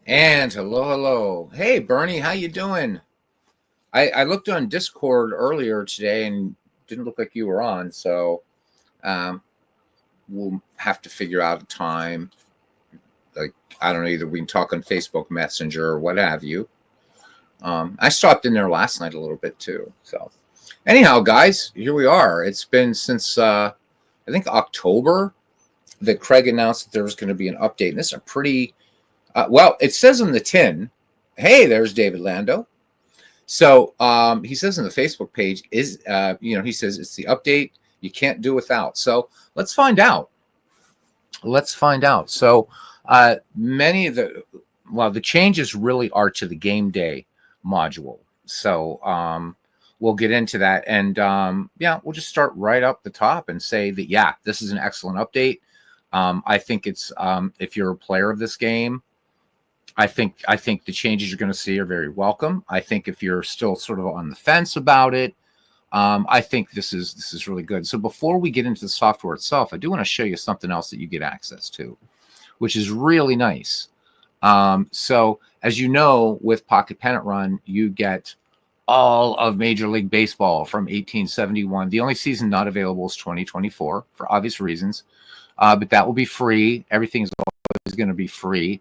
And hello. Hey, Bernie, how you doing? I looked on Discord earlier today and didn't look like you were on, so um, we'll have to figure out a time. Like, I don't know, either we can talk on Facebook Messenger or what have you. I stopped in there last night a little bit too. So, anyhow, guys, here we are. It's been since I think October that Craig announced that there was going to be an update. And this is a pretty well. It says on the tin. Hey, there's David Lando. So he says in the Facebook page he says it's the update you can't do without. So let's find out. So many of the changes really are to the game day module. So we'll get into that. And we'll just start right up the top and say that, this is an excellent update. I think it's if you're a player of this game, I think the changes you're going to see are very welcome. I think if you're still sort of on the fence about it, I think this is really good. So before we get into the software itself, I do want to show you something else that you get access to, which is really nice. So as you know, with Pocket Pennant Run, you get all of Major League Baseball from 1871. The only season not available is 2024 for obvious reasons, but that will be free. Everything is always going to be free.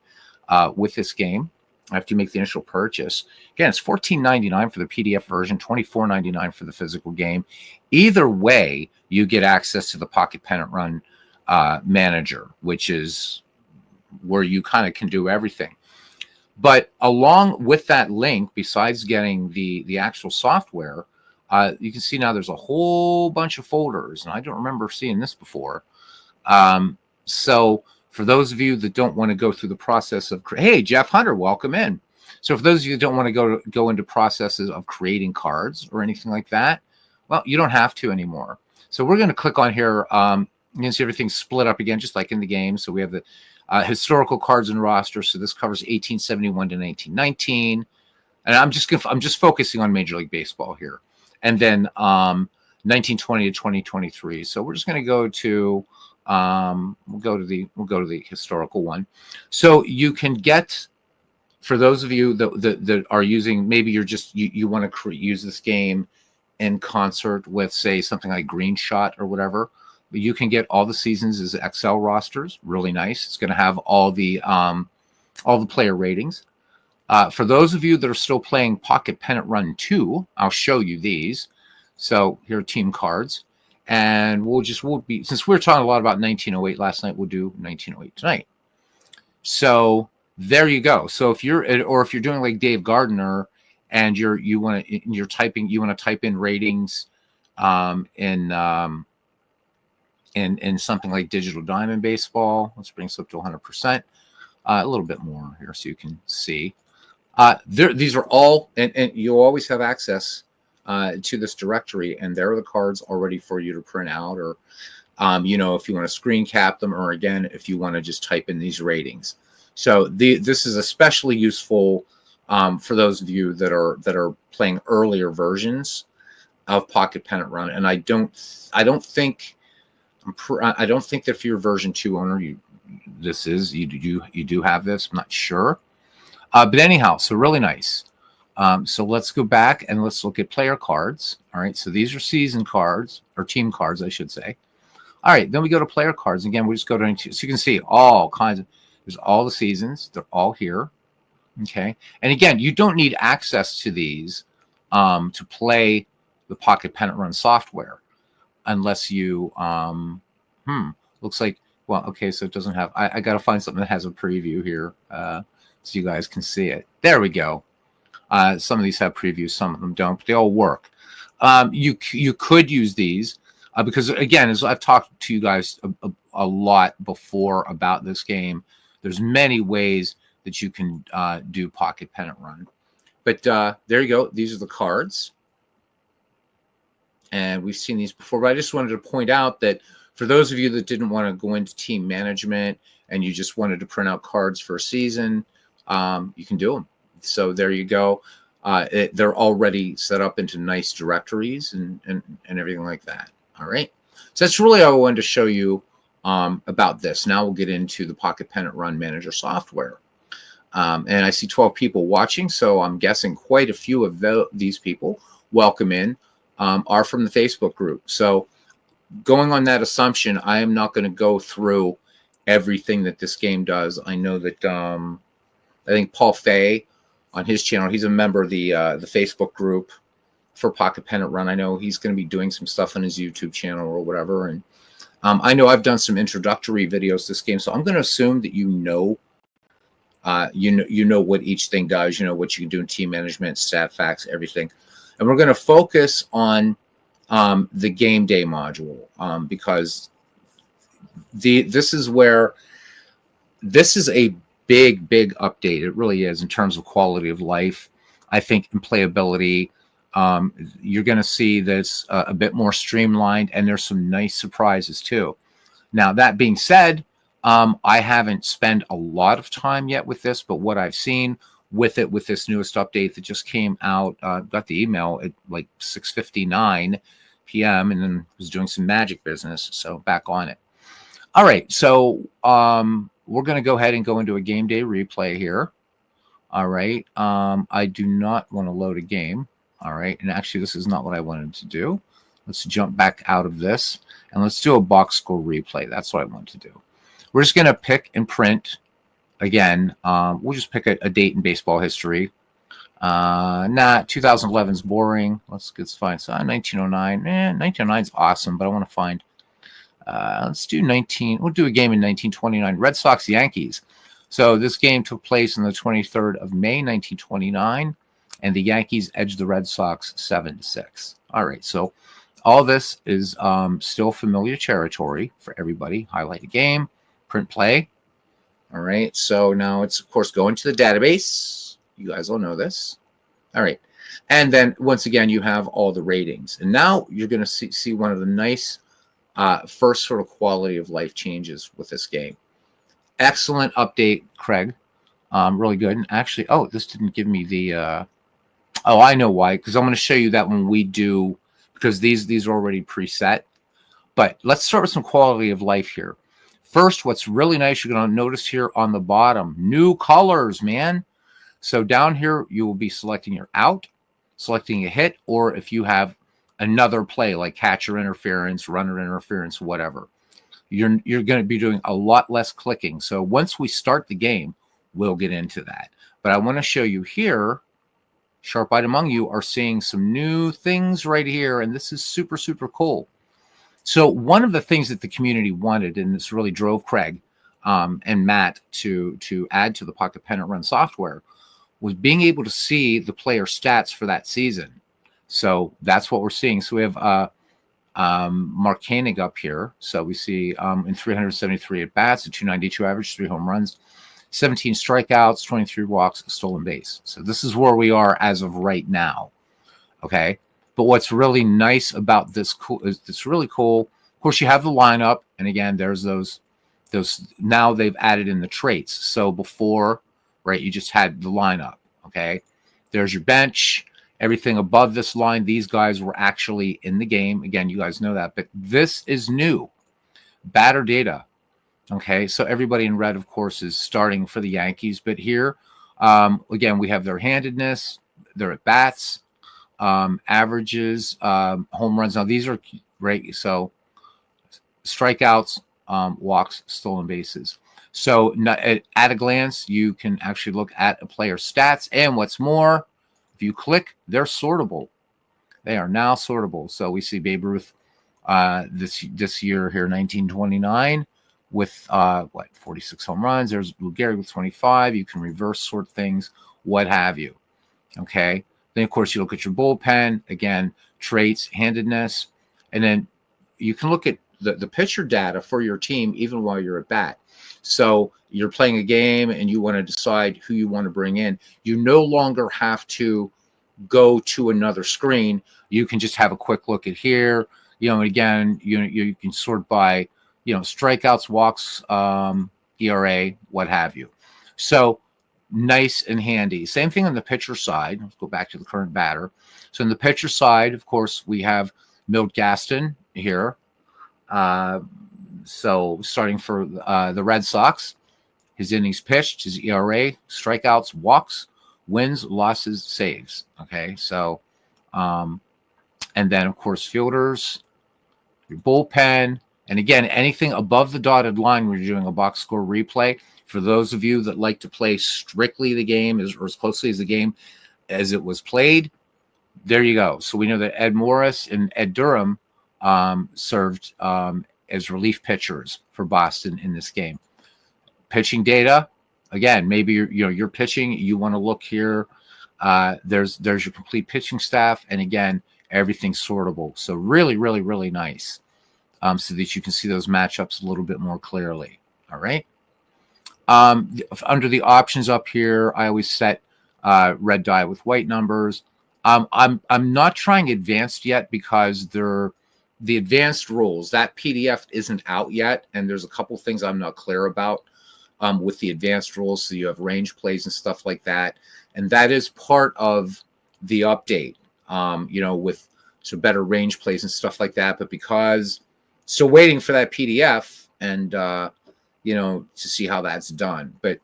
With this game, after you make the initial purchase. Again, it's $14.99 for the PDF version, $24.99 for the physical game. Either way, you get access to the Pocket Pennant Run manager, which is where you kind of can do everything. But along with that link, besides getting the actual software, you can see now there's a whole bunch of folders, and I don't remember seeing this before. So for those of you that don't want to go through the process of, hey, Jeff Hunter, welcome in. So for those of you that don't want to go into processes of creating cards or anything like that, well, you don't have to anymore. So we're going to click on here. You can see everything's split up again, just like in the game. So we have the historical cards and roster. So this covers 1871 to 1919. And I'm just focusing on Major League Baseball here. And then 1920 to 2023. So we're just going to go to we'll go to the historical one. So you can get, for those of you that are using, maybe you want to use this game in concert with, say, something like Green Shot or whatever. But you can get all the seasons as Excel rosters. Really nice. It's going to have all the player ratings. For those of you that are still playing Pocket Pennant Run 2, I'll show you these. So here are team cards. And we'll be, since we were talking a lot about 1908 last night, we'll do 1908 tonight. So there you go. So if you're doing like Dave Gardner and you want to type in ratings in something like Digital Diamond Baseball. Let's bring this up to 100%. A little bit more here so you can see. These are all, and you always have access to this directory, and there are the cards already for you to print out, or if you want to screen cap them, or again, if you want to just type in these ratings. So this is especially useful for those of you that are playing earlier versions of Pocket Pennant Run. And I don't think that if you're version 2 owner, you do have this. I'm not sure, but anyhow, so really nice. So let's go back and let's look at player cards. All right. So these are season cards, or team cards, I should say. All right. Then we go to player cards. Again, we just go to, so you can see all kinds of, there's all the seasons. They're all here. Okay. And again, you don't need access to these to play the Pocket Pennant Run software unless you, looks like, well, okay. So it doesn't have, I got to find something that has a preview here so you guys can see it. There we go. Some of these have previews, some of them don't, but they all work. You could use these because, again, as I've talked to you guys a lot before about this game, there's many ways that you can do Pocket Pennant Run. But there you go. These are the cards. And we've seen these before, but I just wanted to point out that for those of you that didn't want to go into team management and you just wanted to print out cards for a season, you can do them. So there you go. They're already set up into nice directories and everything like that. All right. So that's really all I wanted to show you about this. Now we'll get into the Pocket Pennant Run Manager software. And I see 12 people watching, so I'm guessing quite a few of these people, welcome in, are from the Facebook group. So going on that assumption, I am not going to go through everything that this game does. I know that I think Paul Fay on his channel, he's a member of the Facebook group for Pocket Pennant Run. I know he's going to be doing some stuff on his YouTube channel or whatever. And I know I've done some introductory videos to this game, so I'm going to assume that you know what each thing does, what you can do in team management, stat facts, everything. And we're going to focus on the game day module because this is a big update. It really is in terms of quality of life. I think in playability, you're going to see this a bit more streamlined, and there's some nice surprises too. Now, that being said, I haven't spent a lot of time yet with this, but what I've seen with this newest update that just came out, got the email at like 6:59 p.m. and then was doing some magic business, so back on it. All right, so we're going to go ahead and go into a game day replay here. All right, I do not want to load a game. All right, and actually this is not what I wanted to do. Let's jump back out of this and let's do a box score replay. That's what I want to do. We're just going to pick and print again. We'll just pick a date in baseball history. 2011 is boring. Let's find 1909. 1909 is awesome, but I want to find. Let's do 19. We'll do a game in 1929. Red Sox Yankees. So this game took place on the 23rd of May, 1929, and the Yankees edged the Red Sox 7-6. All right, so all this is still familiar territory for everybody. Highlight a game, print play. All right, so now it's, of course, going to the database. You guys all know this. All right, and then once again, you have all the ratings. And now you're going to see one of the nice first sort of quality of life changes with this game. Excellent update, Craig. Really good. And actually, this didn't give me the... I know why, because I'm going to show you that when we do, because these are already preset. But let's start with some quality of life here. First, what's really nice, you're going to notice here on the bottom, new colors, man. So down here, you will be selecting your out, selecting a hit, or if you have another play like catcher interference, runner interference, whatever. You're going to be doing a lot less clicking. So once we start the game, we'll get into that. But I want to show you here, sharp-eyed among you are seeing some new things right here, and this is super, super cool. So one of the things that the community wanted, and this really drove Craig and Matt to add to the Pocket Pennant Run software, was being able to see the player stats for that season. So that's what we're seeing. So we have Mark Koenig up here. So we see in 373 at-bats, a 292 average, 3 home runs, 17 strikeouts, 23 walks, a stolen base. So this is where we are as of right now. Okay. But what's really nice about this it's really cool. Of course, you have the lineup. And again, there's those now they've added in the traits. So before, right, you just had the lineup. Okay. There's your bench. Everything above this line, these guys were actually in the game. Again, you guys know that. But this is new. Batter data. Okay, so everybody in red, of course, is starting for the Yankees. But here, again, we have their handedness, their at-bats, averages, home runs. Now, these are right. So strikeouts, walks, stolen bases. So at a glance, you can actually look at a player's stats. And what's more, if you click, they're sortable. They are now sortable. So we see Babe Ruth this year here, 1929, with 46 home runs. There's Lou Gehrig with 25. You can reverse sort things, what have you. Okay. Then, of course, you look at your bullpen. Again, traits, handedness. And then you can look at the pitcher data for your team even while you're at bat. So you're playing a game and you want to decide who you want to bring in. You no longer have to go to another screen. You can just have a quick look at here. And again, you can sort by, strikeouts, walks, ERA, what have you. So nice and handy. Same thing on the pitcher side. Let's go back to the current batter. So on the pitcher side, of course, we have Milt Gaston here. So starting for the Red Sox, his innings pitched, his ERA, strikeouts, walks, wins, losses, saves. Okay, so, and then, of course, fielders, your bullpen, and again, anything above the dotted line when you're doing a box score replay. For those of you that like to play strictly the game or as closely as the game as it was played, there you go. So we know that Ed Morris and Ed Durham served as relief pitchers for Boston in this game. Pitching data, again, maybe you're pitching. You want to look here. There's your complete pitching staff, and again, everything's sortable. So really, really, really nice, so that you can see those matchups a little bit more clearly. All right. Under the options up here, I always set red die with white numbers. I'm not trying advanced yet because the advanced rules, that PDF isn't out yet, and there's a couple things I'm not clear about with the advanced rules. So you have range plays and stuff like that, and that is part of the update. With some better range plays and stuff like that. But because still waiting for that PDF and to see how that's done. But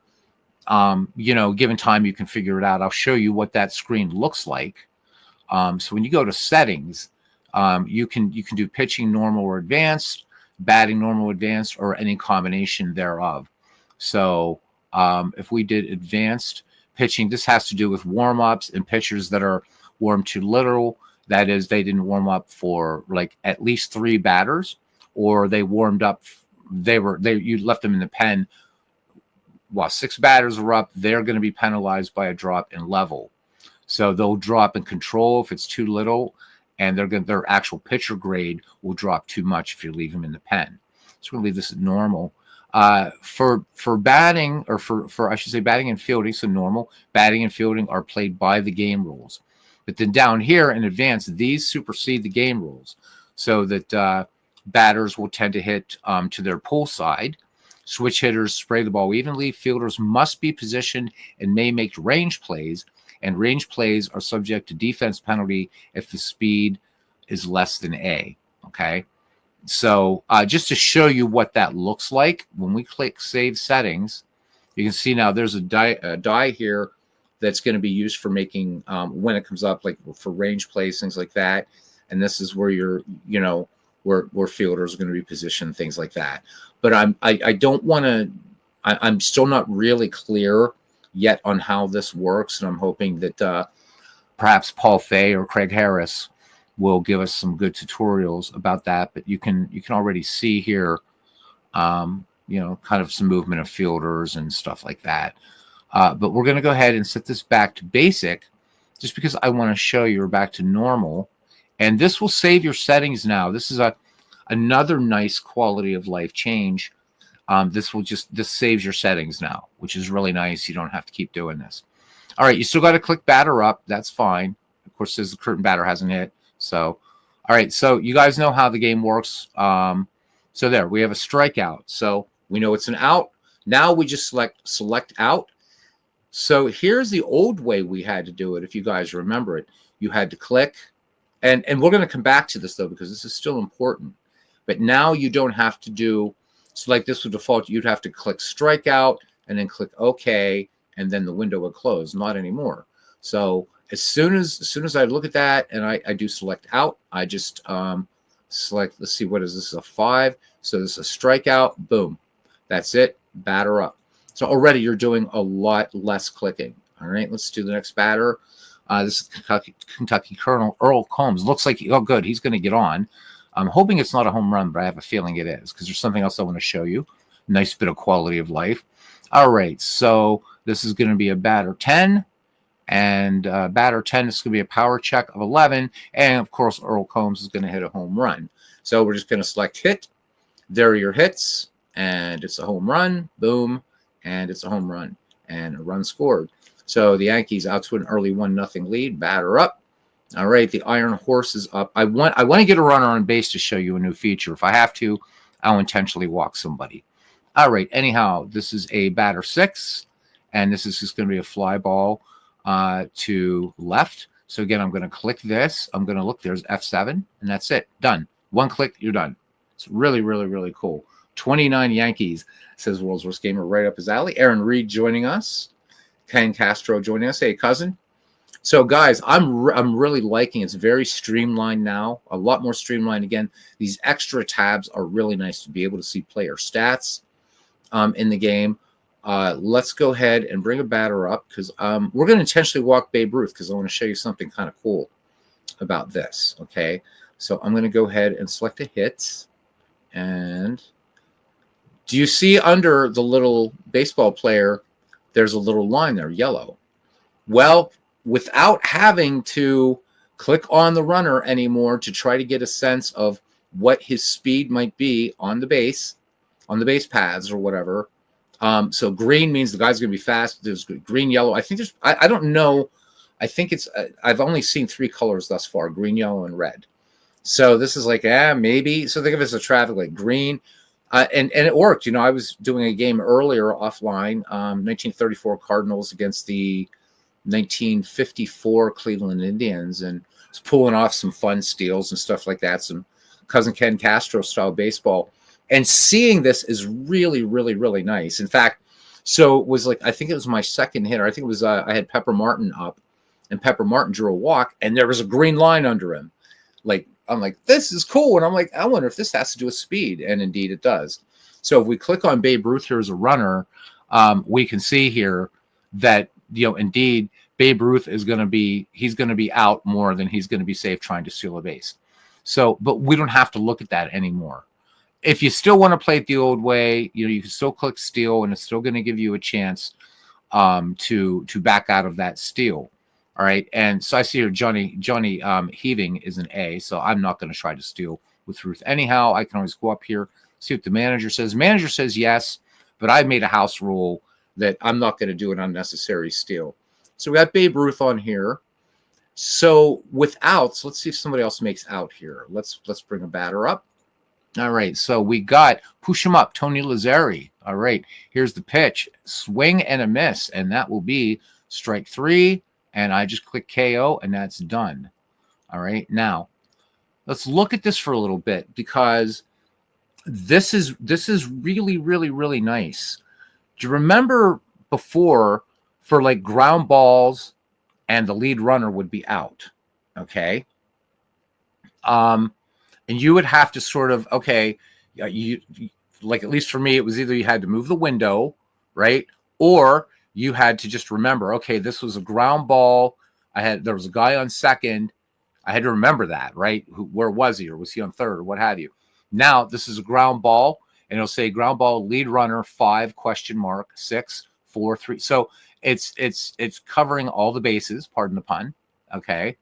given time, you can figure it out. I'll show you what that screen looks like. So when you go to settings, you can do pitching normal or advanced, batting normal, advanced, or any combination thereof. So if we did advanced pitching, this has to do with warm-ups and pitchers that are warm too little. That is, they didn't warm up for like at least 3 batters, or they warmed up. You left them in the pen while 6 batters were up. They're going to be penalized by a drop in level. So they'll drop in control if it's too little, and their actual pitcher grade will drop too much if you leave them in the pen. So we're going to leave this at normal. For batting, or for I should say batting and fielding, so normal, batting and fielding are played by the game rules. But then down here in advance, these supersede the game rules, so that batters will tend to hit to their pull side. Switch hitters spray the ball evenly. Fielders must be positioned and may make range plays, and range plays are subject to defense penalty if the speed is less than A. Okay, so just to show you what that looks like, when we click Save Settings, you can see now there's a die here that's going to be used for making when it comes up, like for range plays, things like that. And this is where where fielders are going to be positioned, things like that. But I don't want to. I'm still not really clear yet on how this works, and I'm hoping that perhaps Paul Fay or Craig Harris will give us some good tutorials about that. But you can already see here, kind of some movement of fielders and stuff like that. But we're going to go ahead and set this back to basic, just because I want to show you we're back to normal. And this will save your settings now. This is another nice quality of life change. This saves your settings now, which is really nice. You don't have to keep doing this. All right, you still got to click batter up. That's fine. Of course, says the curtain batter hasn't hit. So, all right, so you guys know how the game works. So there, we have a strikeout. So we know it's an out. Now we just select out. So here's the old way we had to do it. If you guys remember it, you had to click, and we're going to come back to this though, because this is still important. But now you don't have to do, so like this would default, you'd have to click strikeout and then click OK, and then the window would close. Not anymore. So as soon as I look at that and I do select out, I just select, let's see, what is this, a 5? So this is a strikeout, boom. That's it, batter up. So already you're doing a lot less clicking. All right, let's do the next batter. This is Kentucky Colonel Earl Combs. Looks like, oh, good, he's going to get on. I'm hoping it's not a home run, but I have a feeling it is, because there's something else I want to show you. Nice bit of quality of life. All right, so this is going to be a batter 10, and batter 10 is going to be a power check of 11, and of course Earl Combs is going to hit a home run. So we're just going to select hit. There are your hits, and it's a home run. Boom. And it's a home run and a run scored. So the Yankees out to an early 1-0 lead. Batter up. All right, the Iron Horse is up. I want to get a runner on base to show you a new feature. If I have to, I'll intentionally walk somebody. All right, anyhow, this is a batter 6, and this is just going to be a fly ball to left. So again, I'm going to click this. I'm going to look. There's F7, and that's it. Done. One click, you're done. It's really, really, really cool. 29 Yankees, says World's Worst Gamer, right up his alley. Aaron Reed joining us. Ken Castro joining us. Hey, cousin. So, guys, I'm really liking it. It's very streamlined now, a lot more streamlined. Again, these extra tabs are really nice to be able to see player stats in the game. Let's go ahead and bring a batter up because we're going to intentionally walk Babe Ruth because I want to show you something kind of cool about this. Okay, so I'm going to go ahead and select a hit. And do you see under the little baseball player, there's a little line there, yellow? Well, without having to click on the runner anymore to try to get a sense of what his speed might be on the base paths or whatever. So green means the guy's going to be fast. There's green, yellow. I think there's, I don't know. I think it's, I've only seen 3 colors thus far, green, yellow, and red. So this is like, maybe. So think of it as a traffic light, green. And it worked. You know, I was doing a game earlier offline, 1934 Cardinals against the 1954 Cleveland Indians, and was pulling off some fun steals and stuff like that, some cousin Ken Castro style baseball. And seeing this is really, really, really nice. In fact, so it was like, I think it was my second hitter. I think it was, I had Pepper Martin up, and Pepper Martin drew a walk, and there was a green line under him. Like, I'm like, this is cool. And I'm like, I wonder if this has to do with speed. And indeed it does. So if we click on Babe Ruth here as a runner, we can see here that, you know, indeed, Babe Ruth is going to be, he's going to be out more than he's going to be safe trying to steal a base. So, but we don't have to look at that anymore. If you still want to play it the old way, you know, you can still click steal and it's still going to give you a chance to back out of that steal. All right. And so I see here, Johnny Heaving is an A. So I'm not going to try to steal with Ruth. Anyhow, I can always go up here, see what the manager says. Manager says yes, but I've made a house rule that I'm not going to do an unnecessary steal. So we got Babe Ruth on here. So with outs, let's see if somebody else makes out here. Let's bring a batter up. All right. So we got push him up, Tony Lazzari. All right. Here's the pitch, swing and a miss, and that will be strike 3. And I just click KO, and that's done. All right. Now, let's look at this for a little bit because this is really, really, really nice. Do you remember before for like ground balls and the lead runner would be out? Okay. And you would have to sort of, okay, you like, at least for me, it was either you had to move the window, right? Or you had to just remember, okay, this was a ground ball. There was a guy on second. I had to remember that, right? Where was he? Or was he on third or what have you? Now this is a ground ball and it'll say ground ball lead runner 5 ? 6 4 3. So it's covering all the bases, pardon the pun. Okay.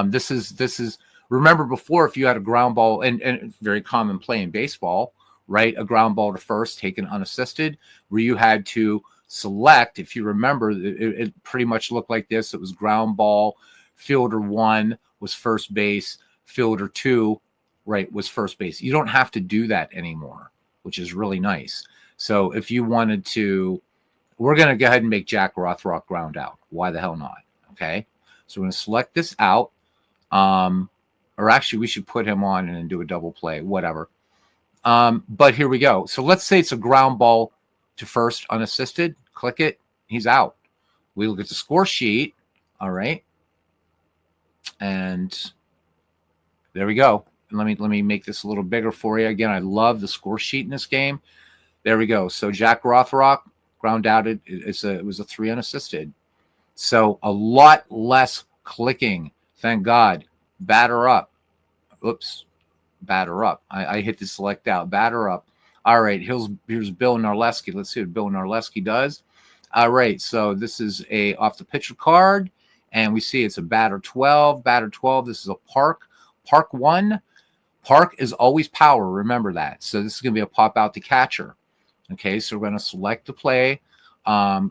This is remember before, if you had a ground ball and very common play in baseball, right? A ground ball to first taken unassisted where you had to select, if you remember, it pretty much looked like this. It was ground ball, fielder 1 was first base, fielder 2, right, was first base. You don't have to do that anymore, which is really nice. So if you wanted to, we're going to go ahead and make Jack Rothrock ground out. Why the hell not? Okay. So we're going to select this out. Or actually we should put him on and then do a double play, whatever. But here we go. So let's say it's a ground ball to first unassisted. Click it. He's out. We look at the score sheet. All right. And there we go. And let me make this a little bigger for you. Again, I love the score sheet in this game. There we go. So Jack Rothrock ground outed. It was a 3 unassisted. So a lot less clicking. Thank God. Batter up. Oops. Batter up. I hit the select out. Batter up. All right. Here's Bill Narleski. Let's see what Bill Narleski does. All right. So this is a off the pitcher card. And we see it's a batter 12. Batter 12. This is a park. Park 1. Park is always power. Remember that. So this is going to be a pop out to catcher. Okay. So we're going to select the play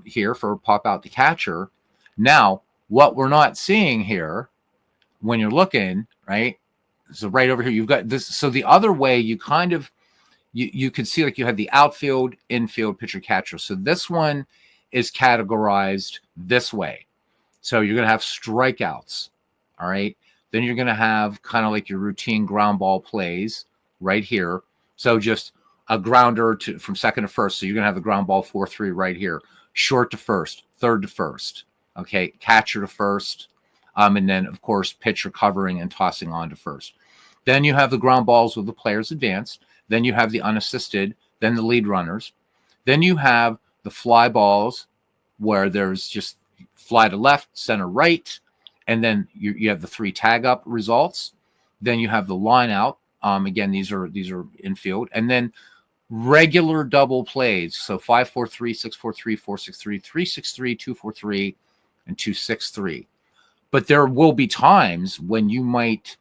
here for pop out to catcher. Now, what we're not seeing here when you're looking, right? So right over here, you've got this. So the other way you kind of, you could see like you had the outfield, infield, pitcher, catcher. So this one is categorized this way. So you're going to have strikeouts. All right. Then you're going to have kind of like your routine ground ball plays right here. So just a grounder from second to first. So you're going to have the ground ball 4-3 right here. Short to first, third to first. Okay, catcher to first. And then, of course, pitcher covering and tossing on to first. Then you have the ground balls with the players advanced. Then you have the unassisted. Then the lead runners. Then you have the fly balls where there's just fly to left, center, right. And then you have the 3 tag up results. Then you have the line out. Again, these are infield. And then regular double plays. So 5-4-3, 6-4-3, 4-6-3, 3-6-3, 2-4-3, and 2-6-3. But there will be times when you might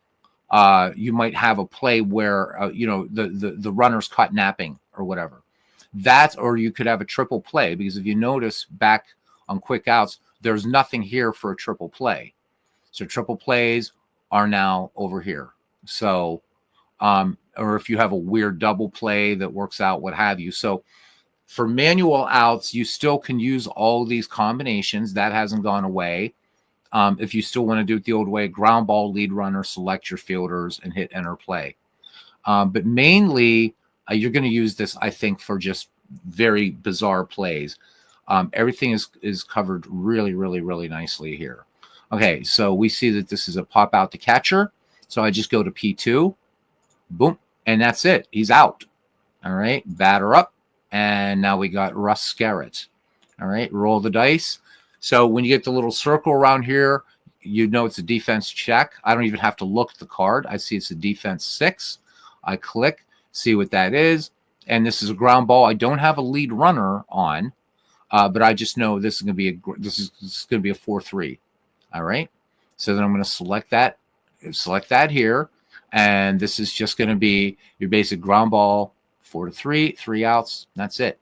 have a play where the runner's caught napping or whatever. Or you could have a triple play, because if you notice back on quick outs, there's nothing here for a triple play. So triple plays are now over here. So, or if you have a weird double play that works out, what have you. So for manual outs, you still can use all these combinations. That hasn't gone away. If you still want to do it the old way, ground ball, lead runner, select your fielders, and hit enter play. But mainly, you're going to use this, I think, for just very bizarre plays. Everything is covered really, really, really nicely here. Okay, so we see that this is a pop out to catcher. So I just go to P2, boom, and that's it. He's out. All right, batter up. And now we got Russ Scarrett. All right, roll the dice. So when you get the little circle around here, you know it's a defense check. I don't even have to look at the card. I see it's a defense 6. I click, see what that is. And this is a ground ball. I don't have a lead runner on, but I just know this is going to be a 4-3. All right. So then I'm going to select that here. And this is just going to be your basic ground ball, 4-3, 3 outs. That's it.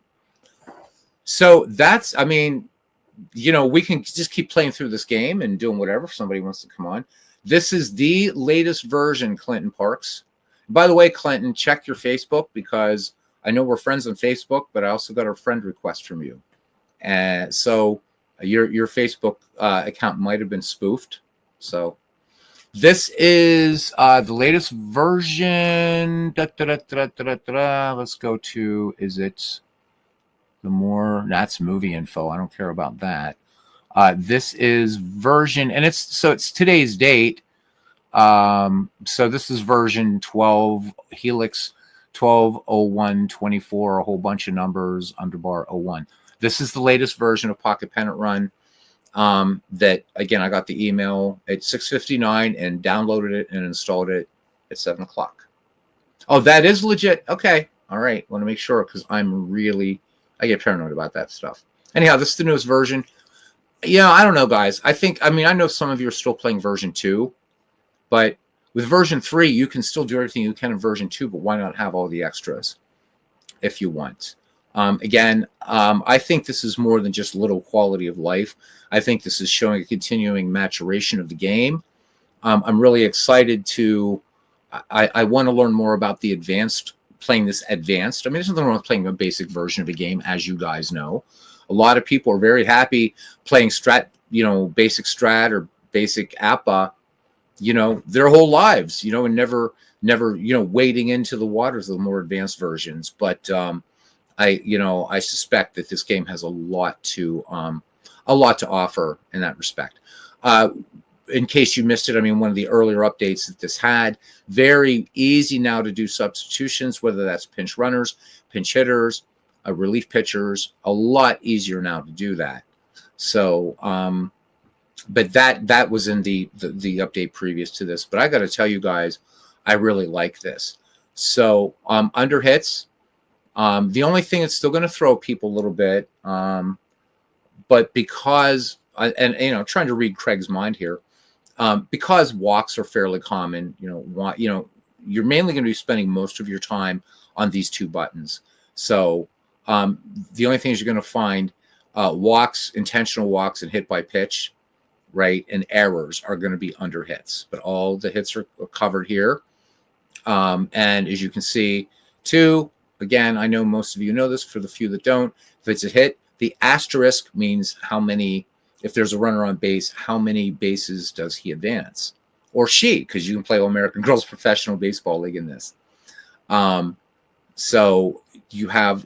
So that's, I mean, we can just keep playing through this game and doing whatever if somebody wants to come on. This is the latest version, Clinton Parks. By the way, Clinton, check your Facebook, because I know we're friends on Facebook, but I also got a friend request from you. And so your Facebook account might have been spoofed. So this is the latest version. Let's go to, is it that's movie info. I don't care about that. This is version, and it's today's date. So this is version 12, Helix 12/01/24, a whole bunch of numbers, underbar 01. This is the latest version of Pocket Pennant Run. That, again, I got the email at 6:59 and downloaded it and installed it at 7 o'clock. Oh, that is legit. Okay. All right. Want to make sure, because I get paranoid about that stuff. Anyhow, this is the newest version. Yeah, I don't know, guys. I know some of you are still playing version 2, but with version 3, you can still do everything you can in version 2, but why not have all the extras if you want? Again, I think this is more than just little quality of life. I think this is showing a continuing maturation of the game. I'm really excited I want to learn more about the playing this advanced. I mean, there's nothing wrong with playing a basic version of a game, as you guys know. A lot of people are very happy playing basic strat or basic APA, their whole lives, and never, wading into the waters of the more advanced versions. But I suspect that this game has a lot to offer in that respect. In case you missed it, I mean, one of the earlier updates that this had, very easy now to do substitutions, whether that's pinch runners, pinch hitters, relief pitchers, a lot easier now to do that. So, but that was in the update previous to this. But I got to tell you guys, I really like this. So under hits, the only thing that's still going to throw people a little bit, but because, trying to read Craig's mind here, because walks are fairly common, you're mainly going to be spending most of your time on these 2 buttons. So the only things you're going to find, walks, intentional walks, and hit by pitch, right, and errors are going to be under hits. But all the hits are covered here. And as you can see, 2, again, I know most of you know this. For the few that don't, if it's a hit, the asterisk means how many. If there's a runner on base, how many bases does he advance? Or she, because you can play All-American Girls Professional Baseball League in this. So you have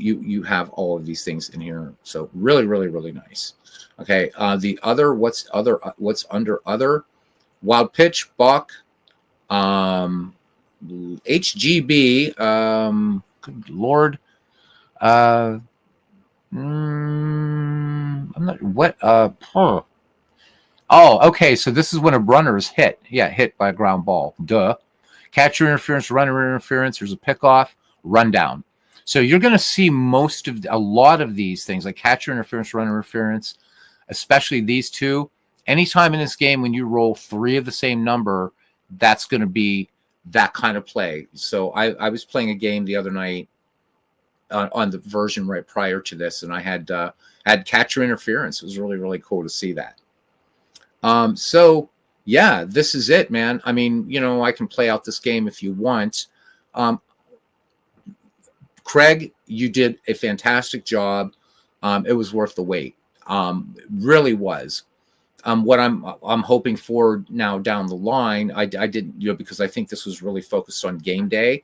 all of these things in here. So really, really, really nice. Okay. The other, what's under other? Wild pitch, balk, HGB. Good Lord. I'm not what. Oh, okay. So this is when a runner is hit. Yeah, hit by a ground ball. Duh. Catcher interference, runner interference. There's a pickoff, rundown. So you're going to see a lot of these things like catcher interference, runner interference, especially these two. Anytime in this game when you roll 3 of the same number, that's going to be that kind of play. So I was playing a game the other night on the version right prior to this, and I had catcher interference. It was really, really cool to see that. So yeah, this is it, man. I mean, I can play out this game if you want. Craig, you did a fantastic job. It was worth the wait. Really was. What I'm hoping for now down the line, I didn't, because I think this was really focused on game day,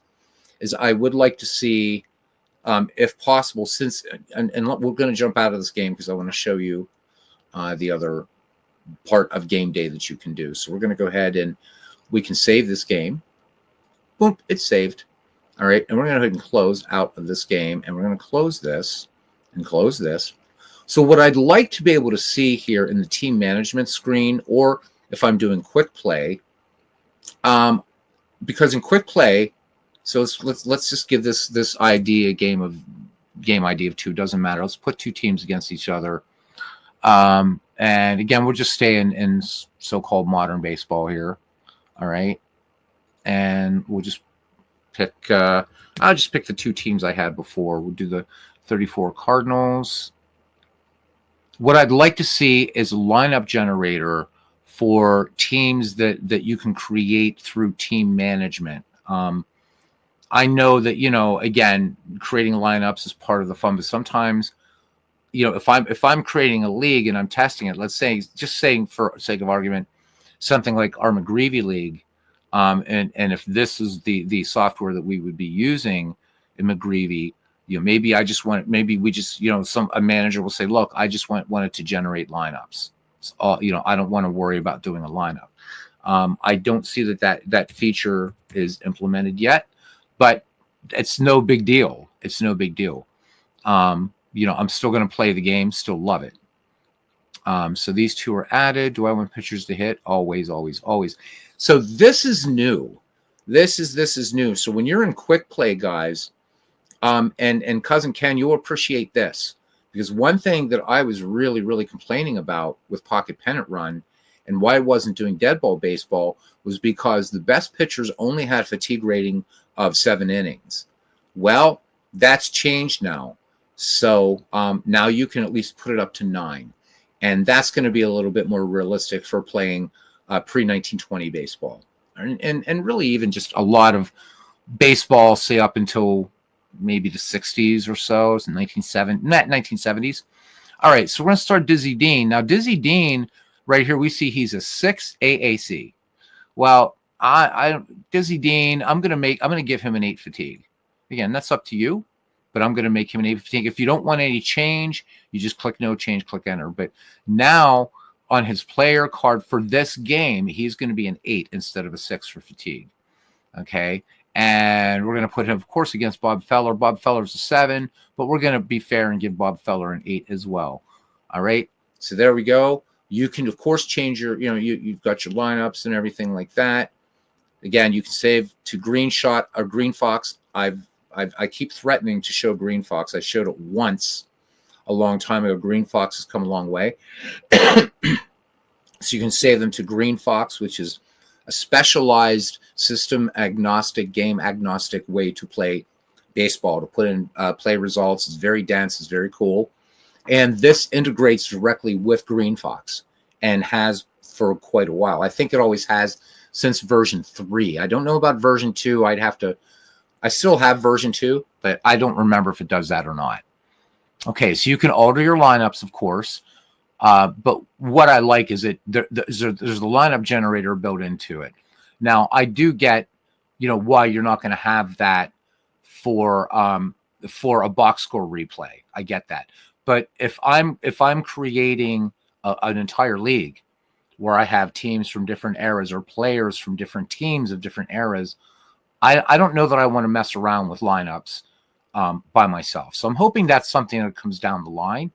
is I would like to see, if possible, and we're going to jump out of this game because I want to show you the other part of game day that you can do. So we're going to go ahead and we can save this game. Boom, it's saved. All right, and we're going to go ahead and close out of this game, and we're going to close this and close this. So what I'd like to be able to see here in the team management screen, or if I'm doing quick play, because in quick play, so let's just give this idea game ID of 2, doesn't matter. Let's put 2 teams against each other. And again, we'll just stay in so-called modern baseball here. All right. And we'll just pick, I'll just pick the 2 teams I had before. We'll do the 34 Cardinals. What I'd like to see is a lineup generator for teams that you can create through team management. I know that, again, creating lineups is part of the fun, but sometimes, if I'm creating a league and I'm testing it, let's say, just saying for sake of argument, something like our McGreevy League, and if this is the software that we would be using in McGreevy, maybe we just, a manager will say, look, I just wanted to generate lineups. So, I don't want to worry about doing a lineup. I don't see that feature is implemented yet, but it's no big deal. It's no big deal. I'm still going to play the game, still love it. So these 2 are added. Do I want pitchers to hit? Always, always, always. So this is new. This is new. So when you're in quick play, guys, and Cousin Ken, you'll appreciate this, because one thing that I was really, really complaining about with Pocket Pennant Run and why I wasn't doing dead ball baseball was because the best pitchers only had fatigue rating of 7 innings. Well, that's changed now. So now you can at least put it up to 9. And that's going to be a little bit more realistic for playing pre-1920 baseball. And really even just a lot of baseball, say up until maybe the 60s or so, 1970s. All right, so we're going to start Dizzy Dean. Now, Dizzy Dean, right here, we see he's a 6 AAC. Well, Dizzy Dean, I'm going to give him an 8 fatigue. Again, that's up to you, but I'm going to make him an 8 fatigue. If you don't want any change, you just click no change, click enter. But now on his player card for this game, he's going to be an 8 instead of a 6 for fatigue. Okay. And we're going to put him, of course, against Bob Feller. Bob Feller's a 7, but we're going to be fair and give Bob Feller an 8 as well. All right. So there we go. You can, of course, change your, you've got your lineups and everything like that. Again, you can save to Green Shot or Green Fox. I keep threatening to show Green Fox. I showed it once a long time ago. Green Fox has come a long way. So you can save them to Green Fox, which is a specialized system agnostic, game agnostic way to play baseball, to put in play results. It's very dense. It's very cool. And this integrates directly with Green Fox and has for quite a while. I think it always has since version 3. I don't know about version 2. I still have version 2, but I don't remember if it does that or not. Okay, so you can alter your lineups, of course. But what I like is there's the lineup generator built into it. Now, I do get, why you're not going to have that for a box score replay. I get that. But if I'm creating an entire league where I have teams from different eras or players from different teams of different eras, I don't know that I want to mess around with lineups by myself. So I'm hoping that's something that comes down the line.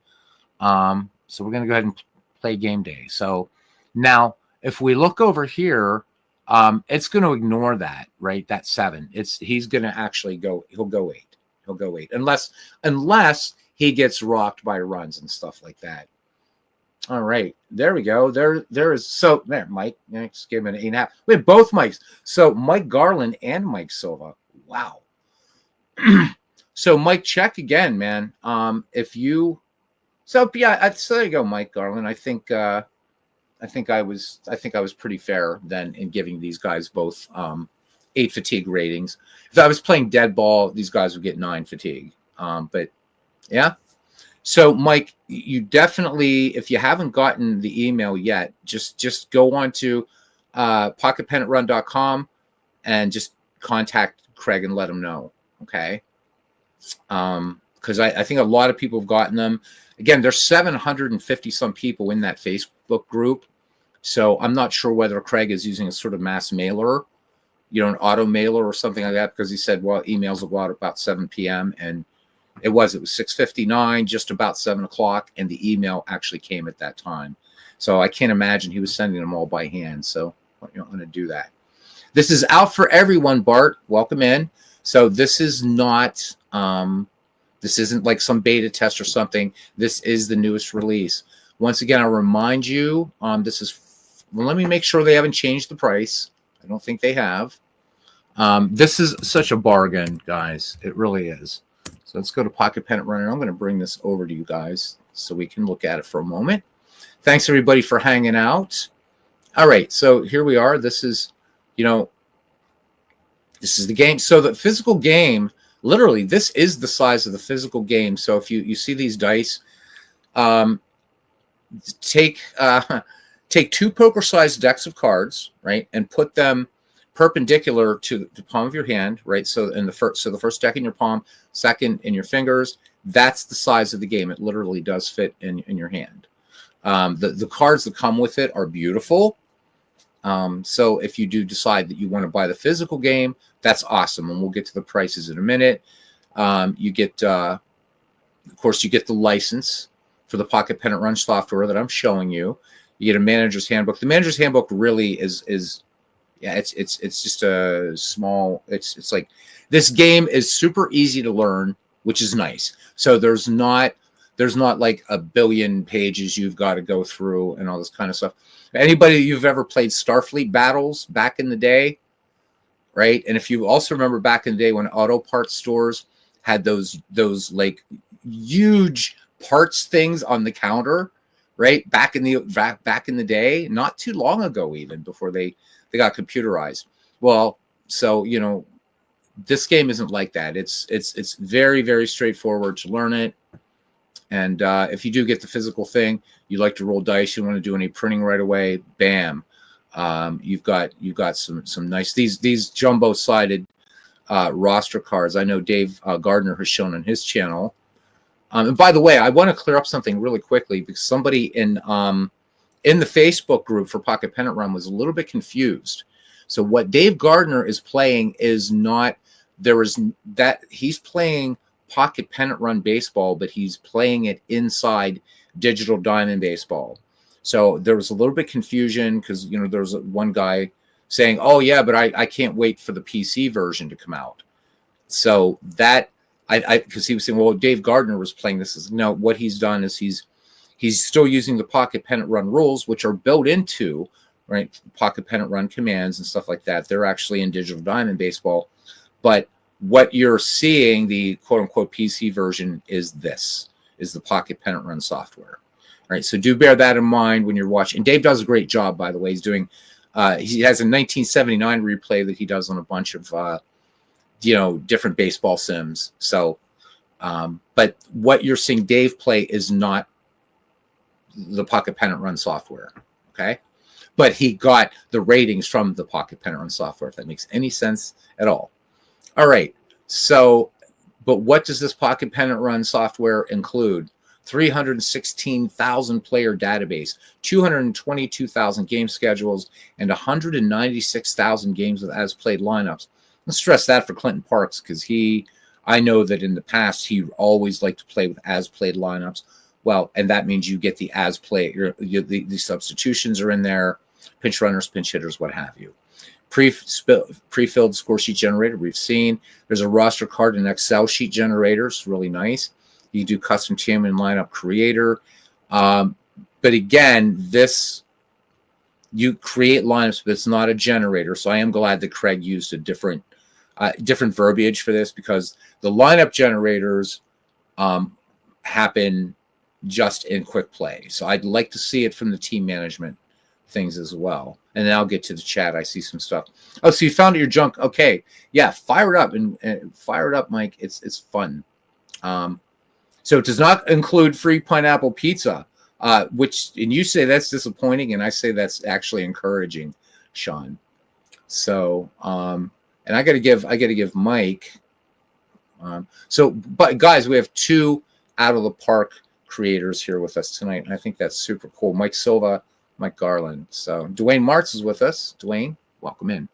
So we're going to go ahead and play game day. So now if we look over here, it's going to ignore that, right? That 7. He's going to actually go. He'll go 8. He'll go 8 unless he gets rocked by runs and stuff like that. All right, there we go. There is so there, Mike. Just give him an 8.5. We have both Mikes. So Mike Garland and Mike Silva. Wow. So Mike, check again, man. If you, so yeah, so there you go, Mike Garland. I think I was pretty fair then in giving these guys both 8 fatigue ratings. If I was playing dead ball, these guys would get 9 fatigue. But yeah. So Mike, you definitely, if you haven't gotten the email yet, just go on to pocketpenantrun.com and just contact Craig and let him know. Okay. Because I think a lot of people have gotten them. Again, there's 750 some people in that Facebook group. So I'm not sure whether Craig is using a sort of mass mailer, an auto mailer or something like that, because he said, well, emails will go out about 7 p.m. And it was 6:59, just about 7 o'clock. And the email actually came at that time. So I can't imagine he was sending them all by hand. So I'm not going to do that. This is out for everyone, Bart. Welcome in. So this is not, this isn't like some beta test or something. This is the newest release. Once again, I'll remind you, this is, well, let me make sure they haven't changed the price. I don't think they have. This is such a bargain, guys. It really is. So let's go to Pocket Pennant Runner. I'm going to bring this over to you guys so we can look at it for a moment. Thanks, everybody, for hanging out. All right, so here we are. This is, this is the game. So the physical game, literally, this is the size of the physical game. So if you see these dice, take 2 poker-sized decks of cards, right, and put them perpendicular to the palm of your hand, right? So the first deck in your palm, second in your fingers. That's the size of the game. It literally does fit in your hand. The cards that come with it are beautiful. So if you do decide that you want to buy the physical game, that's awesome. And we'll get to the prices in a minute. You get, of course, you get the license for the Pocket Pennant Run software that I'm showing you. You get a manager's handbook. The manager's handbook really is yeah, it's just a small, it's like, this game is super easy to learn, which is nice. So there's not like a billion pages you've got to go through and all this kind of stuff. Anybody you've ever played Starfleet battles back in the day, right? And if you also remember back in the day when auto parts stores had those like huge parts things on the counter, right? Back in the day, not too long ago, even before they got computerized. Well, so this game isn't like that. It's very, very straightforward to learn it. And if you do get the physical thing, you like to roll dice, you don't want to do any printing right away, bam. You've got some nice, these jumbo-sided roster cards. I know Dave Gardner has shown on his channel. And by the way, I want to clear up something really quickly because somebody in the Facebook group for Pocket Pennant Run was a little bit confused. So what Dave Gardner is playing is not, he's playing Pocket Pennant Run baseball, but he's playing it inside Digital Diamond baseball. So there was a little bit confusion because, there was one guy saying, oh yeah, but I can't wait for the PC version to come out. So that, because he was saying, well, Dave Gardner was playing this. No, what he's done is he's still using the Pocket Pennant Run rules, which are built into, right, Pocket Pennant Run commands and stuff like that. They're actually in Digital Diamond baseball. But what you're seeing, the quote-unquote PC version, is the Pocket Pennant Run software. Right, so do bear that in mind when you're watching. And Dave does a great job, by the way. He's doing, he has a 1979 replay that he does on a bunch of, different baseball sims. So, but what you're seeing Dave play is not the Pocket Pennant Run software, okay? But he got the ratings from the Pocket Pennant Run software, if that makes any sense at all. All right, So, but what does this Pocket Pennant Run software include? 316,000 player database, 222,000 game schedules, and 196,000 games with as-played lineups. Let's stress that for Clinton Parks, because I know that in the past he always liked to play with as-played lineups. Well, and that means you get the as-play, the substitutions are in there, pinch runners, pinch hitters, what have you. Pre-filled score sheet generator, we've seen. There's a roster card and Excel sheet generator. It's really nice. You do custom team and lineup creator. But again, you create lineups, but it's not a generator. So I am glad that Craig used a different verbiage for this, because the lineup generators happen just in quick play. So I'd like to see it from the team management things as well. And then I'll get to the chat. I see some stuff. Oh, so you found your junk. Okay. Yeah. Fire it up and fire it up, Mike. It's fun. So it does not include free pineapple pizza, and you say that's disappointing, and I say that's actually encouraging, Sean. So, and I got to give Mike. But guys, we have 2 out of the park creators here with us tonight, and I think that's super cool. Mike Silva, Mike Garland. So Dwayne Martz is with us. Dwayne, welcome in.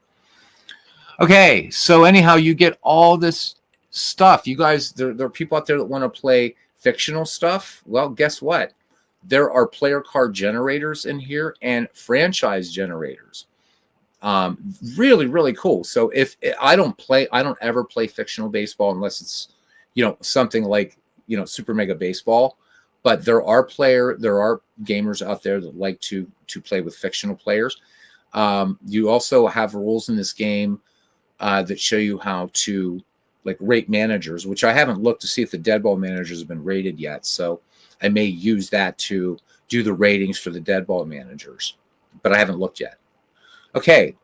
Okay, so anyhow, you get all this stuff. You guys, there are people out there that want to play fictional stuff. Well, guess what? There are player card generators in here and franchise generators. Really, really cool. So if I don't ever play fictional baseball unless it's, something like, Super Mega Baseball. But there are gamers out there that like to play with fictional players. You also have rules in this game that show you how to rate managers, which I haven't looked to see if the dead ball managers have been rated yet. So I may use that to do the ratings for the dead ball managers, but I haven't looked yet. Okay.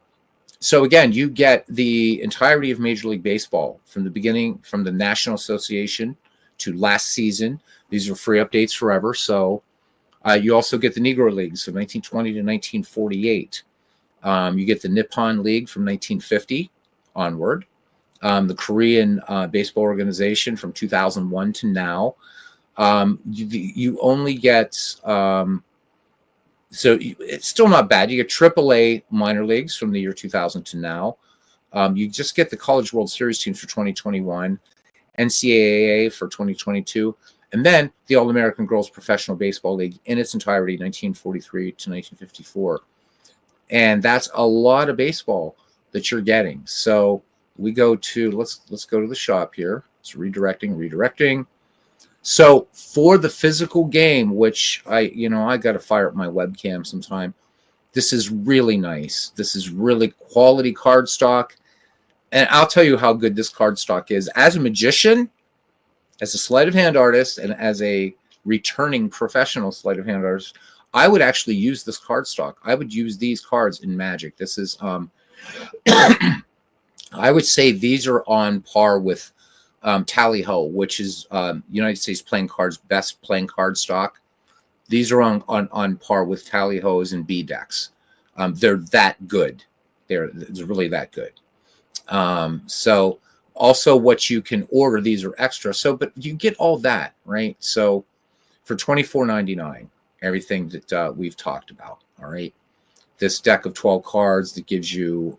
So again, you get the entirety of Major League Baseball from the beginning, from the National Association to last season. These are free updates forever. So you also get the Negro Leagues from 1920 to 1948. You get the Nippon League from 1950 onward. The Korean Baseball Organization from 2001 to now. You only get, so it's still not bad. You get AAA minor leagues from the year 2000 to now. You just get the College World Series teams for 2021, NCAA for 2022, and then the All-American Girls Professional Baseball League in its entirety, 1943 to 1954. And that's a lot of baseball that you're getting. So we go to, let's go to the shop here. It's redirecting. So for the physical game, which I got to fire up my webcam sometime. This is really nice. This is really quality cardstock. And I'll tell you how good this cardstock is. As a magician, as a sleight of hand artist, and as a returning professional sleight of hand artist, I would actually use this cardstock. I would use these cards in Magic. This is, I would say these are on par with Tally Ho, which is United States Playing Cards' best playing card stock. These are on par with Tally Ho's and B decks. They're that good. They're really that good. So also what you can order, these are extra. So, but you get all that, right? So for $24.99, everything that we've talked about. All right. This deck of 12 cards that gives you,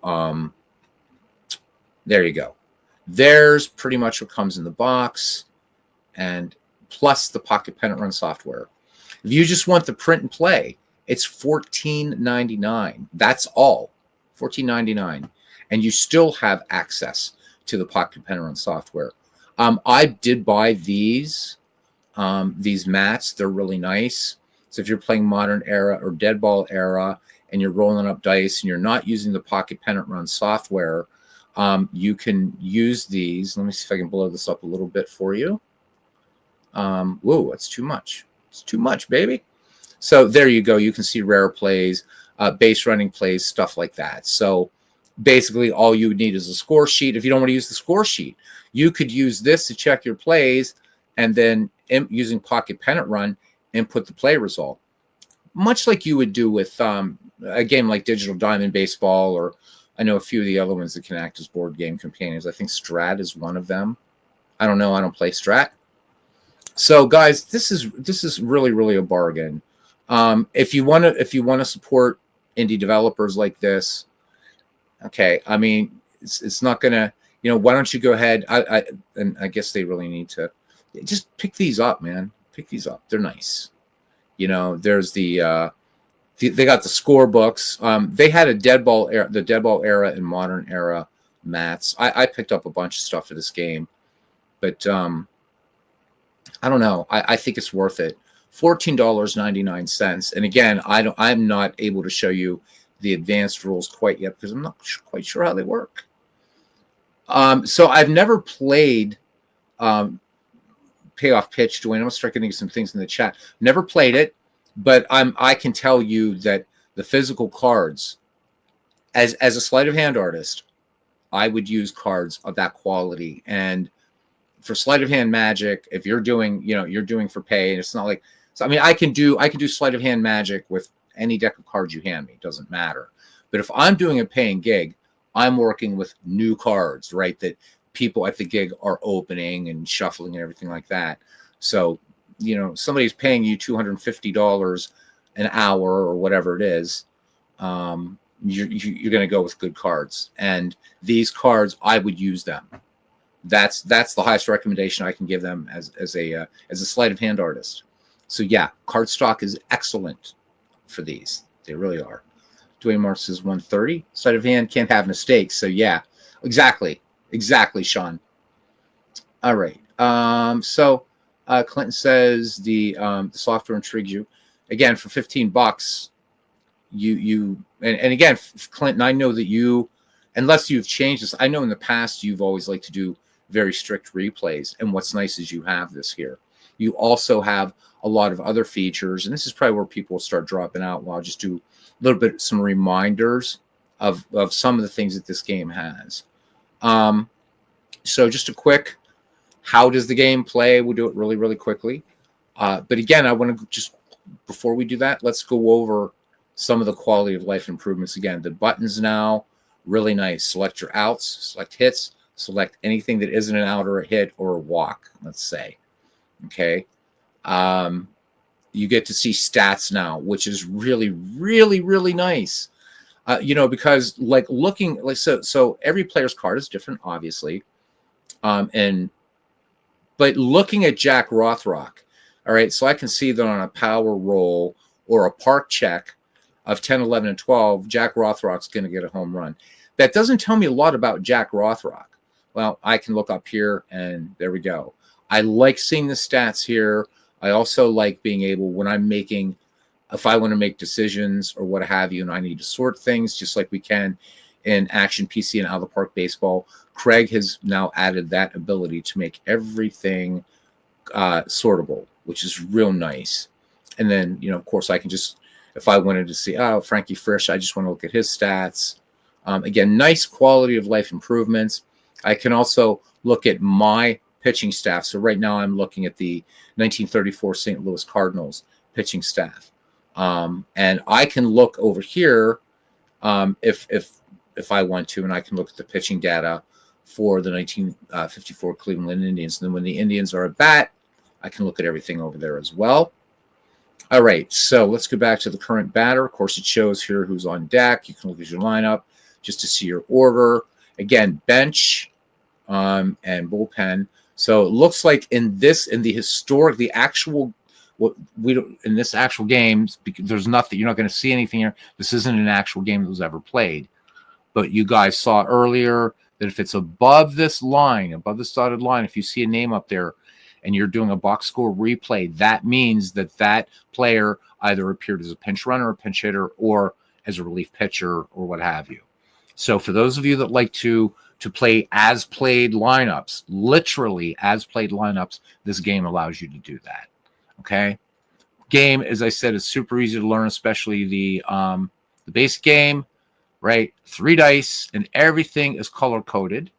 there you go. There's pretty much what comes in the box, and plus the Pocket Pennant Run software. If you just want the print and play, it's $14.99. That's all, $14.99, and you still have access to the Pocket Pennant Run software. I did buy these mats. They're really nice. So if you're playing Modern Era or Dead Ball Era, and you're rolling up dice, and you're not using the Pocket Pennant Run software, you can use these. Let me see if I can blow this up a little bit for you. Whoa, that's too much. It's too much, baby. So there you go. You can see rare plays, base running plays, stuff like that. So basically all you would need is a score sheet. If you don't want to use the score sheet, you could use this to check your plays, and then using Pocket Pennant Run, input the play result. Much like you would do with a game like Digital Diamond Baseball or I know a few of the other ones that can act as board game companions. I think Strat is one of them. I don't know. I don't play Strat. So, guys, this is really, really a bargain. If you want to support indie developers like this, okay. I mean, it's not gonna. Why don't you go ahead? And I guess they really need to just pick these up, man. Pick these up. They're nice. There's they got the score books. They had a Deadball era, the Deadball era and Modern era mats. I picked up a bunch of stuff for this game, but I don't know. I think it's worth it. $14.99. And again, I'm not able to show you the advanced rules quite yet because I'm not quite sure how they work. So I've never played Payoff Pitch. Dwayne, I'm gonna start getting some things in the chat. Never played it, but I can tell you that the physical cards, as a sleight of hand artist, I would use cards of that quality. And for sleight of hand magic, if you're doing, you're doing for pay, and it's not like, so I mean, I can do sleight of hand magic with any deck of cards you hand me. It doesn't matter. But if I'm doing a paying gig, I'm working with new cards, right? That people at the gig are opening and shuffling and everything like that. So, somebody's paying you $250 an hour or whatever it is. You're going to go with good cards, and these cards, I would use them. That's the highest recommendation I can give them as a sleight of hand artist. So yeah, card stock is excellent for these. They really are. Dwayne Mark says 130. Sleight of hand can't have mistakes. So yeah, exactly, Sean. All right. So Clinton says the software intrigues you. Again, for $15, you and again, Clinton, I know that you, unless you've changed this, I know in the past you've always liked to do very strict replays. And what's nice is you have this here. You also have a lot of other features, and this is probably where people will start dropping out. Well, I'll just do a little bit, some reminders of some of the things that this game has. So just a quick, how does the game play? We'll do it really, really quickly. But again, I want to just, before we do that, let's go over some of the quality of life improvements. Again, the buttons now, really nice. Select your outs, select hits, select anything that isn't an out or a hit or a walk, let's say. Okay. You get to see stats now, which is really, really, really nice. Because so every player's card is different, obviously. But looking at Jack Rothrock, all right, so I can see that on a power roll or a park check of 10, 11, and 12, Jack Rothrock's going to get a home run. That doesn't tell me a lot about Jack Rothrock. Well, I can look up here, and there we go. I like seeing the stats here. I also like being able, when I'm making, if I want to make decisions or what have you, and I need to sort things just like we can in Action PC and Out of the Park Baseball, Craig has now added that ability to make everything sortable, which is real nice. And then, of course, I can just, if I wanted to see, Frankie Frisch, I just want to look at his stats. Again, nice quality of life improvements. I can also look at my pitching staff. So right now I'm looking at the 1934 St. Louis Cardinals pitching staff. And I can look over here if I want to, and I can look at the pitching data for the 1954 Cleveland Indians. And then when the Indians are at bat, I can look at everything over there as well. All right, so let's go back to the current batter. Of course, it shows here who's on deck. You can look at your lineup just to see your order. Again, bench and bullpen. So it looks like in the actual game, because there's nothing, you're not going to see anything here. This isn't an actual game that was ever played. But you guys saw earlier that if it's above this line, above this dotted line, if you see a name up there and you're doing a box score replay, that means that player either appeared as a pinch runner, a pinch hitter, or as a relief pitcher, or what have you. So for those of you that like to play as played lineups, literally as played lineups, this game allows you to do that. Okay. Game, as I said, is super easy to learn, especially the basic game, right? 3 dice and everything is color coded.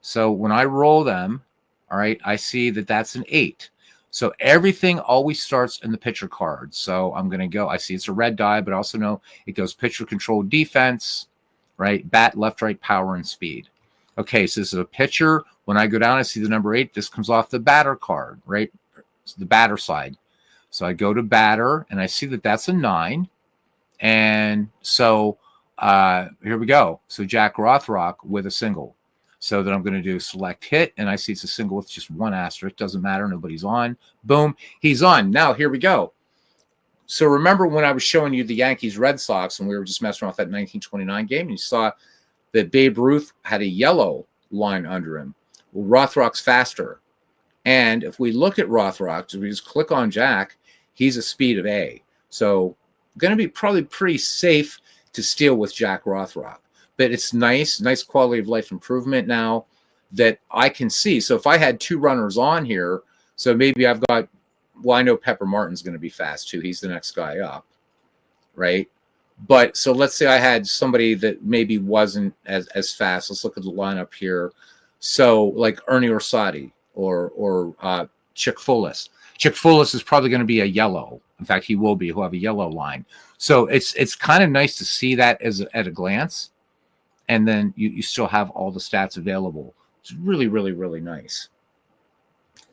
So when I roll them, all right, I see that that's an 8. So everything always starts in the pitcher card. So I'm going to go, I see it's a red die, but I also know it goes pitcher control defense. right? Bat, left, right, power, and speed. Okay, so this is a pitcher. When I go down, I see the number 8. This comes off the batter card, right? It's the batter side. So I go to batter, and I see that that's a 9. And so here we go. So Jack Rothrock with a single. So then I'm going to do select hit, and I see it's a single with just 1 asterisk. Doesn't matter. Nobody's on. Boom. He's on. Now, here we go. So remember when I was showing you the Yankees-Red Sox, and we were just messing off that 1929 game, and you saw that Babe Ruth had a yellow line under him. Well, Rothrock's faster. And if we look at Rothrock, so we just click on Jack, he's a speed of A. So going to be probably pretty safe to steal with Jack Rothrock. But it's nice quality of life improvement now that I can see. So if I had 2 runners on here, so maybe I've got, well, I know Pepper Martin's going to be fast too. He's the next guy up, right? But so let's say I had somebody that maybe wasn't as fast. Let's look at the lineup here. So like Ernie Orsatti or Chick Fullis. Chick Fullis is probably going to be a yellow. In fact, he will be. He'll have a yellow line. So it's kind of nice to see that at a glance. And then you still have all the stats available. It's really, really, really nice.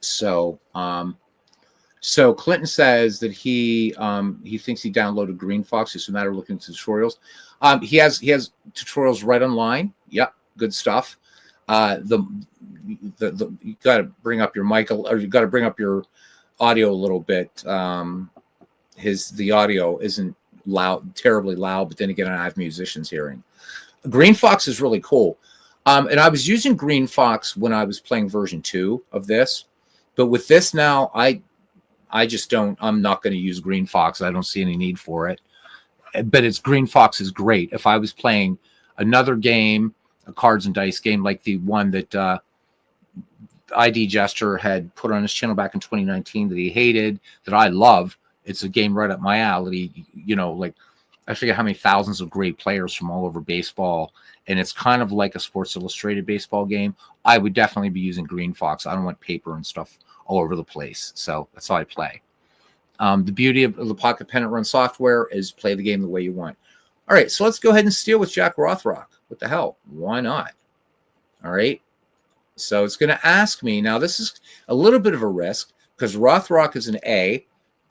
So so Clinton says that he thinks he downloaded Green Fox. It's a matter of looking at tutorials. He has tutorials right online. Yep, good stuff. You got to bring up your mic, or you got to bring up your audio a little bit. The audio isn't terribly loud, but then again, I have musicians hearing. Green Fox is really cool. And I was using Green Fox when I was playing version 2 of this, but with this now, I just don't. I'm not going to use Green Fox. I don't see any need for it. But Green Fox is great. If I was playing another game, a cards and dice game like the one that ID Jester had put on his channel back in 2019 that he hated, that I love. It's a game right up my alley. You know, like I forget how many thousands of great players from all over baseball, and it's kind of like a Sports Illustrated baseball game. I would definitely be using Green Fox. I don't want paper and stuff all over the place. So that's how I play. The beauty of the Pocket Pennant Run software is play the game the way you want. All right, so let's go ahead and steal with Jack Rothrock. What the hell? Why not? All right. So it's going to ask me. Now, this is a little bit of a risk because Rothrock is an A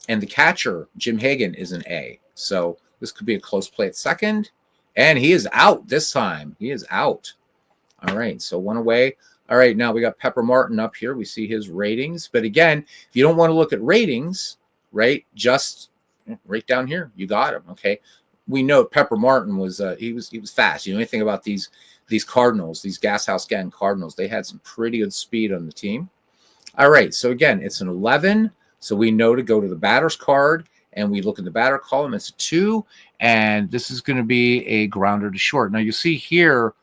and the catcher, Jim Hagan, is an A. So this could be a close play at second. And he is out this time. He is out. All right, so 1 away. All right, now we got Pepper Martin up here. We see his ratings. But again, if you don't want to look at ratings, right, just right down here, you got him, okay? We know Pepper Martin was he was fast. You know anything about these Cardinals, these Gas House Gang Cardinals? They had some pretty good speed on the team. All right, so again, it's an 11. So we know to go to the batter's card, and we look in the batter column. It's a 2, and this is going to be a grounder to short. Now you see here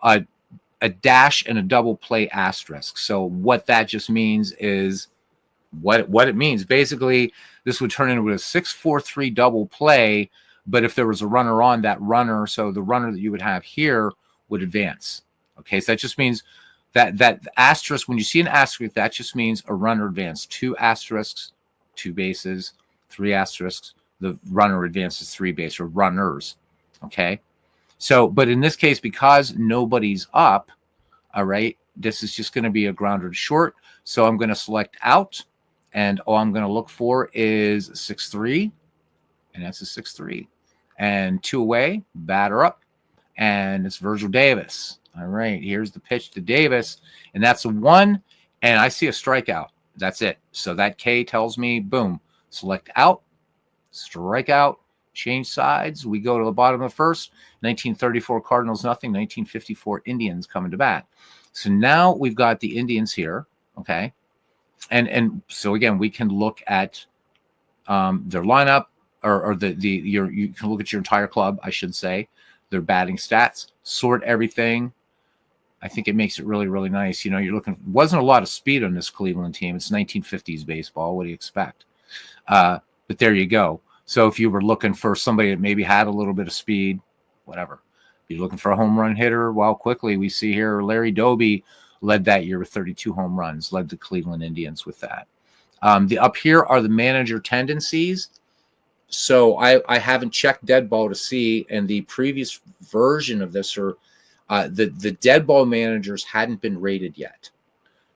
a dash and a double play asterisk. So what that just means is what it means. Basically, this would turn into a 6-4-3 double play. But if there was a runner on, that runner, so the runner that you would have here would advance. Okay, so that just means that asterisk, when you see an asterisk, that just means a runner advanced. 2 asterisks, 2 bases, 3 asterisks, the runner advances 3 bases, or runners. Okay, so, but in this case, because nobody's up, all right, this is just going to be a grounder to short. So I'm going to select out, and all I'm going to look for is 6-3, and that's a 6-3. And 2 away, batter up, and it's Virgil Davis. All right, here's the pitch to Davis, and that's a 1, and I see a strikeout. That's it. So that K tells me, boom, select out, strike out, change sides. We go to the bottom of the first. 1934 Cardinals, nothing. 1954 Indians coming to bat. So now we've got the Indians here, okay? And so again, we can look at their lineup, or you can look at your entire club, I should say, their batting stats, sort everything. I think it makes it really, really nice. You know, you're looking, wasn't a lot of speed on this Cleveland team. It's 1950s baseball. What do you expect? But there you go. So if you were looking for somebody that maybe had a little bit of speed, whatever. If you're looking for a home run hitter, well, quickly we see here Larry Doby led that year with 32 home runs, led the Cleveland Indians with that. Up here are the manager tendencies. So I haven't checked dead ball to see, and the previous version of this, or the dead ball managers hadn't been rated yet.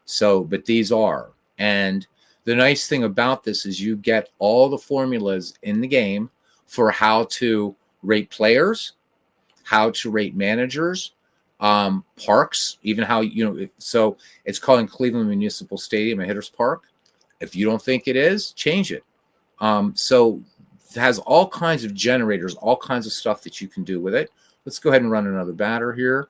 So, but these are. And the nice thing about this is you get all the formulas in the game for how to rate players, how to rate managers, parks, even how, so it's calling Cleveland Municipal Stadium a hitter's park. If you don't think it is, change it. So it has all kinds of generators, all kinds of stuff that you can do with it. Let's go ahead and run another batter here.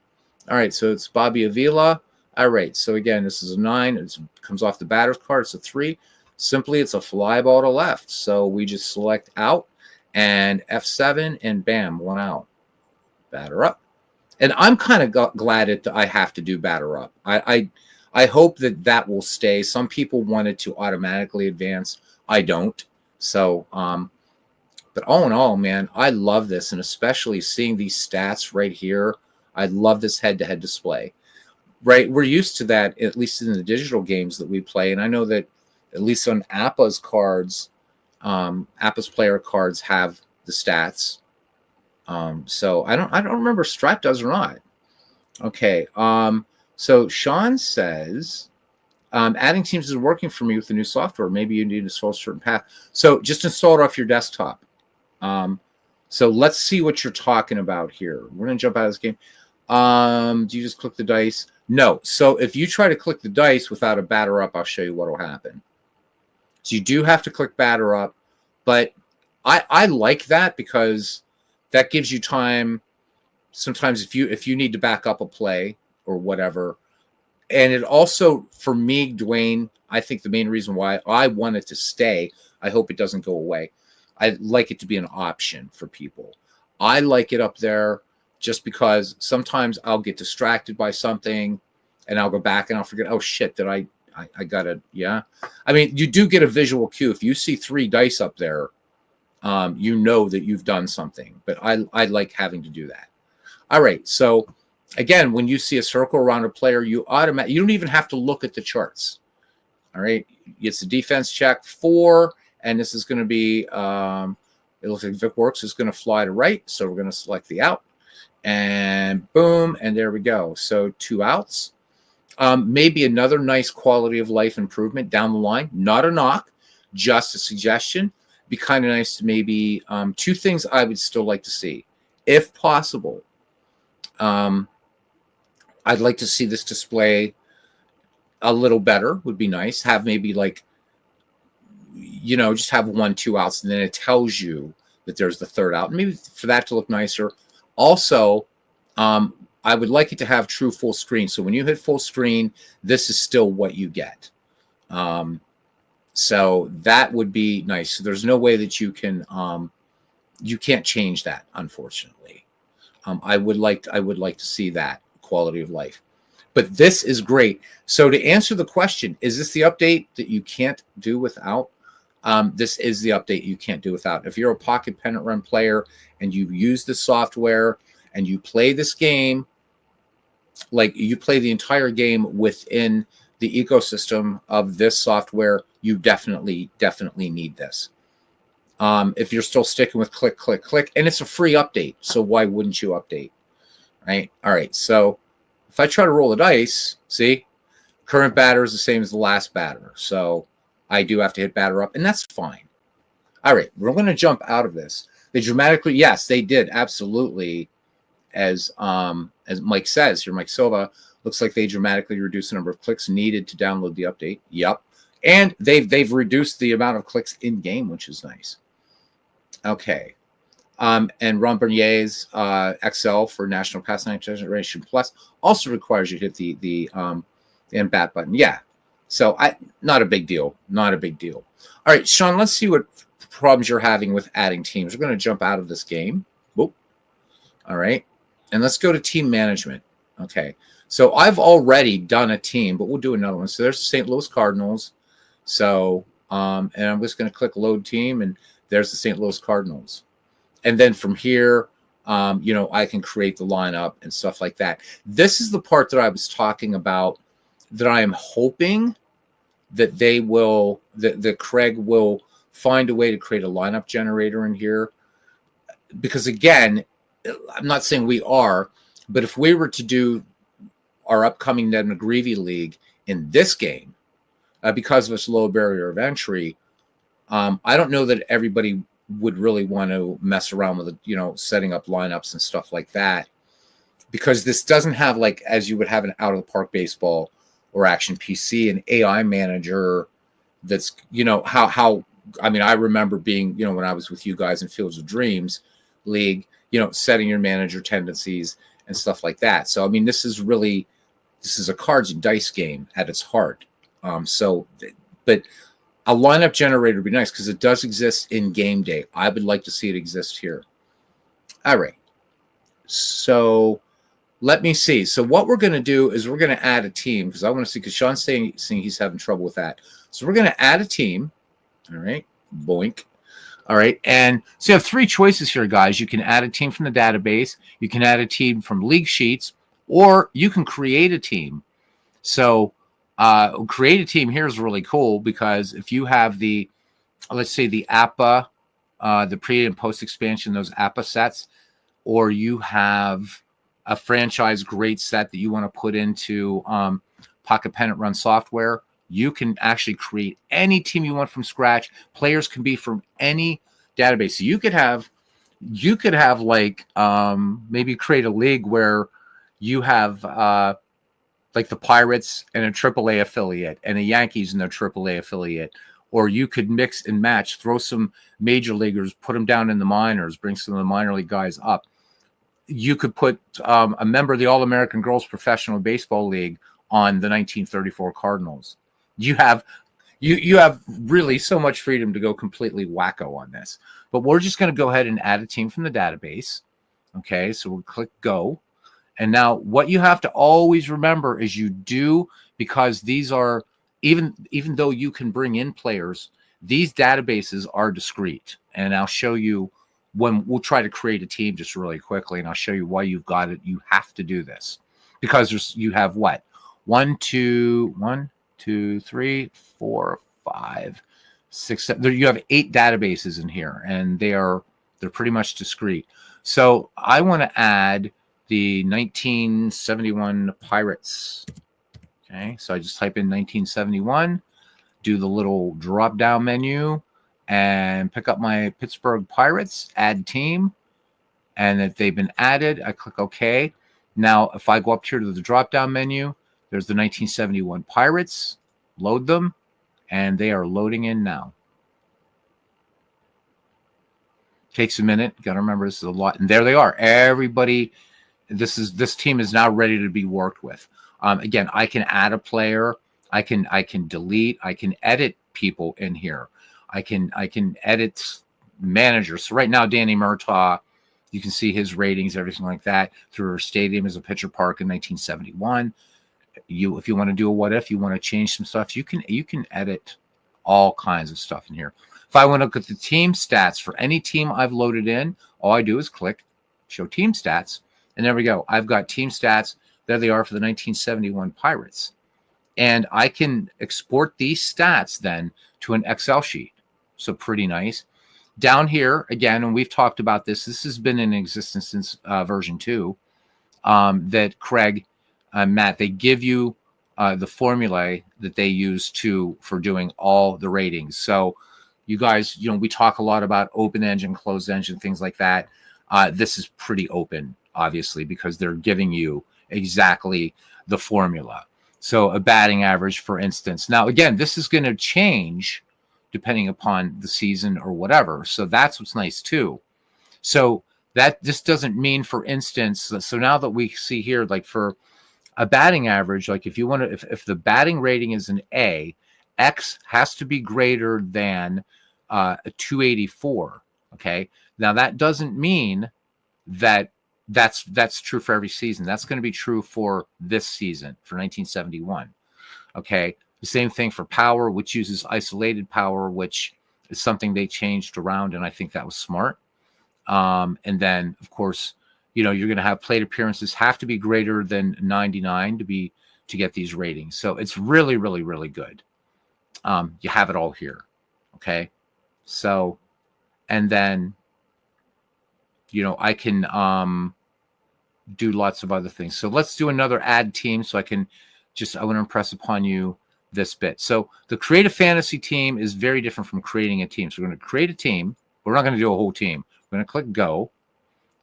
All right, so it's Bobby Avila. All right, so again, this is a 9. It comes off the batter's card. It's a 3. Simply, it's a fly ball to left. So we just select out and F7, and bam, 1 out. Batter up. And I'm kind of glad I have to do batter up. I hope that will stay. Some people want it to automatically advance. I don't. So, but all in all, man, I love this, and especially seeing these stats right here. I love this head-to-head display. Right, we're used to that, at least in the digital games that we play, and I know that at least on Appa's cards, Appa's player cards have the stats. So I don't remember if Stripe does or not. Okay, so Sean says, adding teams is working for me with the new software. Maybe you need to install a certain path. So just install it off your desktop. So let's see what you're talking about here. We're going to jump out of this game. Do you just click the dice? No. So if you try to click the dice without a batter up, I'll show you what will happen. So you do have to click batter up, but I like that because that gives you time. Sometimes if you need to back up a play or whatever. And it also, for me, Dwayne, I think the main reason why I want it to stay, I hope it doesn't go away. I like it to be an option for people. I like it up there just because sometimes I'll get distracted by something and I'll go back and I'll forget, oh shit, did I got it. Yeah. I mean, you do get a visual cue. If you see 3 dice up there, you know that you've done something, but I like having to do that. All right. So again, when you see a circle around a player, you don't even have to look at the charts. All right. It's a defense check 4, and this is going to be, it looks like Vic Works is going to fly to right. So we're going to select the out and boom. And there we go. So 2 outs. Maybe another nice quality of life improvement down the line, not a knock, just a suggestion. Be kind of nice to maybe 2 things I would still like to see, if possible. I'd like to see this display a little better, would be nice. Have maybe like, just have 1, 2 outs, and then it tells you that there's the 3rd out. Maybe for that to look nicer. Also, I would like it to have true full screen. So when you hit full screen, this is still what you get. So that would be nice. So there's no way that you can't change that, unfortunately. I would like to see that quality of life. But this is great. So to answer the question, is this the update that you can't do without? This is the update you can't do without. If you're a Pocket Pennant Run player and you use the software and you play this game, like you play the entire game within the ecosystem of this software, you definitely need this. If you're still sticking with click, click, click, and it's a free update, so why wouldn't you update? Right? All right, so if I try to roll the dice, see, current batter is the same as the last batter, so I do have to hit batter up, and that's fine. All right, we're going to jump out of this. They dramatically, yes, they did, absolutely. As Mike says here, Mike Silva, looks like they dramatically reduced the number of clicks needed to download the update. Yep. And they've reduced the amount of clicks in game, which is nice. Okay. And Ron Bernier's XL for National Pass Night Generation Plus also requires you to hit the end bat button. Yeah. So not a big deal. Not a big deal. All right, Sean, let's see what problems you're having with adding teams. We're going to jump out of this game. Whoop. All right. And let's go to team management. Okay. So I've already done a team, but we'll do another one. So there's the St. Louis Cardinals. So, and I'm just going to click load team, and there's the St. Louis Cardinals. And then from here, I can create the lineup and stuff like that. This is the part that I was talking about that I am hoping that that Craig will find a way to create a lineup generator in here, because again, I'm not saying we are, but if we were to do our upcoming Ned McGreevy League in this game, because of its low barrier of entry, I don't know that everybody would really want to mess around with, setting up lineups and stuff like that, because this doesn't have, like, as you would have an out of the park baseball or action PC, an AI manager that's, how I remember being, when I was with you guys in Fields of Dreams League, setting your manager tendencies and stuff like that. So, this is a cards and dice game at its heart. But a lineup generator would be nice because it does exist in game day. I would like to see it exist here. All right. So let me see. So what we're going to do is we're going to add a team, because I want to see, because Sean's saying he's having trouble with that. So we're going to add a team. All right. Boink. All right. And so you have three choices here, guys. You can add a team from the database. You can add a team from league sheets, or you can create a team. So create a team here is really cool, because if you have let's say the APA, the pre and post expansion, those APA sets, or you have a franchise great set that you want to put into Pocket Pennant Run software, you can actually create any team you want from scratch. Players can be from any database. So you could have like maybe create a league where you have like the Pirates and a AAA affiliate and a Yankees and their AAA affiliate. Or you could mix and match, throw some major leaguers, put them down in the minors, bring some of the minor league guys up. You could put a member of the All-American Girls Professional Baseball League on the 1934 Cardinals. You have really so much freedom to go completely wacko on this. But we're just going to go ahead and add a team from the database. Okay, so we'll click go. And now what you have to always remember is because these are, even though you can bring in players, these databases are discrete. And I'll show you when we'll try to create a team just really quickly, and I'll show you why you've got it. You have to do this because you have what? 1, 2, 3, 4, 5, 6, 7. You have 8 databases in here, and they're pretty much discrete. So I want to add the 1971 Pirates. Okay, so I just type in 1971, do the little drop down menu, and pick up my Pittsburgh Pirates, add team, and if they've been added, I click OK. Now, if I go up here to the drop down menu, there's the 1971 Pirates, load them, and they are loading in now. Takes a minute. Got to remember this is a lot, and there they are. Everybody. This team is now ready to be worked with. Again, I can add a player. I can delete. I can edit people in here. I can edit managers. So right now, Danny Murtaugh, you can see his ratings, everything like that, through her stadium as a pitcher park in 1971. If you want to do a what if, you want to change some stuff, you can edit all kinds of stuff in here. If I want to look at the team stats for any team I've loaded in, all I do is click show team stats. And there we go. I've got team stats. There they are for the 1971 Pirates. And I can export these stats then to an Excel sheet. So pretty nice. Down here, again, and we've talked about this. This has been in existence since version 2, that Craig, Matt, they give you the formulae that they use for doing all the ratings. So you guys, we talk a lot about open engine, closed engine, things like that. This is pretty open, obviously, because they're giving you exactly the formula. So a batting average, for instance. Now, again, this is going to change depending upon the season or whatever. So that's what's nice too. So this doesn't mean, for instance, so now that we see here, like for a batting average, like if you want to, if the batting rating is an A, X has to be greater than a 284. Okay. Now that doesn't mean that that's true for every season. That's going to be true for this season, for 1971. Okay. The same thing for power, which uses isolated power, which is something they changed around, and I think that was smart. And then, of course, you're going to have plate appearances have to be greater than 99 to get these ratings. So it's really, really, really good. You have it all here. Okay. So, and then, I can do lots of other things. So let's do another add team. So I want to impress upon you this bit. So the create a fantasy team is very different from creating a team. So we're going to create a team. We're not going to do a whole team. We're going to click go.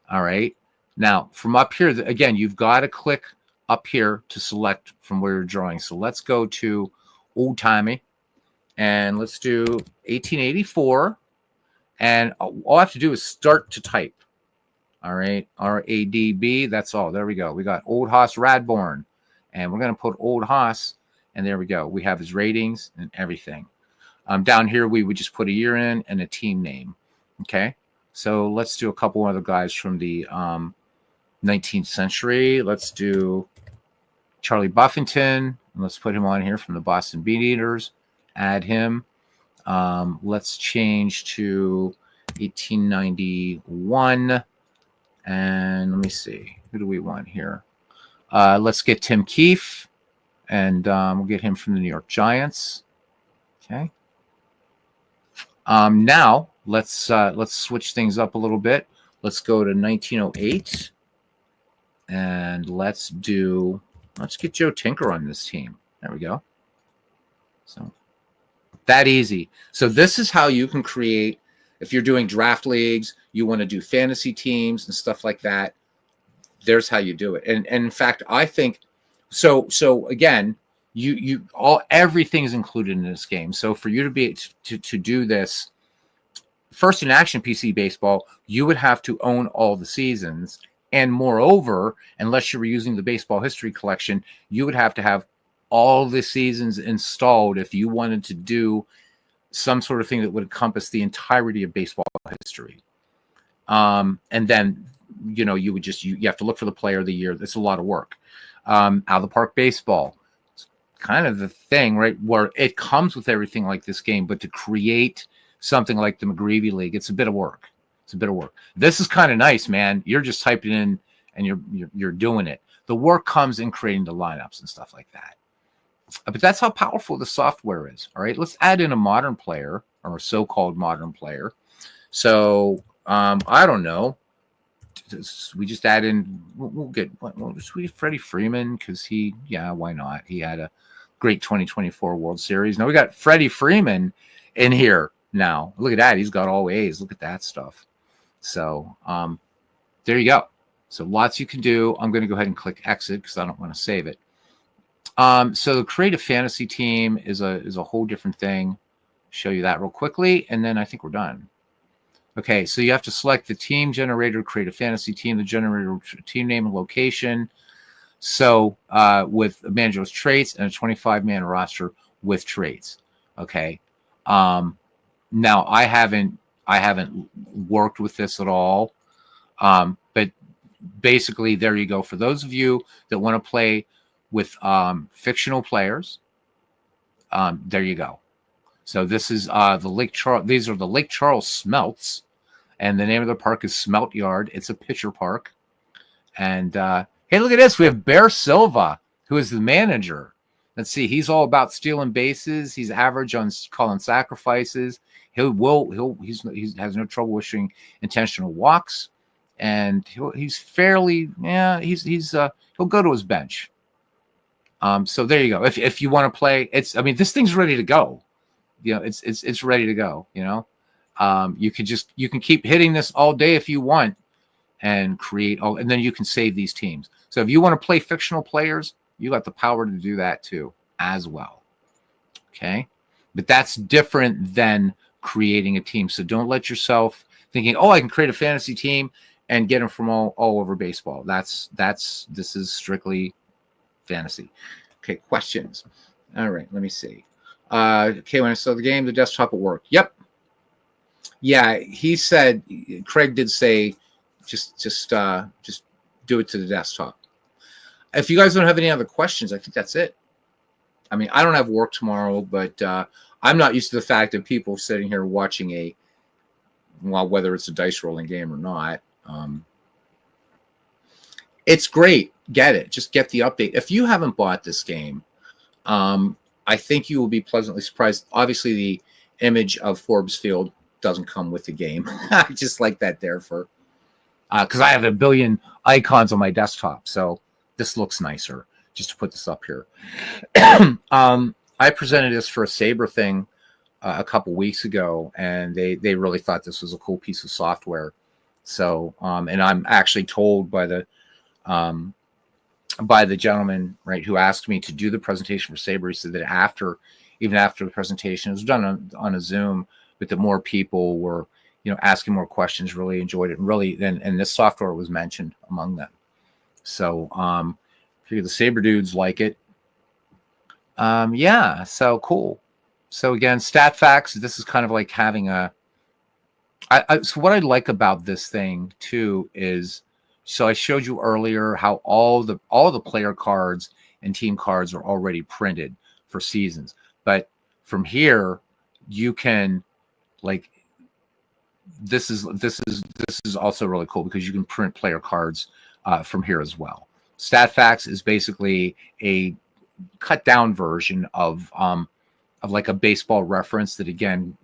All right. Now from up here, again, you've got to click up here to select from where you're drawing. So let's go to old timey and let's do 1884. And all I have to do is start to type. All right. RADB. That's all. There we go. We got Old Hoss Radborn. And we're going to put Old Hoss. And there we go. We have his ratings and everything. Down here, we would just put a year in and a team name. Okay. So let's do a couple other guys from the 19th century. Let's do Charlie Buffington. Let's put him on here from the Boston Bean Eaters. Add him. Let's change to 1891. And let me see. Who do we want here? Let's get Tim Keefe. And we'll get him from the New York Giants. Okay. Now let's switch things up a little bit. Let's go to 1908, and let's get Joe Tinker on this team. There we go. So that easy. So this is how you can create. If you're doing draft leagues, you want to do fantasy teams and stuff like that. There's how you do it. And in fact, I think. So again, everything is included in this game. So for you to be to do this, first in action PC baseball, you would have to own all the seasons, and moreover, unless you were using the baseball history collection, you would have to have all the seasons installed if you wanted to do some sort of thing that would encompass the entirety of baseball history. And then you have to look for the player of the year. It's a lot of work. Out of the park baseball, it's kind of the thing, right? Where it comes with everything like this game, but to create something like the McGreevy League, it's a bit of work. This is kind of nice, man. You're just typing in and you're doing it. The work comes in creating the lineups and stuff like that. But that's how powerful the software is. All right, let's add in a modern player or a so-called modern player. So I don't know. We just add in. We'll get Freddie Freeman because why not? He had a great 2024 World Series. Now we got Freddie Freeman in here now. Look at that. He's got all A's. Look at that stuff. So there you go. So lots you can do. I'm going to go ahead and click exit because I don't want to save it. So the creative fantasy team is a whole different thing. Show you that real quickly, and then I think we're done. Okay, so you have to select the team generator, create a fantasy team, the generator team name and location. So with manager's traits and a 25-man roster with traits. Okay. Now I haven't worked with this at all. But basically there you go. For those of you that want to play with fictional players, there you go. So this is the Lake Charles. These are the Lake Charles Smelts. And the name of the park is Smelt Yard. It's a pitcher park. And hey, look at this. We have Bear Silva, who is the manager. Let's see. He's all about stealing bases. He's average on calling sacrifices. He has no trouble wishing intentional walks, and he's fairly he'll go to his bench. So there you go. If you want to play, this thing's ready to go. It's ready to go. You can keep hitting this all day if you want and create and then you can save these teams. So if you want to play fictional players, you got the power to do that too as well. Okay. But that's different than creating a team. So don't let yourself thinking, I can create a fantasy team and get them from all over baseball. This is strictly fantasy. Okay. Questions. All right. Let me see. Okay. When I saw the game, the desktop will work. Yep. Yeah, he said. Craig did say, just do it to the desktop. If you guys don't have any other questions, I think that's it. I don't have work tomorrow, but I'm not used to the fact of people sitting here watching whether it's a dice rolling game or not. It's great. Get it. Just get the update. If you haven't bought this game, I think you will be pleasantly surprised. Obviously, the image of Forbes Field doesn't come with the game. I just like that there for because I have a billion icons on my desktop, so this looks nicer. Just to put this up here, I presented this for a Sabre thing a couple weeks ago, and they really thought this was a cool piece of software. So, and I'm actually told by the gentleman, right, who asked me to do the presentation for Sabre, he said that even after the presentation, it was done on a Zoom, but that more people were, asking more questions, really enjoyed it, and really, and this software was mentioned among them. So, I figure the Sabre dudes like it. Yeah, so cool. So again, stat facts. This is kind of like having so what I like about this thing too is, so I showed you earlier how all the player cards and team cards are already printed for seasons. But from here, you can this is also really cool because you can print player cards from here as well. StatFacts is basically a cut down version of like a baseball reference that again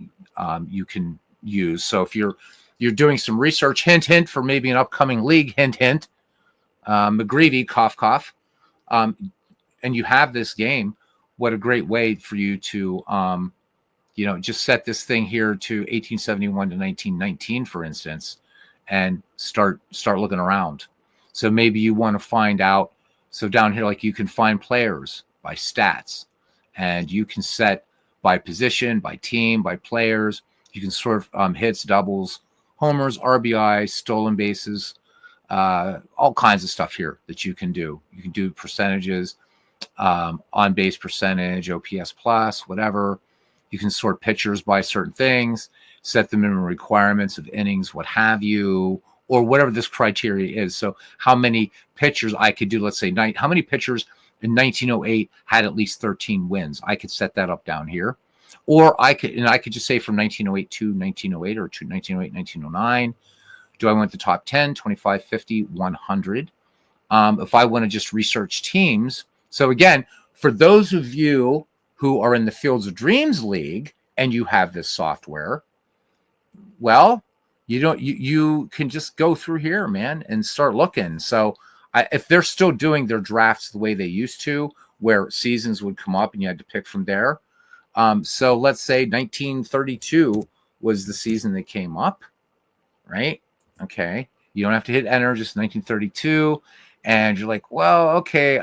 you can use. So if you're doing some research, hint for maybe an upcoming league, hint, McGreevy, cough, and you have this game, what a great way for you to just set this thing here to 1871 to 1919, for instance, and start looking around. So maybe you want to find out. So down here, like you can find players by stats, and you can set by position, by team, by players. You can sort of hits, doubles, homers, RBI, stolen bases, all kinds of stuff here that you can do. You can do percentages, on base percentage, OPS plus, whatever. You can sort pitchers by certain things, set the minimum requirements of innings, what have you, or whatever this criteria is. So how many pitchers I could do, let's say, how many pitchers in 1908 had at least 13 wins. I could set that up down here. Or I could just say from 1908 to 1908 or to 1908, 1909. Do I want the top 10, 25, 50, 100? If I want to just research teams. So again, for those of you who are in the Fields of Dreams League and you have this software, well, you can just go through here, man, and start looking. So if they're still doing their drafts the way they used to, where seasons would come up and you had to pick from there. So let's say 1932 was the season that came up, right? Okay. You don't have to hit enter, just 1932. And you're like, well, okay,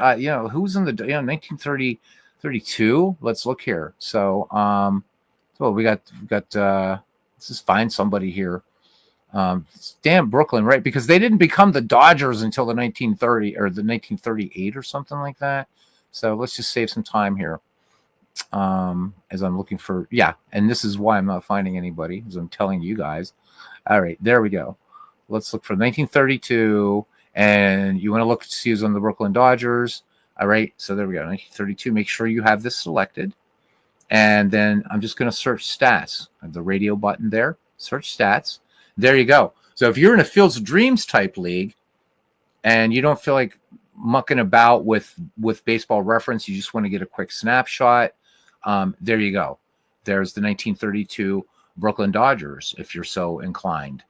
who's in the 1932? Let's look here. So, we got let's just find somebody here. Damn, Brooklyn, right? Because they didn't become the Dodgers until the 1930 or the 1938 or something like that. So let's just save some time here. As I'm looking for, and this is why I'm not finding anybody, as I'm telling you guys. All right, there we go. Let's look for 1932, and you want to look to see who's on the Brooklyn Dodgers. All right, so there we go, 1932. Make sure you have this selected, and then I'm just going to search stats. I have the radio button there. Search stats. There you go. So if you're in a Fields of Dreams type league, and you don't feel like mucking about with baseball reference, you just want to get a quick snapshot. There you go. There's the 1932 Brooklyn Dodgers, if you're so inclined.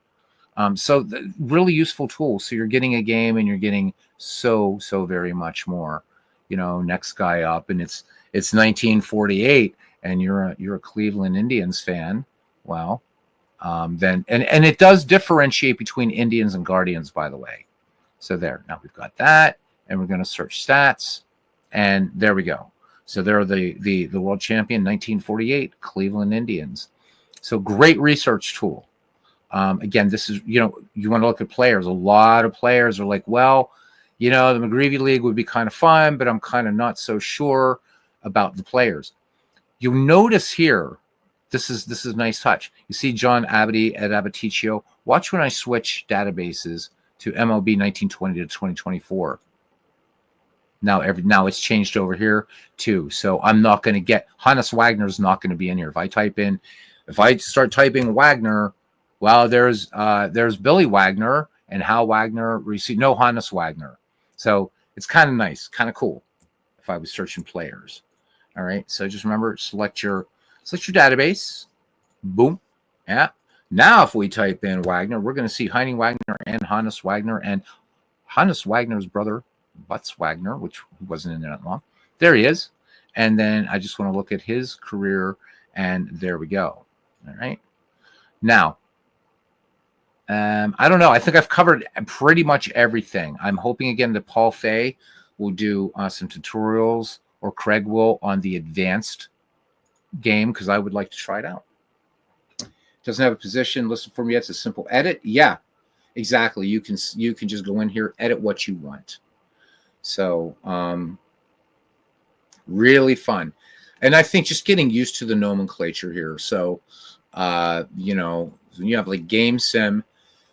So really useful tool. So you're getting a game and you're getting so very much more. Next guy up, and it's 1948, and you're a Cleveland Indians fan. Well, then and it does differentiate between Indians and Guardians, by the way. So there. Now we've got that, and we're going to search stats, and there we go. So they're the world champion 1948 Cleveland Indians. So great research tool. Again, this is, you want to look at players. A lot of players are like, well, the McGreevy League would be kind of fun, but I'm kind of not so sure about the players. You'll notice here, this is a nice touch. You see John Abadie at Abaticcio. Watch when I switch databases to MLB 1920 to 2024. Now it's changed over here too. So I'm not going to get Hannes Wagner's not going to be in here. If I start typing Wagner, well, there's Billy Wagner and Hal Wagner received no Hannes Wagner. So it's kind of nice, kind of cool if I was searching players. All right. So just remember, select your database. Boom. Yeah. Now, if we type in Wagner, we're going to see Heine Wagner and Hannes Wagner and Hannes Wagner's brother, Butz Wagner, which wasn't in there that long. There he is. And then I just want to look at his career, and there we go. All right. Now, I don't know. I think I've covered pretty much everything. I'm hoping, again, that Paul Fay will do some tutorials, or Craig will, on the advanced game, because I would like to try it out. Doesn't have a position listed for me yet. It's a simple edit. Yeah, exactly. You can just go in here, edit what you want. So really fun. And I think just getting used to the nomenclature here. So, you know, when you have like game sim.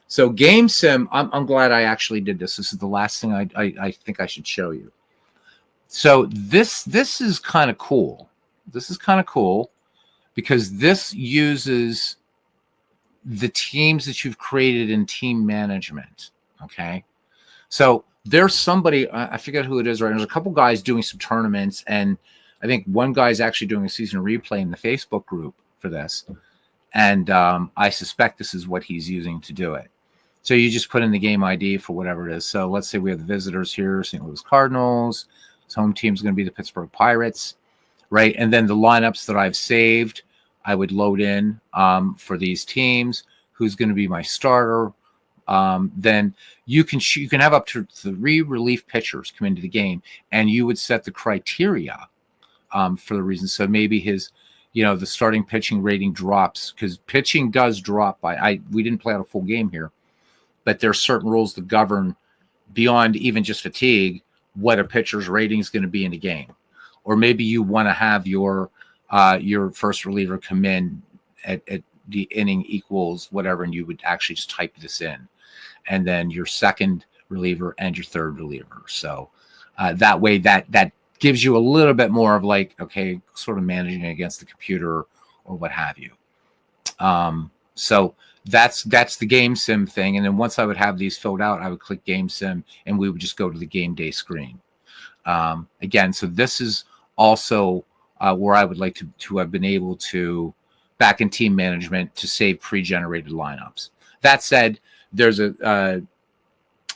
So game sim, I'm glad I actually did this. This is the last thing I think I should show you. So this is kind of cool. This is kind of cool because this uses the teams that you've created in team management. Okay. So there's somebody, I forget who it is, right? There's a couple guys doing some tournaments, and I think one guy's actually doing a season replay in the Facebook group for this. And I suspect this is what he's using to do it. So you just put in the game ID for whatever it is. So let's say we have the visitors here, St. Louis Cardinals. His home team is going to be the Pittsburgh Pirates, right? And then the lineups that I've saved, I would load in for these teams. Who's going to be my starter? Then you can have up to 3 relief pitchers come into the game, and you would set the criteria for the reason. So maybe his, you know, the starting pitching rating drops, because pitching does drop by. We didn't play out a full game here, but there are certain rules that govern beyond even just fatigue what a pitcher's rating is going to be in the game. Or maybe you want to have your first reliever come in at the inning equals whatever, and you would actually just type this in, and then your second reliever and your third reliever. So that way that gives you a little bit more of like, okay, sort of managing against the computer or what have you. So that's the game sim thing. And then once I would have these filled out, I would click game sim, and we would just go to the game day screen. Again, so this is also where I would like to have been able to, back in team management, to save pre-generated lineups. That said, there's a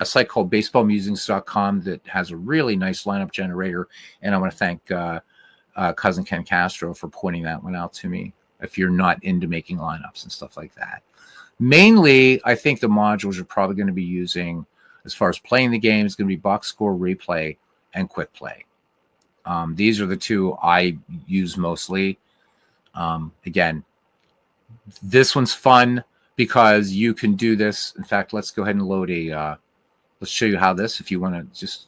site called baseballmusings.com that has a really nice lineup generator, and I want to thank cousin Ken Castro for pointing that one out to me if you're not into making lineups and stuff like that. Mainly, I think the modules you're probably going to be using as far as playing the game is going to be box score, replay, and quick play. These are the two I use mostly. Again, this one's fun because you can do this. In fact, let's go ahead and load let's show you how this, if you want to, just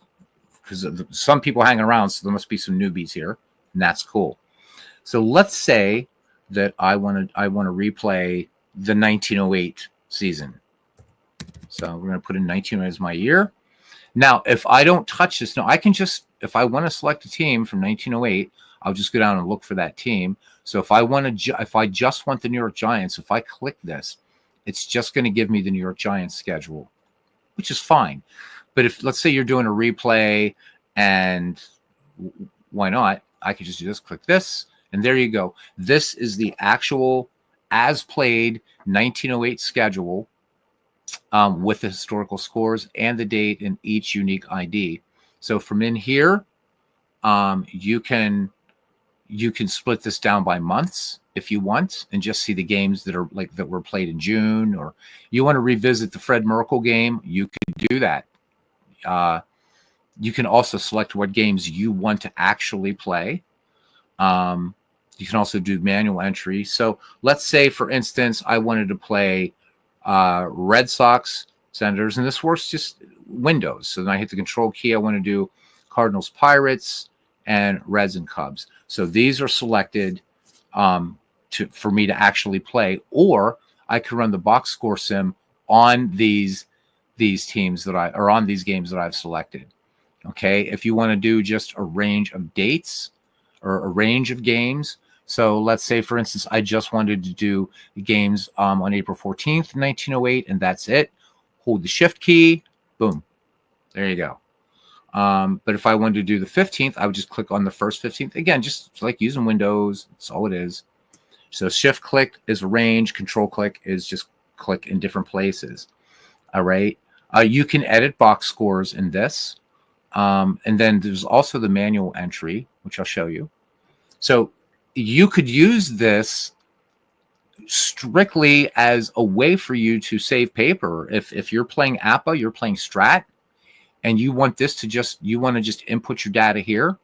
because some people hang around, so there must be some newbies here, and that's cool. So let's say that I want to replay the 1908 season. So we're going to put in 1908 as my year. Now, if I don't touch this, no, I can just, if I want to select a team from 1908, I'll just go down and look for that team. So if I just want the New York Giants, if I click this, it's just going to give me the New York Giants schedule, which is fine. But if, let's say you're doing a replay, and why not? I could just do this, click this, and there you go. This is the actual as played 1908 schedule with the historical scores and the date and each unique ID. So from in here, you can split this down by months if you want, and just see the games that were played in June, or you want to revisit the Fred Merkle game, you can do that. You can also select what games you want to actually play. You can also do manual entry. So let's say, for instance, I wanted to play Red Sox, Senators, and this works just Windows. So then I hit the control key. I want to do Cardinals, Pirates, and Reds and Cubs. So these are selected for me to actually play, or I could run the box score sim on these teams on these games that I've selected. Okay, if you want to do just a range of dates or a range of games. So let's say, for instance, I just wanted to do the games on April 14th, 1908, and that's it. Hold the shift key, boom, there you go. But if I wanted to do the 15th, I would just click on the first 15th. Again, just like using Windows, that's all it is. So shift click is range, control click is just click in different places. All right. You can edit box scores in this. And then there's also the manual entry, which I'll show you. So you could use this strictly as a way for you to save paper. If you're playing APA, you're playing Strat, and you want this to you want to just input your data here,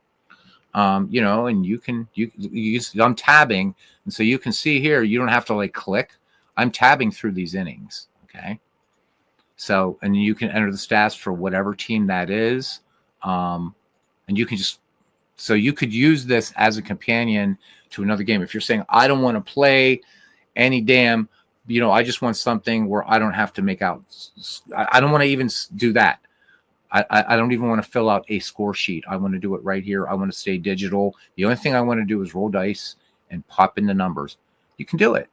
and you use, I'm tabbing, and so you can see here, you don't have to like click. I'm tabbing through these innings. Okay. So, and you can enter the stats for whatever team that is. And you can so you could use this as a companion to another game. If you're saying, I don't want to play any damn, I just want something where I don't have to make out. I don't want to even do that. I don't even want to fill out a score sheet. I want to do it right here. I want to stay digital. The only thing I want to do is roll dice and pop in the numbers. You can do it.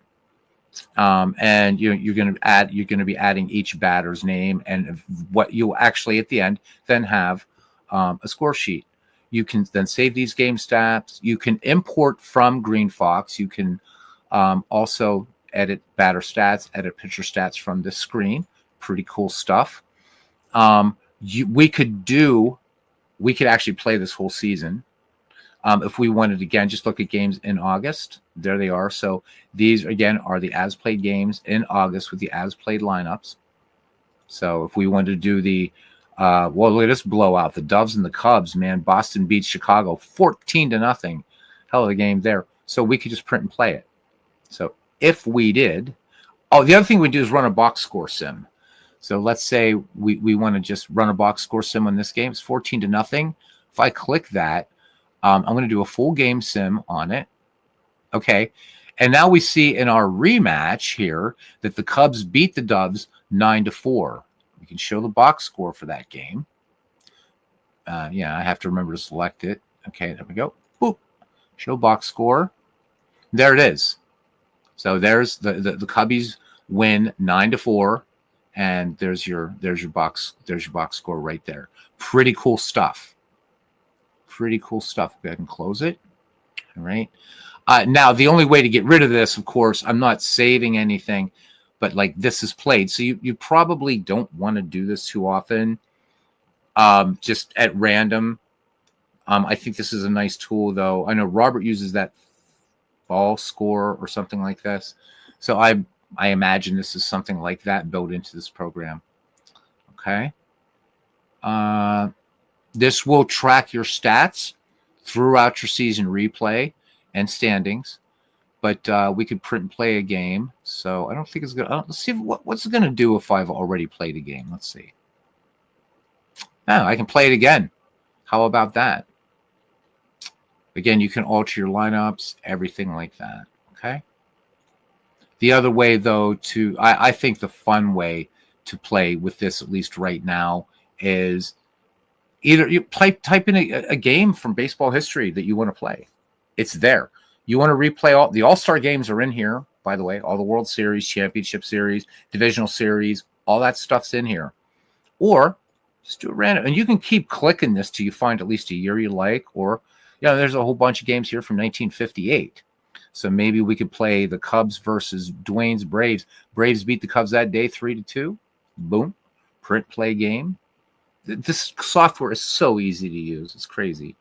And you're going to be adding each batter's name and what you'll actually at the end then have a score sheet. You can then save these game stats. You can import from Green Fox. You can also edit batter stats, edit pitcher stats from this screen. Pretty cool stuff. We could actually play this whole season. If we wanted, again, just look at games in August. There they are. So these, again, are the as-played games in August with the as-played lineups. So if we wanted to do the look at this blowout. The Doves and the Cubs, man. Boston beats Chicago 14-0. Hell of a game there. So we could just print and play it. So if we did, the other thing we do is run a box score sim. So let's say we want to just run a box score sim on this game. It's 14-0. If I click that, I'm going to do a full game sim on it. Okay. And now we see in our rematch here that the Cubs beat the Doves 9-4. We can show the box score for that game. I have to remember to select it. Okay, there we go. Boop. Show box score. There it is. So there's the Cubbies win 9-4, and there's your box score right there. Pretty cool stuff. Pretty cool stuff. Go ahead and close it. All right. Now the only way to get rid of this, of course, I'm not saving anything, but like this is played. So you probably don't want to do this too often. Just at random. I think this is a nice tool though. I know Robert uses that ball score or something like this. So I imagine this is something like that built into this program. Okay. This will track your stats throughout your season replay and standings, but we could print and play a game. So I don't think it's going to, let's see what's it going to do if I've already played a game. Let's see. Oh, I can play it again. How about that? Again, you can alter your lineups, everything like that. Okay. The other way, though, I think the fun way to play with this, at least right now, is either you type in a game from baseball history that you want to play. It's there. You want to replay all the All-Star games are in here, by the way. All the World Series, Championship Series, Divisional Series, all that stuff's in here. Or just do it random. And you can keep clicking this till you find at least a year you like. Or, there's a whole bunch of games here from 1958. So maybe we could play the Cubs versus Dwayne's Braves. Braves beat the Cubs that day 3-2. Boom. Print play game. This software is so easy to use. It's crazy.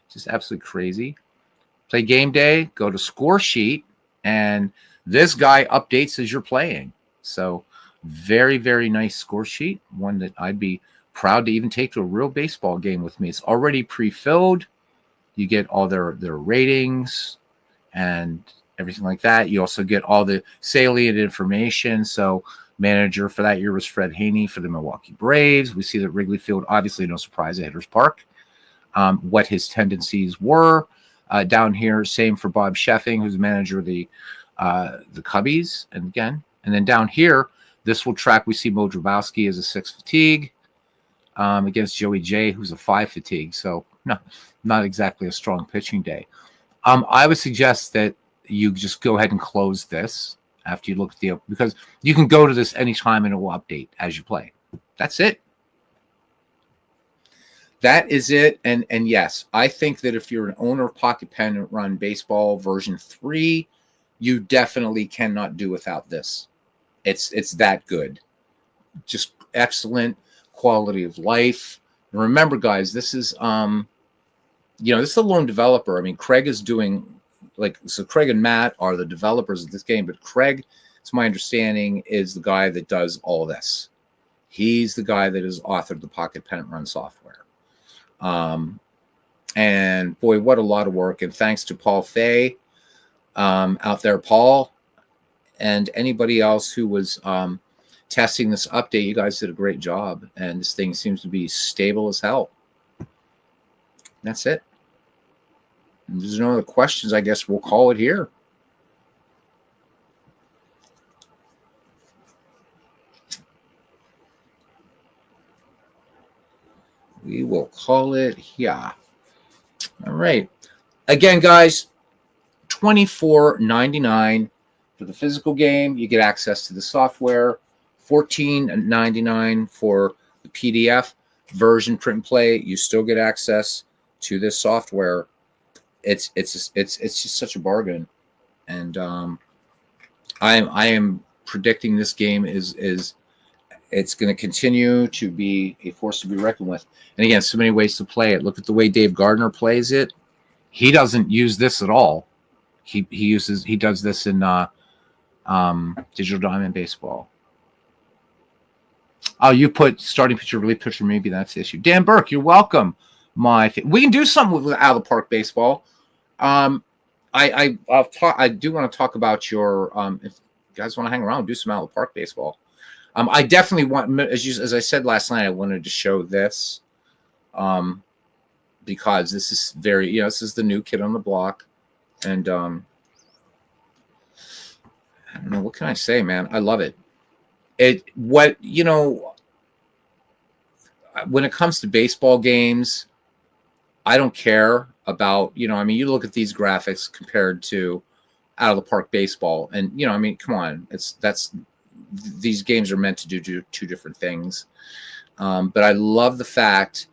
It's just absolutely crazy. Play game day, go to score sheet, and this guy updates as you're playing. So very, very nice score sheet. One that I'd be proud to even take to a real baseball game with me. It's already pre-filled. You get all their ratings and everything like that. You also get all the salient information. So manager for that year was Fred Haney for the Milwaukee Braves. We see that Wrigley Field, obviously no surprise, a hitter's park. What his tendencies were. Down here, same for Bob Sheffing, who's the manager of the Cubbies. And then down here, this will track. We see Mo Drabowski as a 6 fatigue against Joey J, who's a 5 fatigue. So no, not exactly a strong pitching day. I would suggest that you just go ahead and close this after you look at because you can go to this anytime and it will update as you play. That's it. That is it. And yes, I think that if you're an owner of Pocket Pennant Run Baseball version 3, you definitely cannot do without this. It's that good. Just excellent quality of life. And remember, guys, this is this is a lone developer. I mean, Craig is doing so Craig and Matt are the developers of this game, but Craig, it's my understanding, is the guy that does all this. He's the guy that has authored the Pocket Pennant Run software. And boy, what a lot of work. And thanks to Paul Fay out there, Paul, and anybody else who was testing this update. You guys did a great job. And this thing seems to be stable as hell. That's it. If there's no other questions, I guess we'll call it here. We will call it here. All right. Again, guys, $24.99 for the physical game. You get access to the software. $14.99 for the PDF version, print and play. You still get access to this software. It's just such a bargain, and I am predicting this game is it's going to continue to be a force to be reckoned with. And again, so many ways to play it. Look at the way Dave Gardner plays it. He doesn't use this at all. He does this in Digital Diamond Baseball. Oh, you put starting pitcher, relief pitcher. Maybe that's the issue. Dan Burke, you're welcome. We can do something with out of the park baseball. I do want to talk about your if you guys want to hang around, do some out of the park baseball. I definitely want, as I said last night, I wanted to show this because this is very, this is the new kid on the block, and I don't know, what can I say, man? I love it. When it comes to baseball games, I don't care about, you look at these graphics compared to out of the park baseball, and come on, these games are meant to do two different things. But I love the fact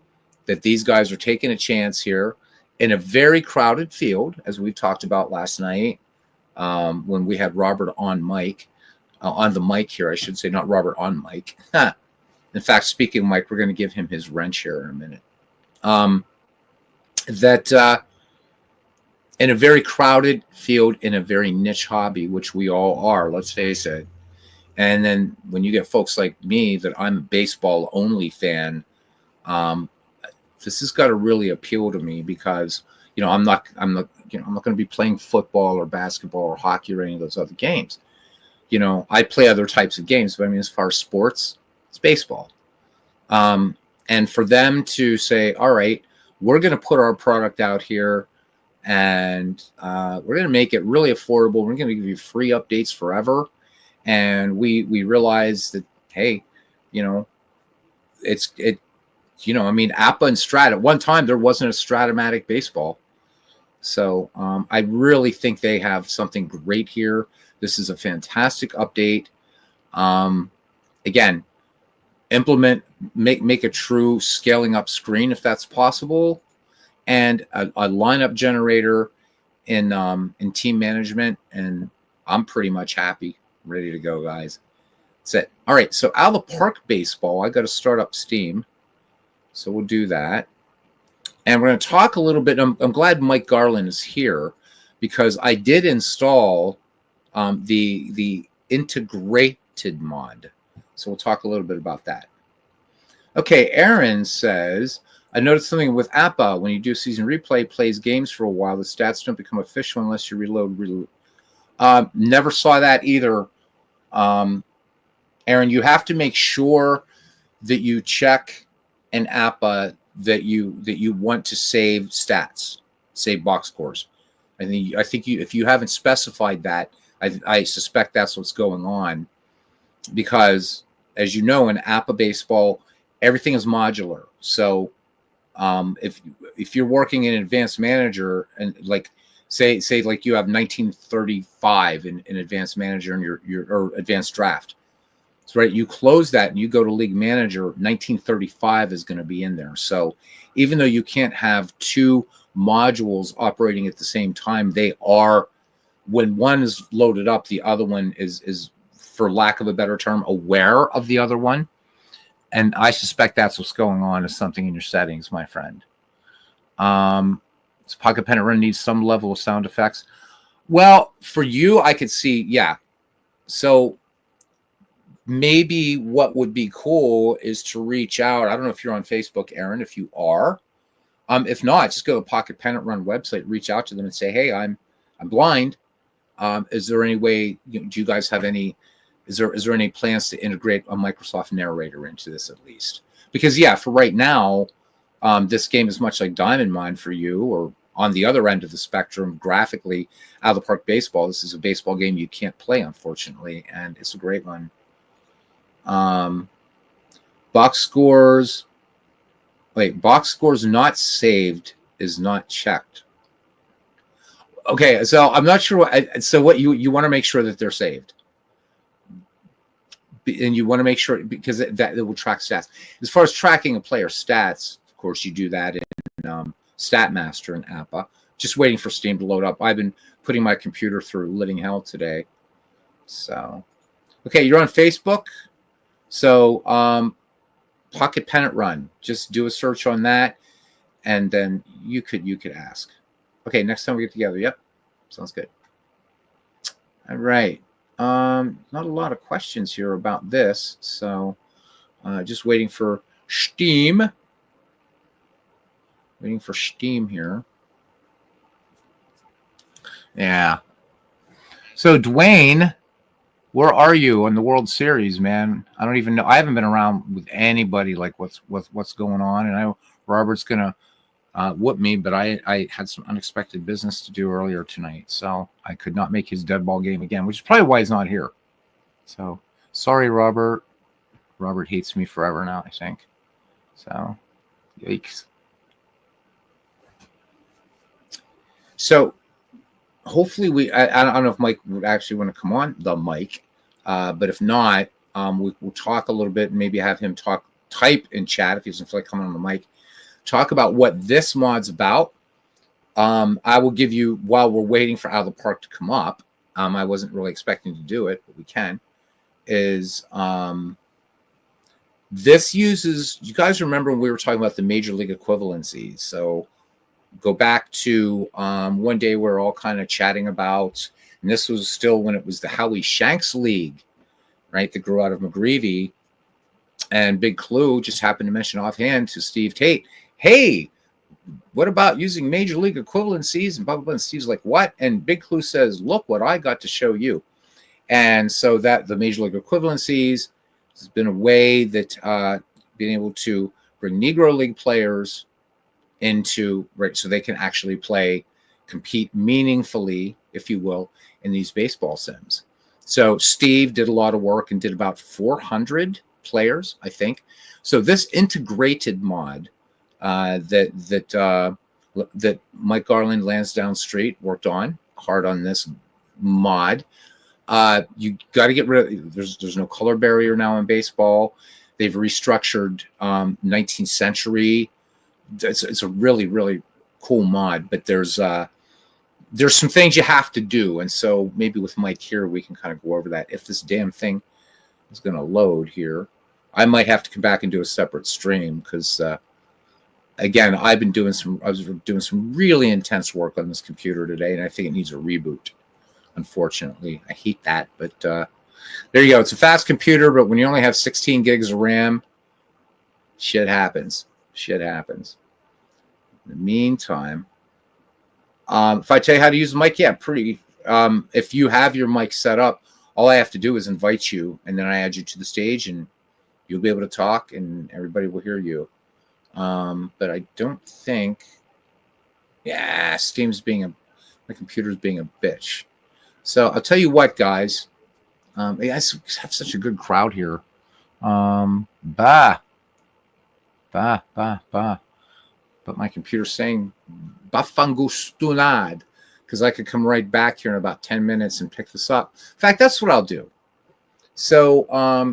that these guys are taking a chance here in a very crowded field, as we've talked about last night, when we had Robert on mic. On the mic here, I should say, not Robert on mic. In fact, speaking of Mike, we're going to give him his wrench here in a minute. That in a very crowded field, in a very niche hobby, which we all are, let's face it. And then when you get folks like me, that I'm a baseball only fan, this has got to really appeal to me because I'm not going to be playing football or basketball or hockey or any of those other games. I play other types of games, but as far as sports, it's baseball. And for them to say, all right, we're going to put our product out here and we're going to make it really affordable. We're going to give you free updates forever. And we realize that, hey, APA and Strat, at one time, there wasn't a Stratomatic baseball. So I really think they have something great here. This is a fantastic update. Again, make a true scaling up screen if that's possible, and a lineup generator in team management, and I'm pretty much happy, ready to go, guys. That's it. All right, so out of the park baseball, I got to start up Steam, so we'll do that, and we're going to talk a little bit. I'm glad Mike Garland is here because I did install the integrated mod. So we'll talk a little bit about that. Okay, Aaron says, I noticed something with APA. When you do season replay, plays games for a while. The stats don't become official unless you reload. Never saw that either. Aaron, you have to make sure that you check an APA that you want to save stats, save box scores. I think if you haven't specified that, I suspect that's what's going on, because as you know, in APA baseball, everything is modular. So if you're working in Advanced Manager and say like you have 1935 in Advanced Manager in your or Advanced Draft, so right, you close that and you go to League Manager, 1935 is going to be in there. So even though you can't have two modules operating at the same time, they are when one is loaded up, the other one is, for lack of a better term, aware of the other one. And I suspect that's what's going on, is something in your settings, my friend. This Pocket Pennant Run needs some level of sound effects. Well, for you, I could see, yeah. So maybe what would be cool is to reach out. I don't know if you're on Facebook, Aaron. If you are, if not, just go to the Pocket Pennant Run website, reach out to them and say, hey, I'm blind. Is there any way, do you guys have any, is there any plans to integrate a Microsoft narrator into this at least? Because yeah, for right now, this game is much like Diamond Mine for you, or on the other end of the spectrum, graphically, Out of the Park Baseball. This is a baseball game you can't play, unfortunately, and it's a great one. Box scores. Wait, box scores not saved is not checked. Okay, so I'm not sure. So what you want to make sure that they're saved, and you want to make sure, because that will track stats. As far as tracking a player's stats, of course, you do that in StatMaster and APA. Just waiting for Steam to load up. I've been putting my computer through living hell today. So, okay, you're on Facebook. So, Pocket Pennant Run. Just do a search on that, and then you could ask. Okay, next time we get together. Yep, sounds good. All right. Not a lot of questions here about this, so just waiting for Steam. Waiting for Steam here. Yeah. So Dwayne, where are you on the World Series, man? I don't even know. I haven't been around with anybody like what's going on, and I know Robert's gonna whoop me, but I had some unexpected business to do earlier tonight, so I could not make his dead ball game again, which is probably why he's not here. So sorry, Robert. Robert hates me forever now, I think. So, yikes. So hopefully I don't know if Mike would actually want to come on the mic, but if not, we'll talk a little bit and maybe have him type in chat if he doesn't feel like coming on the mic. Talk about what this mod's about. I will give you, while we're waiting for Out of the Park to come up, I wasn't really expecting to do it, but we can, is this uses, you guys remember when we were talking about the Major League equivalencies? So go back to one day we were all kind of chatting about, and this was still when it was the Howie Shanks League, right, that grew out of McGreevy. And Big Clue just happened to mention offhand to Steve Tate, hey, what about using Major League equivalencies? And blah, blah, blah. And Steve's like, what? And Big Clue says, look what I got to show you. And so that the Major League equivalencies has been a way that being able to bring Negro League players into, right, so they can actually compete meaningfully, if you will, in these baseball sims. So Steve did a lot of work and did about 400 players, I think. So this integrated mod that Mike Garland, Lansdowne Street, worked hard on this mod. You got to get rid of, there's no color barrier now in baseball. They've restructured 19th century. It's a really, really cool mod, but there's some things you have to do. And so maybe with Mike here, we can kind of go over that. If this damn thing is going to load here, I might have to come back and do a separate stream because, again, I was doing some really intense work on this computer today, and I think it needs a reboot. Unfortunately, I hate that, but there you go. It's a fast computer, but when you only have 16 gigs of RAM, shit happens. Shit happens. In the meantime, if I tell you how to use the mic, yeah, pretty. If you have your mic set up, all I have to do is invite you, and then I add you to the stage, and you'll be able to talk, and everybody will hear you. But I don't think, yeah, my computer's being a bitch. So I'll tell you what, guys. I have such a good crowd here. But my computer's saying Bafangustunad, because I could come right back here in about 10 minutes and pick this up. In fact, that's what I'll do. So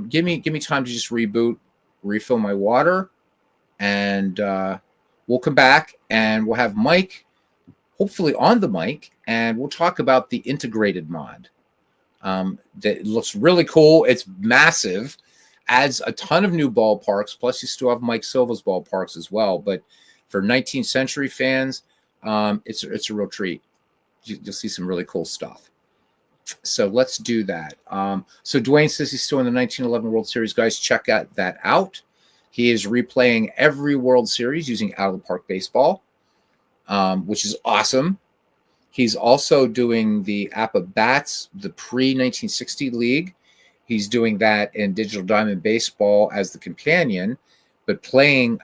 give me time to just reboot, refill my water, and we'll come back and we'll have Mike hopefully on the mic, and we'll talk about the integrated mod. That looks really cool. It's massive, adds a ton of new ballparks. Plus, you still have Mike Silva's ballparks as well. But for 19th century fans, it's a real treat. You'll see some really cool stuff. So let's do that. So Dwayne says he's still in the 1911 World Series. Guys, check that out. He is replaying every World Series using Out of the Park Baseball, which is awesome. He's also doing the APA Bats, the pre-1960 league. He's doing that in Digital Diamond Baseball as the companion, but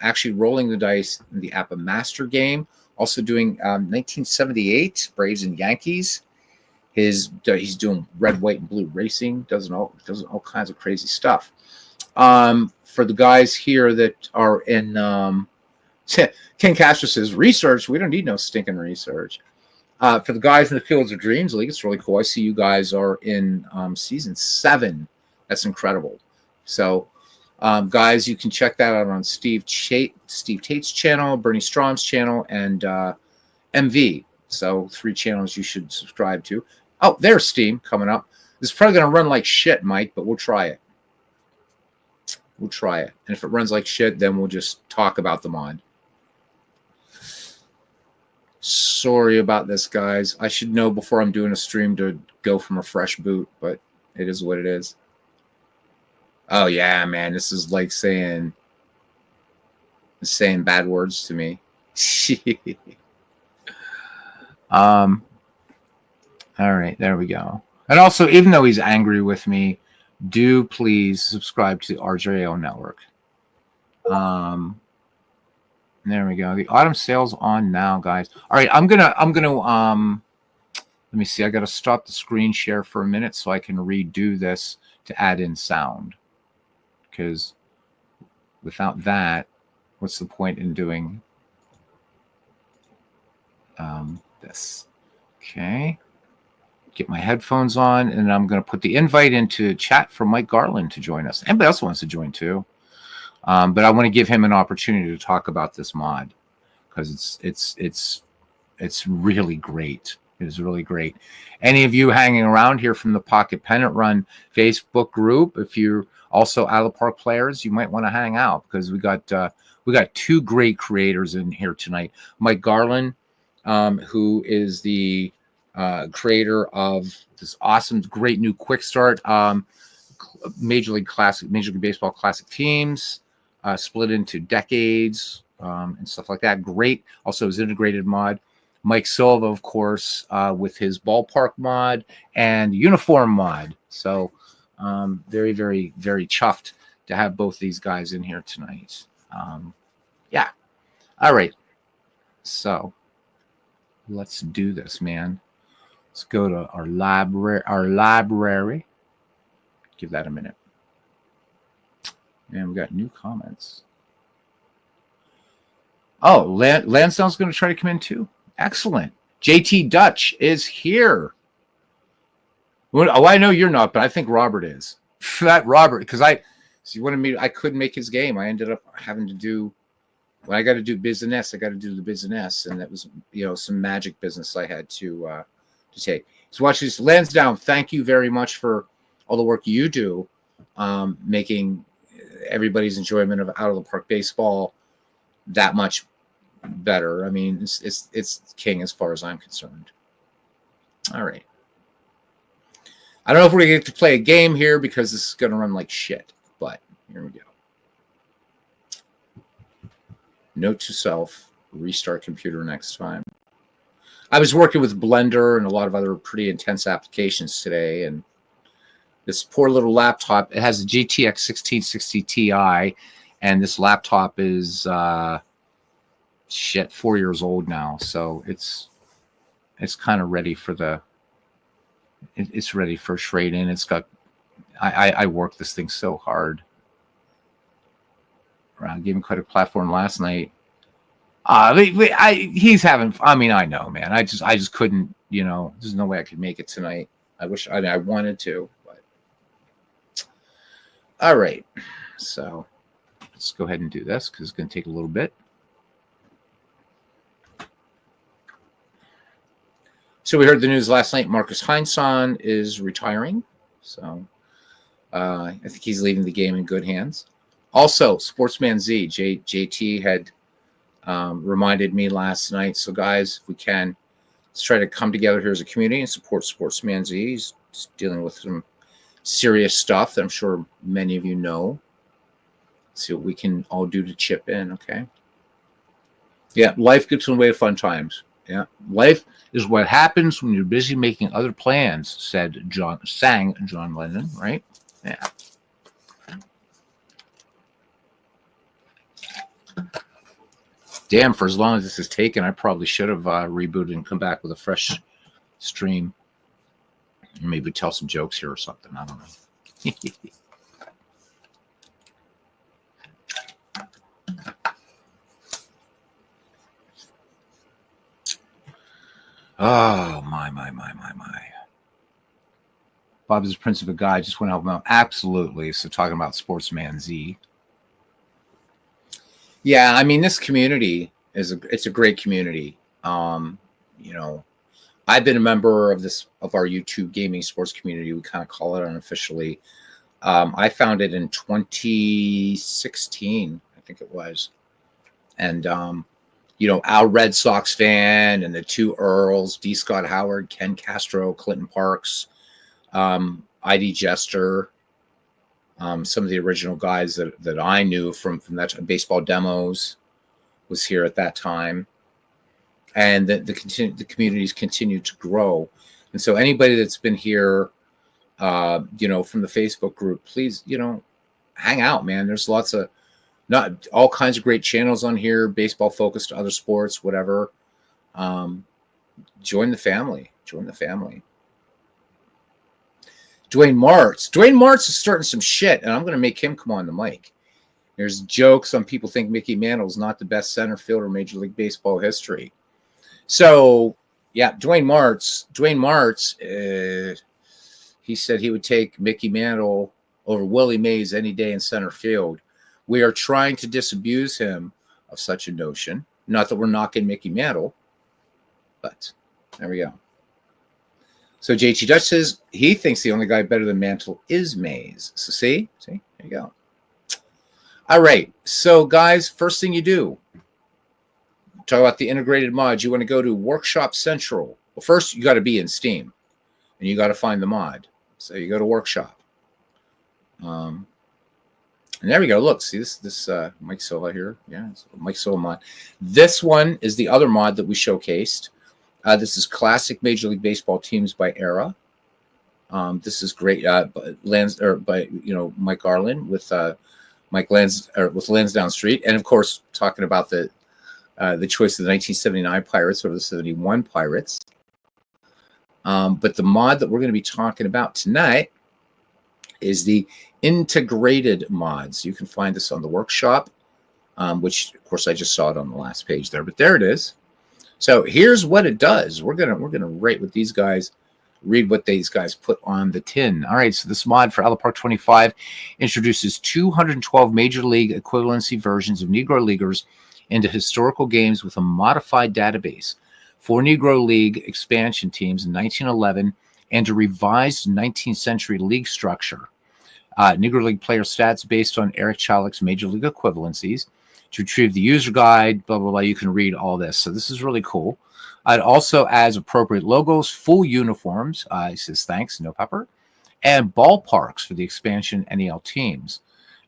actually rolling the dice in the APA Master game. Also doing 1978 Braves and Yankees. He's doing red, white, and blue racing. Does all kinds of crazy stuff. For the guys here that are in, Ken Castro says research. We don't need no stinking research. For the guys in the Fields of Dreams League, it's really cool. I see you guys are in season 7. That's incredible. So, guys, you can check that out on Steve Tate's channel, Bernie Strom's channel, and MV. So 3 channels you should subscribe to. Oh, there's Steam coming up. This is probably going to run like shit, Mike, but we'll try it. We'll try it. And if it runs like shit, then we'll just talk about the mod. Sorry about this, guys. I should know before I'm doing a stream to go from a fresh boot, but it is what it is. Oh, yeah, man. This is like saying bad words to me. All right, there we go. And also, even though he's angry with me, do please subscribe to the RJO Network. There we go. The autumn sale's on now, guys. All right, I'm gonna let me see. I gotta stop the screen share for a minute so I can redo this to add in sound. Because without that, what's the point in doing this? Okay. Get my headphones on, and I'm going to put the invite into chat for Mike Garland to join us. Anybody else wants to join too. But I want to give him an opportunity to talk about this mod because it's really great. It is really great. Any of you hanging around here from the Pocket Pennant Run Facebook group, if you're also Out of the Park players, you might want to hang out because we got 2 great creators in here tonight. Mike Garland, who is the creator of this awesome, great new quick start Major League Baseball classic teams, split into decades and stuff like that. Great. Also his integrated mod. Mike Silva, of course, with his ballpark mod and uniform mod. So very, very, very chuffed to have both these guys in here tonight. Yeah. All right. So let's do this, man. Let's go to our library. Give that a minute. And we got new comments. Oh, Lansdowne's going to try to come in too. Excellent. JT Dutch is here. Oh, I know you're not, but I think Robert is. That Robert, because I couldn't make his game. I ended up having to do, when I got to do business, I got to do the business, and that was some magic business I had to take. So watch this. Lansdowne, thank you very much for all the work you do, making everybody's enjoyment of Out of the Park baseball that much better. I mean, it's king as far as I'm concerned. All right. I don't know if we're going to get to play a game here because this is going to run like shit, but here we go. Note to self, restart computer next time. I was working with Blender and a lot of other pretty intense applications today, and this poor little laptop, it has a GTX 1660 Ti, and this laptop is 4 years old now, so it's kind of ready for it's ready for a trade in. It's got I worked this thing so hard. I gave him quite a platform last night. He's having. I mean, I know, man. I just couldn't. There's no way I could make it tonight. I wish. I wanted to, but all right. So let's go ahead and do this because it's going to take a little bit. So we heard the news last night. Marcus Heinsohn is retiring. So I think he's leaving the game in good hands. Also, Sportsman Z, JT had reminded me last night. So guys, if we can, let's try to come together here as a community and support Sportsman Z. He's dealing with some serious stuff that I'm sure many of you know. Let's see what we can all do to chip in, okay? Yeah, life gets in the way of fun times. Yeah, life is what happens when you're busy making other plans, sang John Lennon, right? Yeah. Damn, for as long as this has taken, I probably should have rebooted and come back with a fresh stream. Maybe tell some jokes here or something. I don't know. Oh, my. Bob is the prince of a guy. Just want to help him out. Absolutely. So talking about Sportsman Z. Yeah, I mean, this community it's a great community. You know, I've been a member of our YouTube gaming sports community. We kind of call it unofficially. I found it in 2016, I think it was. And you know, our Red Sox fan and the two Earls, D. Scott Howard, Ken Castro, Clinton Parks, ID Jester, some of the original guys that I knew from that Baseball Demos was here at that time. And the communities continue to grow. And so anybody that's been here, you know, from the Facebook group, please, you know, hang out, man. There's lots of not all kinds of great channels on here, baseball focused, other sports, whatever. Join the family. Dwayne Martz is starting some shit, and I'm going to make him come on the mic. There's jokes. Some people think Mickey Mantle is not the best center fielder in Major League Baseball history. So, yeah, Dwayne Martz, he said he would take Mickey Mantle over Willie Mays any day in center field. We are trying to disabuse him of such a notion. Not that we're knocking Mickey Mantle, but there we go. So JT Dutch says he thinks the only guy better than Mantle is Mays. So see, there you go. All right. So guys, first thing you do, talk about the integrated mods. You want to go to Workshop Central. Well, first you got to be in Steam, and you got to find the mod. So you go to Workshop. And there we go. Look, see this Mike Sola here. Yeah, it's Mike Sola mod. This one is the other mod that we showcased. This is classic Major League Baseball teams by era. This is great. By Mike Garland with with Lansdowne Street, and of course talking about the choice of the 1979 Pirates or the 71 Pirates. But the mod that we're going to be talking about tonight is the integrated mods. You can find this on the Workshop, which of course I just saw it on the last page there, but there it is. So here's what it does. We're gonna rate what these guys, read what these guys put on the tin. All right, so this mod for Alla Park 25 introduces 212 Major League equivalency versions of Negro Leaguers into historical games with a modified database, 4 Negro League expansion teams in 1911, and a revised 19th century league structure. Negro League player stats based on Eric Chalick's Major League equivalencies. To retrieve the user guide, blah, blah, blah, you can read all this. So this is really cool. It also adds appropriate logos, full uniforms. He says, thanks, no pepper. And ballparks for the expansion NEL teams.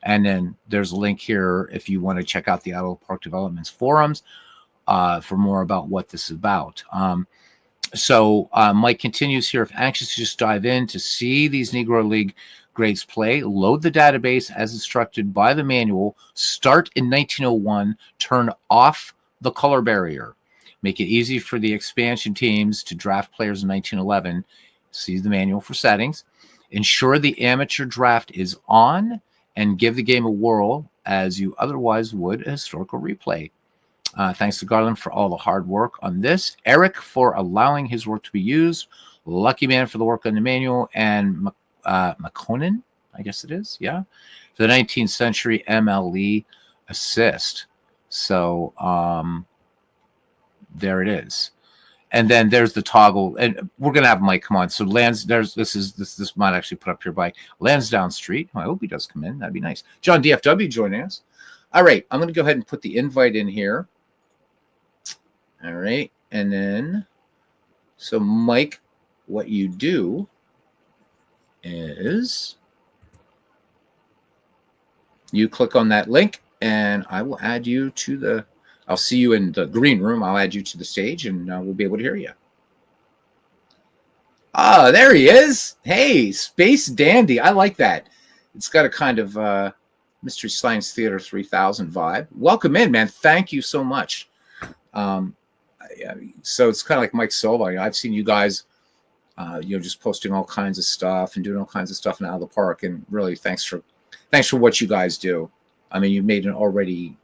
And then there's a link here if you want to check out the Alla Park Development's forums for more about what this is about. So Mike continues here. If anxious to just dive in to see these Negro League grades play, load the database as instructed by the manual, start in 1901, turn off the color barrier, make it easy for the expansion teams to draft players in 1911, see the manual for settings, ensure the amateur draft is on, and give the game a whirl as you otherwise would a historical replay. Thanks to Garland for all the hard work on this, Eric for allowing his work to be used, Lucky Man for the work on the manual, and McConan, I guess it is, yeah, for the 19th century MLE assist. So there it is. and then there's the toggle, and we're gonna have Mike come on. So this might actually put up here by Lansdowne Street. I hope he does come in. That'd be nice. John DFW joining us. All right, I'm gonna go ahead and put the invite in here. All right, and then so Mike, what you do is you click on that link, and I will add you to the. I'll see you in the green room. I'll add you to the stage, and we'll be able to hear you. Ah, there he is. Hey, Space Dandy. I like that. It's got a kind of Mystery Science Theater 3000 vibe. Welcome in, man. Thank you so much. So it's kind of like Mike Silva. I've seen you guys, just posting all kinds of stuff and doing all kinds of stuff in Out of the Park. And really, thanks for what you guys do. I mean, you've made an already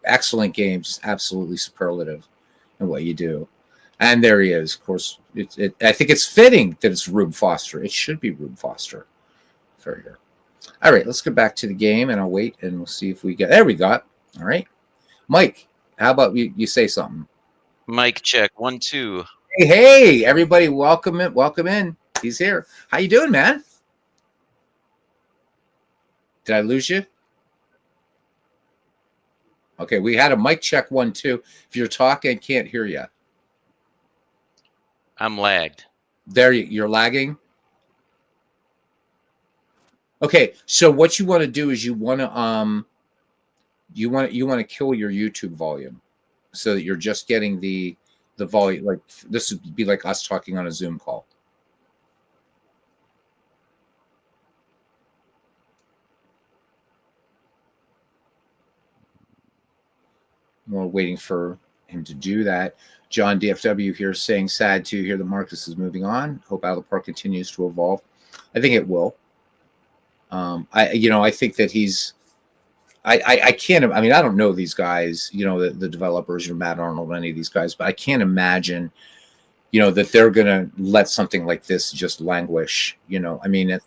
excellent game, just absolutely superlative in what you do. And there he is. Of course, I think it's fitting that it's Rube Foster. It should be Rube Foster. For here. All right, let's get back to the game, and I'll wait, and we'll see if we get. There we got. All right, Mike. How about you say something? Mic check 1 2. Hey, everybody! Welcome in. Welcome in. He's here. How you doing, man? Did I lose you? Okay, we had a mic check 1 2. If you're talking, I can't hear you. I'm lagged. There, you're lagging. Okay, so what you want to do is you want to kill your YouTube volume, so that you're just getting the volume. Like this would be like us talking on a Zoom call. We're waiting for him to do that. John DFW here saying sad to hear that Marcus is moving on. Hope Out of the Park continues to evolve. I think it will. I think that he's. I can't. I mean, I don't know these guys. The developers, Matt Arnold, any of these guys, but I can't imagine, that they're gonna let something like this just languish. I mean,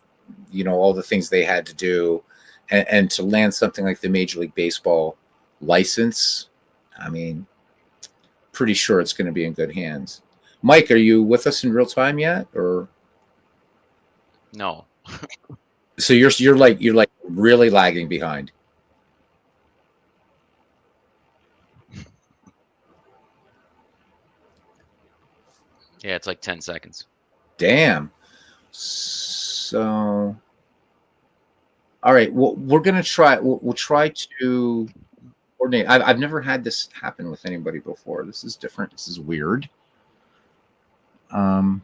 all the things they had to do, and to land something like the Major League Baseball license. I mean, pretty sure it's going to be in good hands. Mike, are you with us in real time yet, or no? So you're like really lagging behind. Yeah, it's like 10 seconds. Damn. So, all right. Well, we're gonna try. We'll try to coordinate. I've never had this happen with anybody before. This is different. This is weird. I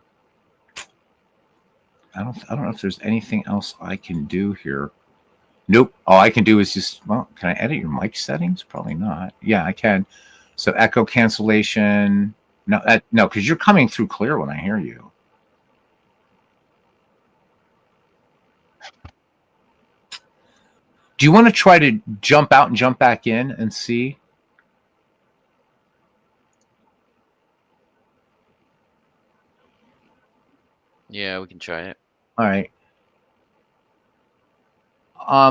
don't know if there's anything else I can do here. Nope. All I can do is just, can I edit your mic settings? Probably not. Yeah, I can. So echo cancellation. No, because you're coming through clear when I hear you. Do you want to try to jump out and jump back in and see? Yeah, we can try it. All right.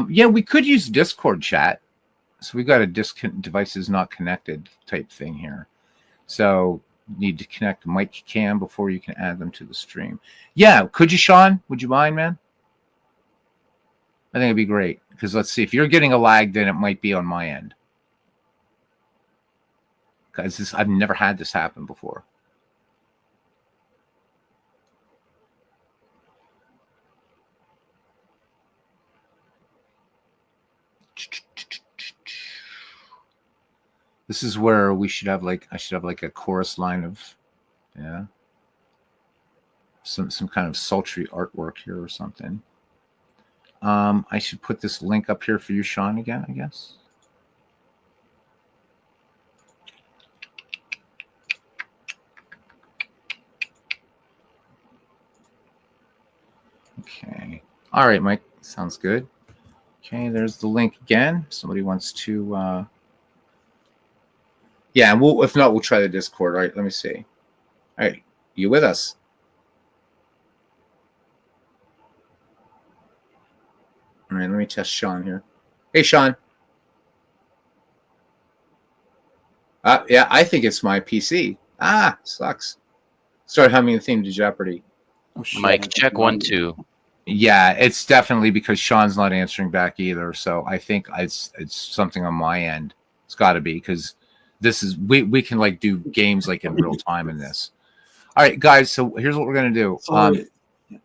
Yeah, we could use Discord chat. So we got a devices not connected type thing here. So you need to connect mic cam before you can add them to the stream. Yeah, could you, Sean? Would you mind, man? I think it'd be great. Because let's see, if you're getting a lag, then it might be on my end. Because I've never had this happen before. This is where I should have like a chorus line of, yeah, some kind of sultry artwork here or something. I should put this link up here for you, Sean, again, I guess. Okay. All right, Mike. Sounds good. Okay, there's the link again. Somebody wants to yeah, and if not, we'll try the Discord. All right, let me see. All right, you with us? All right, let me test Sean here. Hey, Sean. Yeah, I think it's my PC. Sucks. start humming the theme to Jeopardy. Oh, shit. Mike, check 1, 2. Yeah, it's definitely because Sean's not answering back either. So I think it's something on my end. It's got to be because this is we can like do games like in real time in this. All right, guys. So here's what we're gonna do. Sorry. No,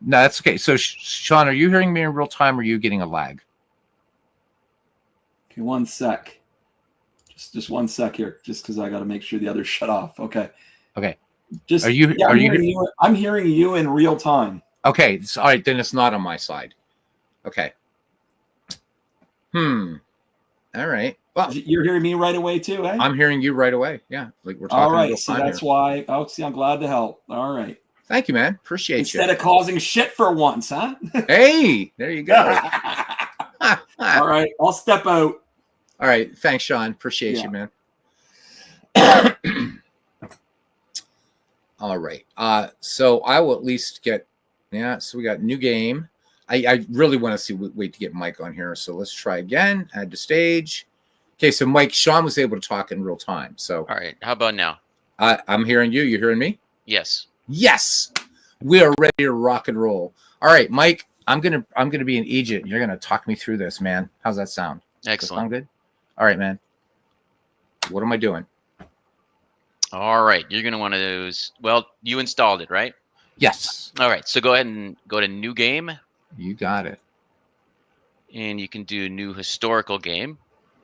that's okay. So Sean, are you hearing me in real time, or are you getting a lag? Okay, 1 sec. Just 1 sec here, just because I got to make sure the others shut off. Okay. Okay. Just Are you? yeah, Are you? I'm hearing you in real time. Okay. All right. Then it's not on my side. Okay. All right. Well, You're hearing me right away too, eh? I'm hearing you right away. Yeah, like we're talking. All right. real See, time that's here. why. Oh, see, I'm glad to help. All right. Thank you, man. Appreciate Instead you. of causing shit for once, huh? Hey, there you go. All right. I'll step out. All right. Thanks, Sean. Appreciate you, man. All right. So I will at least get, so we got new game. I really want to wait to get Mike on here. So let's try again. Add to stage. Okay. So Mike, Sean was able to talk in real time. So All right. How about now? I'm hearing you. You're hearing me? Yes. Yes. We are ready to rock and roll. All right, Mike, I'm gonna be in Egypt. You're gonna talk me through this, man. How's that sound? Excellent. Sound good? All right, man. What am I doing? All right. You're going to want to, well, you installed it, right? Yes. All right. So go ahead and go to new game. You got it. And you can do new historical game.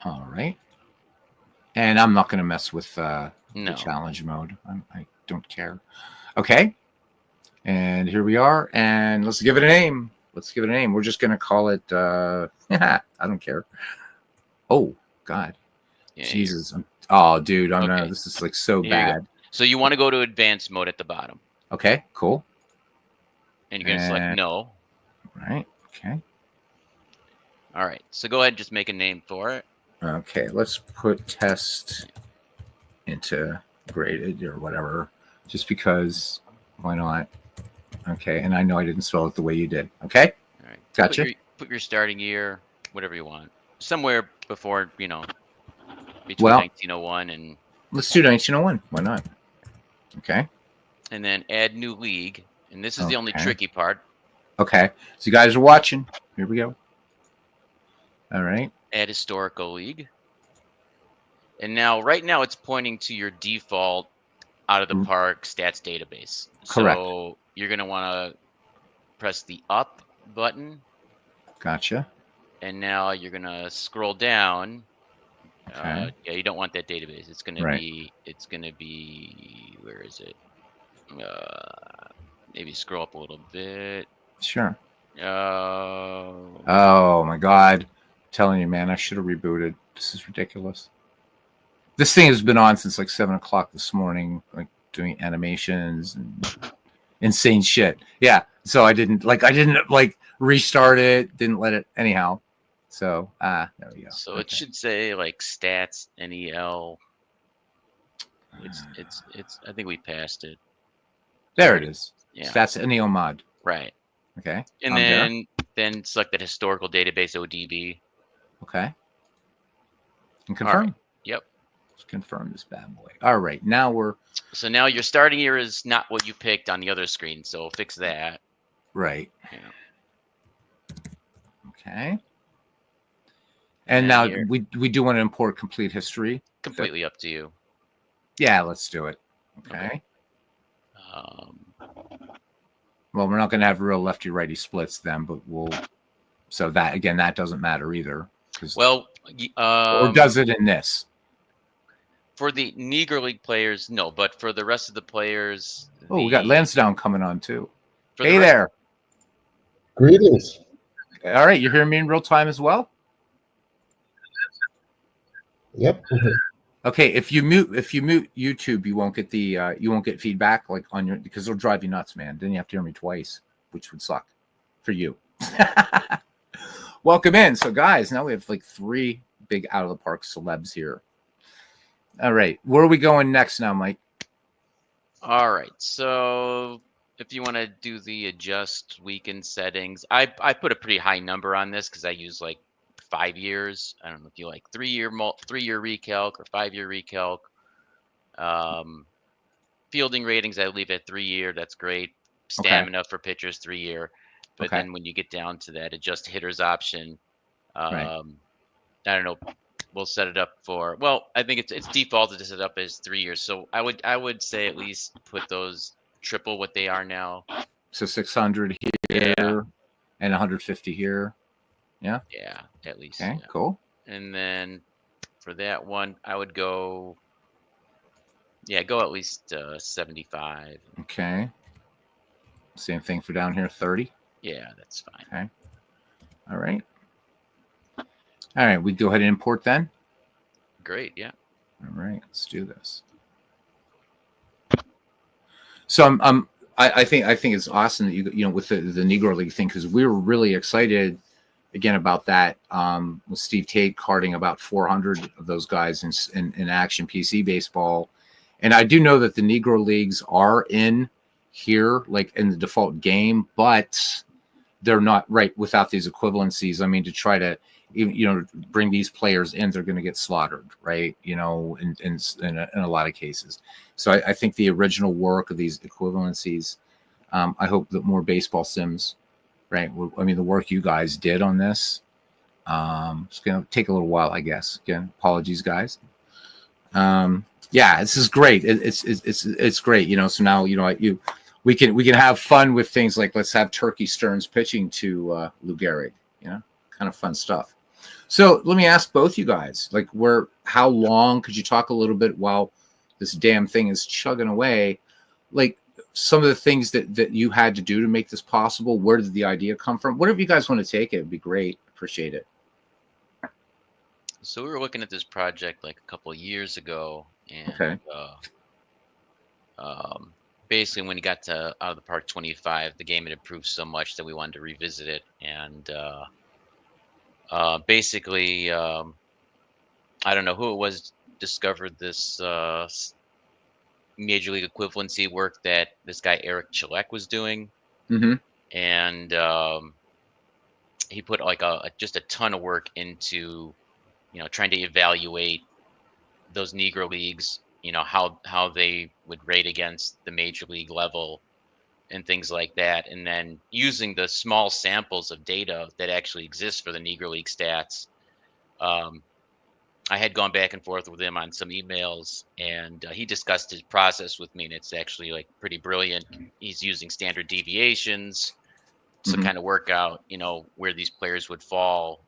All right. And I'm not going to mess with No. the challenge mode. I don't care. Okay. And here we are. And let's give it a name. We're just going to call it, I don't care. Oh, God. Yeah, Jesus. Oh, dude. I don't know. Okay. This is like so Here you go. bad. So you want to go to advanced mode at the bottom. Okay, cool. And you're going to select no. All right. Okay. All right. So go ahead and just make a name for it. Okay. Let's put test integrated or whatever, just because why not? Okay. And I know I didn't spell it the way you did. Okay. All right. Gotcha. Put your starting year, whatever you want. Somewhere before, between Well, 1901 and. Let's do 1901. Why not? Okay. And then add new league. And this is the only Okay. tricky part. Okay. So you guys are watching. Here we go. All right. Add historical league. And now, right now, it's pointing to your default out of the park stats database. Correct. So you're going to want to press the up button. Gotcha. And now you're going to scroll down. Okay. Yeah, you don't want that database. It's going to Right. be, where is it? Maybe scroll up a little bit. Sure. Oh, Oh my God. I'm telling you, man, I should have rebooted. This is ridiculous. This thing has been on since like 7 o'clock this morning, like doing animations and insane shit. Yeah. So I didn't restart it, didn't let it anyhow. So there we go. So it should say like stats NEL. It's I think we passed it. There it is. Yeah. Stats NEO mod. Right. Okay. And I'm then select that historical database ODB. okay. And confirm. Right. Yep. Let's confirm this bad boy. All right. Now we're So now your starting year is not what you picked on the other screen. So fix that. right. Yeah. Okay. And And now here- we do want to import complete history. Completely up to you. Yeah, let's do it. Okay. Well, we're not going to have real lefty righty splits then, but we'll. So that again, that doesn't matter either. Well, or does it in this? For the Negro League players, no, but for the rest of the players, Oh, we got Lansdowne coming on too. for the Hey rest- there. Greetings. All right, you're hearing me in real time as well. Yep. Okay, if you mute YouTube, you won't get feedback like on your because it'll drive you nuts, man. Then you have to hear me twice, which would suck for you. Welcome in. So guys, now we have like 3 big out of the park celebs here. All right, where are we going next now, Mike? All right. So if you want to do the adjust weekend settings, I put a pretty high number on this because I use like 5 years. I don't know if you like 3 year recalc or 5 year recalc. fielding ratings, I leave at 3-year. That's great. Stamina for pitchers, 3-year. But Okay. then when you get down to that adjust hitters option, Right. I don't know. We'll set it up for. Well, I think it's defaulted to set up as 3 years. So I would say at least put those triple what they are now. So 600 here and 150 here. Yeah. Yeah, at least. Okay. Yeah. Cool. And then for that one, I would go. Yeah, go at least 75. Okay. Same thing for down here, 30. Yeah, that's fine. Okay. All right. All right. We go ahead and import then. Great. Yeah. All right. Let's do this. So I think it's awesome that you know with the Negro League thing, because we were really excited again about that with Steve Tate carding about 400 of those guys in action PC baseball. And I do know that the Negro Leagues are in here, like in the default game, but they're not right without these equivalencies. I mean, to try to, you know, bring these players in, they're going to get slaughtered, right? You know, in a lot of cases. So I think the original work of these equivalencies, I hope that more baseball sims, right? I mean, the work you guys did on this, it's going to take a little while, I guess. Again, apologies, guys. Yeah, this is great. It's great. You know, so now, you know, we can have fun with things like let's have Turkey Stearns pitching to Lou Gehrig, you know, kind of fun stuff. So let me ask both you guys, like, how long could you talk a little bit while this damn thing is chugging away? Like some of the things that you had to do to make this possible. Where did the idea come from? Whatever you guys want to take it, it'd be great. Appreciate it. So we were looking at this project like a couple of years ago, and Okay. Basically when he got to Out of the Park 25, the game had improved so much that we wanted to revisit it. And basically, I don't know who it was discovered this Major League equivalency work that this guy Eric Chilek was doing, and he put like just a ton of work into, you know, trying to evaluate those Negro Leagues, you know, how they would rate against the Major League level and things like that. And then using the small samples of data that actually exist for the Negro League stats. I had gone back and forth with him on some emails, and he discussed his process with me, and it's actually like pretty brilliant. He's using standard deviations to kind of work out, you know, where these players would fall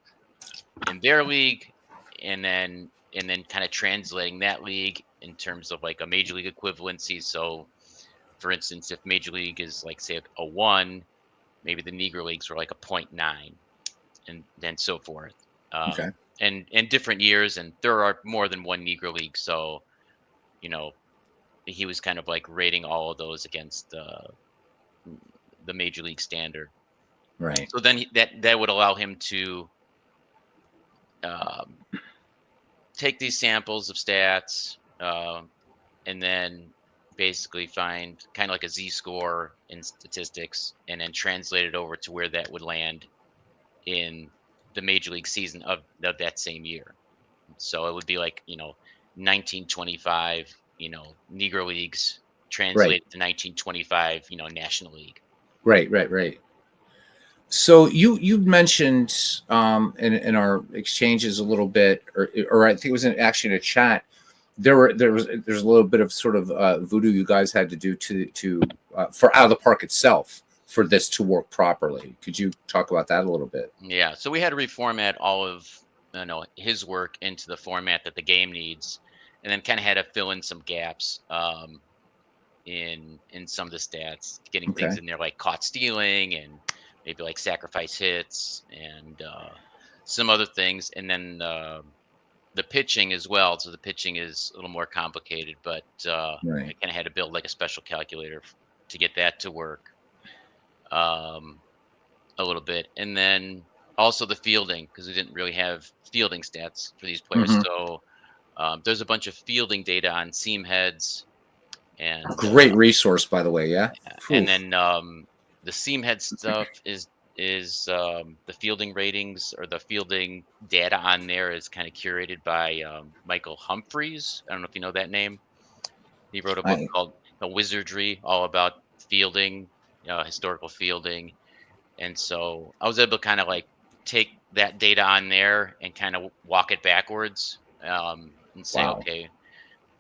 in their league, and then kind of translating that league in terms of like a Major League equivalency. So for instance, if Major League is like say a 1, maybe the Negro Leagues were like a 0.9, and then so forth. Okay. And different years, and there are more than one Negro League, so you know he was kind of like rating all of those against the Major League standard. Right. So then that would allow him to take these samples of stats and then basically find kind of like a z-score in statistics, and then translate it over to where that would land in the Major League season of that same year. So it would be like, you know, 1925, you know, Negro Leagues translated to 1925, you know, National League. Right. So you mentioned in our exchanges a little bit, or I think it was actually in a chat. There's a little bit of sort of voodoo you guys had to do to for Out of the Park itself for this to work properly. Could you talk about that a little bit? Yeah. So we had to reformat all of his work into the format that the game needs, and then kind of had to fill in some gaps in some of the stats, getting things in there like caught stealing and maybe like sacrifice hits and some other things, and then the pitching as well. So the pitching is a little more complicated, but I kind of had to build like a special calculator to get that to work a little bit. And then also the fielding, because we didn't really have fielding stats for these players. So there's a bunch of fielding data on seam heads. And great resource, by the way. Yeah. And then the seam head stuff is the fielding ratings, or the fielding data on there is kind of curated by Michael Humphreys. I don't know if you know that name. He wrote a book called wizardry, all about fielding, historical fielding. And so I was able to kind of like take that data on there and kind of walk it backwards, and say, Wow. okay,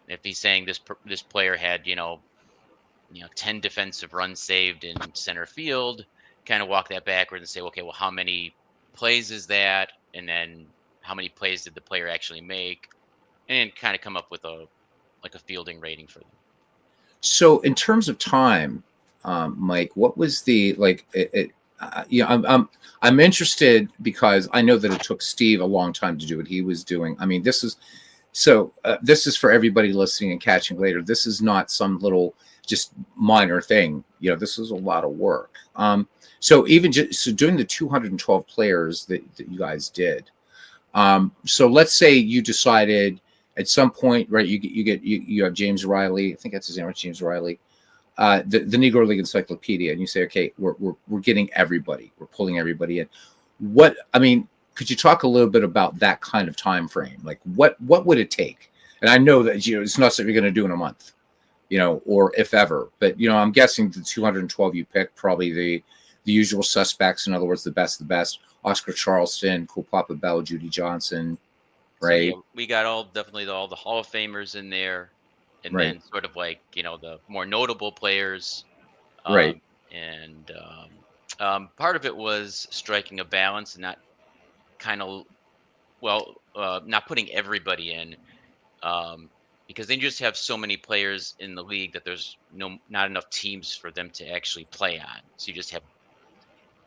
if he's saying this player had 10 defensive runs saved in center field, kind of walk that backwards and say, okay, well, how many plays is that, and then how many plays did the player actually make, and kind of come up with a fielding rating for them. So in terms of time, Mike, what was the like? I'm interested because I know that it took Steve a long time to do what he was doing. I mean, this is for everybody listening and catching later. This is not some little just minor thing. This is a lot of work. So even doing the 212 players that you guys did. So let's say you decided at some point, right? You have James Riley. I think that's his name, right? James Riley. The Negro League Encyclopedia, and you say, okay, we're getting everybody, we're pulling everybody in. Could you talk a little bit about that kind of time frame? Like, what would it take? And I know that it's not something you're going to do in a month, or if ever. But I'm guessing the 212 you picked, probably the usual suspects. In other words, the best of the best: Oscar Charleston, Cool Papa Bell, Judy Johnson, right? So, we got definitely all the Hall of Famers in there. And right. Then sort of like, the more notable players. Right. And part of it was striking a balance and not not putting everybody in, because then you just have so many players in the league that there's not enough teams for them to actually play on. So you just have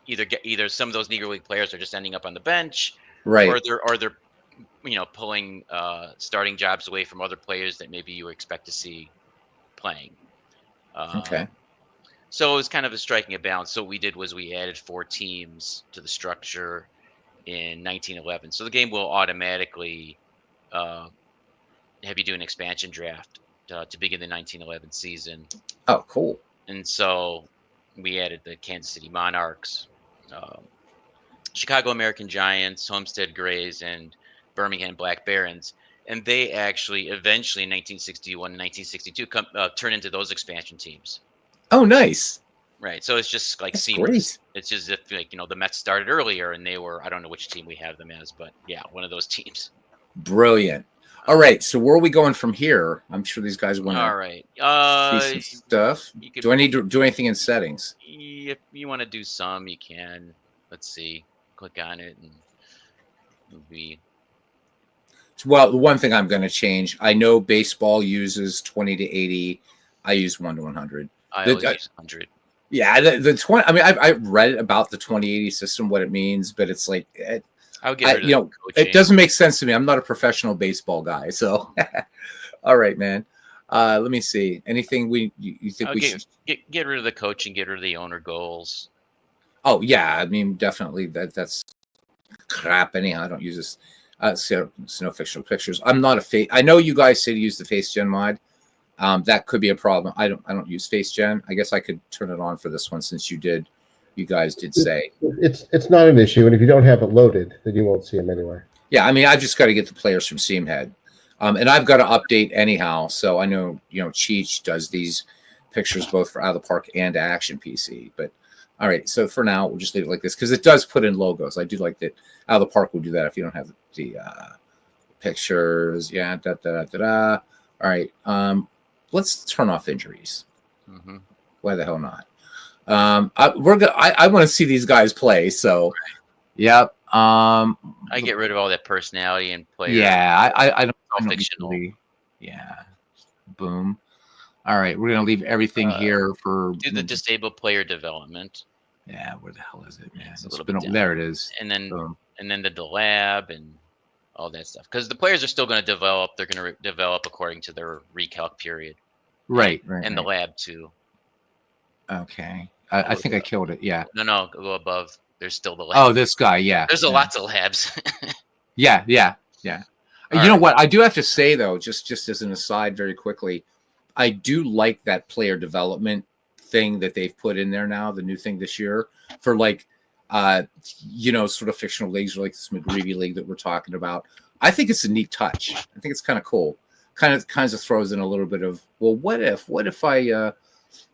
either some of those Negro League players are just ending up on the bench, right, or they're pulling starting jobs away from other players that maybe you expect to see playing. Okay. So it was kind of striking a balance. So what we did was we added 4 teams to the structure in 1911. So the game will automatically have you do an expansion draft to begin the 1911 season. Oh, cool. And so we added the Kansas City Monarchs, Chicago American Giants, Homestead Grays, and Birmingham Black Barons, and they actually eventually in 1961 and 1962 turn into those expansion teams. Oh, nice. Right, so it's just like That's seamless. Great. It's just if the Mets started earlier and they were, I don't know which team we have them as, but yeah, one of those teams. Brilliant. All right, so where are we going from here? I'm sure these guys want to. All right, see some stuff. Do I need to do anything in settings? If you want to do some, you can. Let's see. Click on it and we. Well, the one thing I'm going to change, I know baseball uses 20 to 80. I use 1 to 100. I always use 100. Yeah, the 20. I mean, I've read about the 2080 system, what it means, but it's like, I would get rid of it doesn't make sense to me. I'm not a professional baseball guy, so. All right, man. Let me see. Anything you think we should get rid of the coaching, get rid of the owner goals. Oh yeah, I mean definitely that's crap. Anyhow, I don't use this. So no fictional pictures. I'm not a face. I know you guys say to use the face gen mod. That could be a problem. I don't use face gen. I guess I could turn it on for this one since you guys did say it's not an issue, and if you don't have it loaded, then you won't see them anyway. Yeah, I mean I've just got to get the players from Seamhead, and I've got to update anyhow. So I know Cheech does these pictures both for Out of the Park and Action PC, but. All right, so for now, we'll just leave it like this because it does put in logos. I do like that. Out of the Park will do that if you don't have the pictures. Yeah, All right, let's turn off injuries. Mm-hmm. Why the hell not? I want to see these guys play. So, yep. I get rid of all that personality and play. Yeah, I don't fictional. Usually, yeah. Boom. All right, we're gonna leave everything here for do the disabled player development. Yeah, where the hell is it, man? It's there it is. And then the lab and all that stuff. Because the players are still going to develop. They're going to develop according to their recalc period. Right. And the lab too. Okay. I think I killed it. Yeah. No, go above. There's still the lab. Oh, this guy. Yeah. There's lots of labs. Yeah. You know what? I do have to say though, just as an aside, very quickly, I do like that player development thing that they've put in there now, the new thing this year for like, sort of fictional leagues or like this McGreevy league that we're talking about. I think it's a neat touch. I think it's kind of cool kind of throws in a little bit of, well, what if I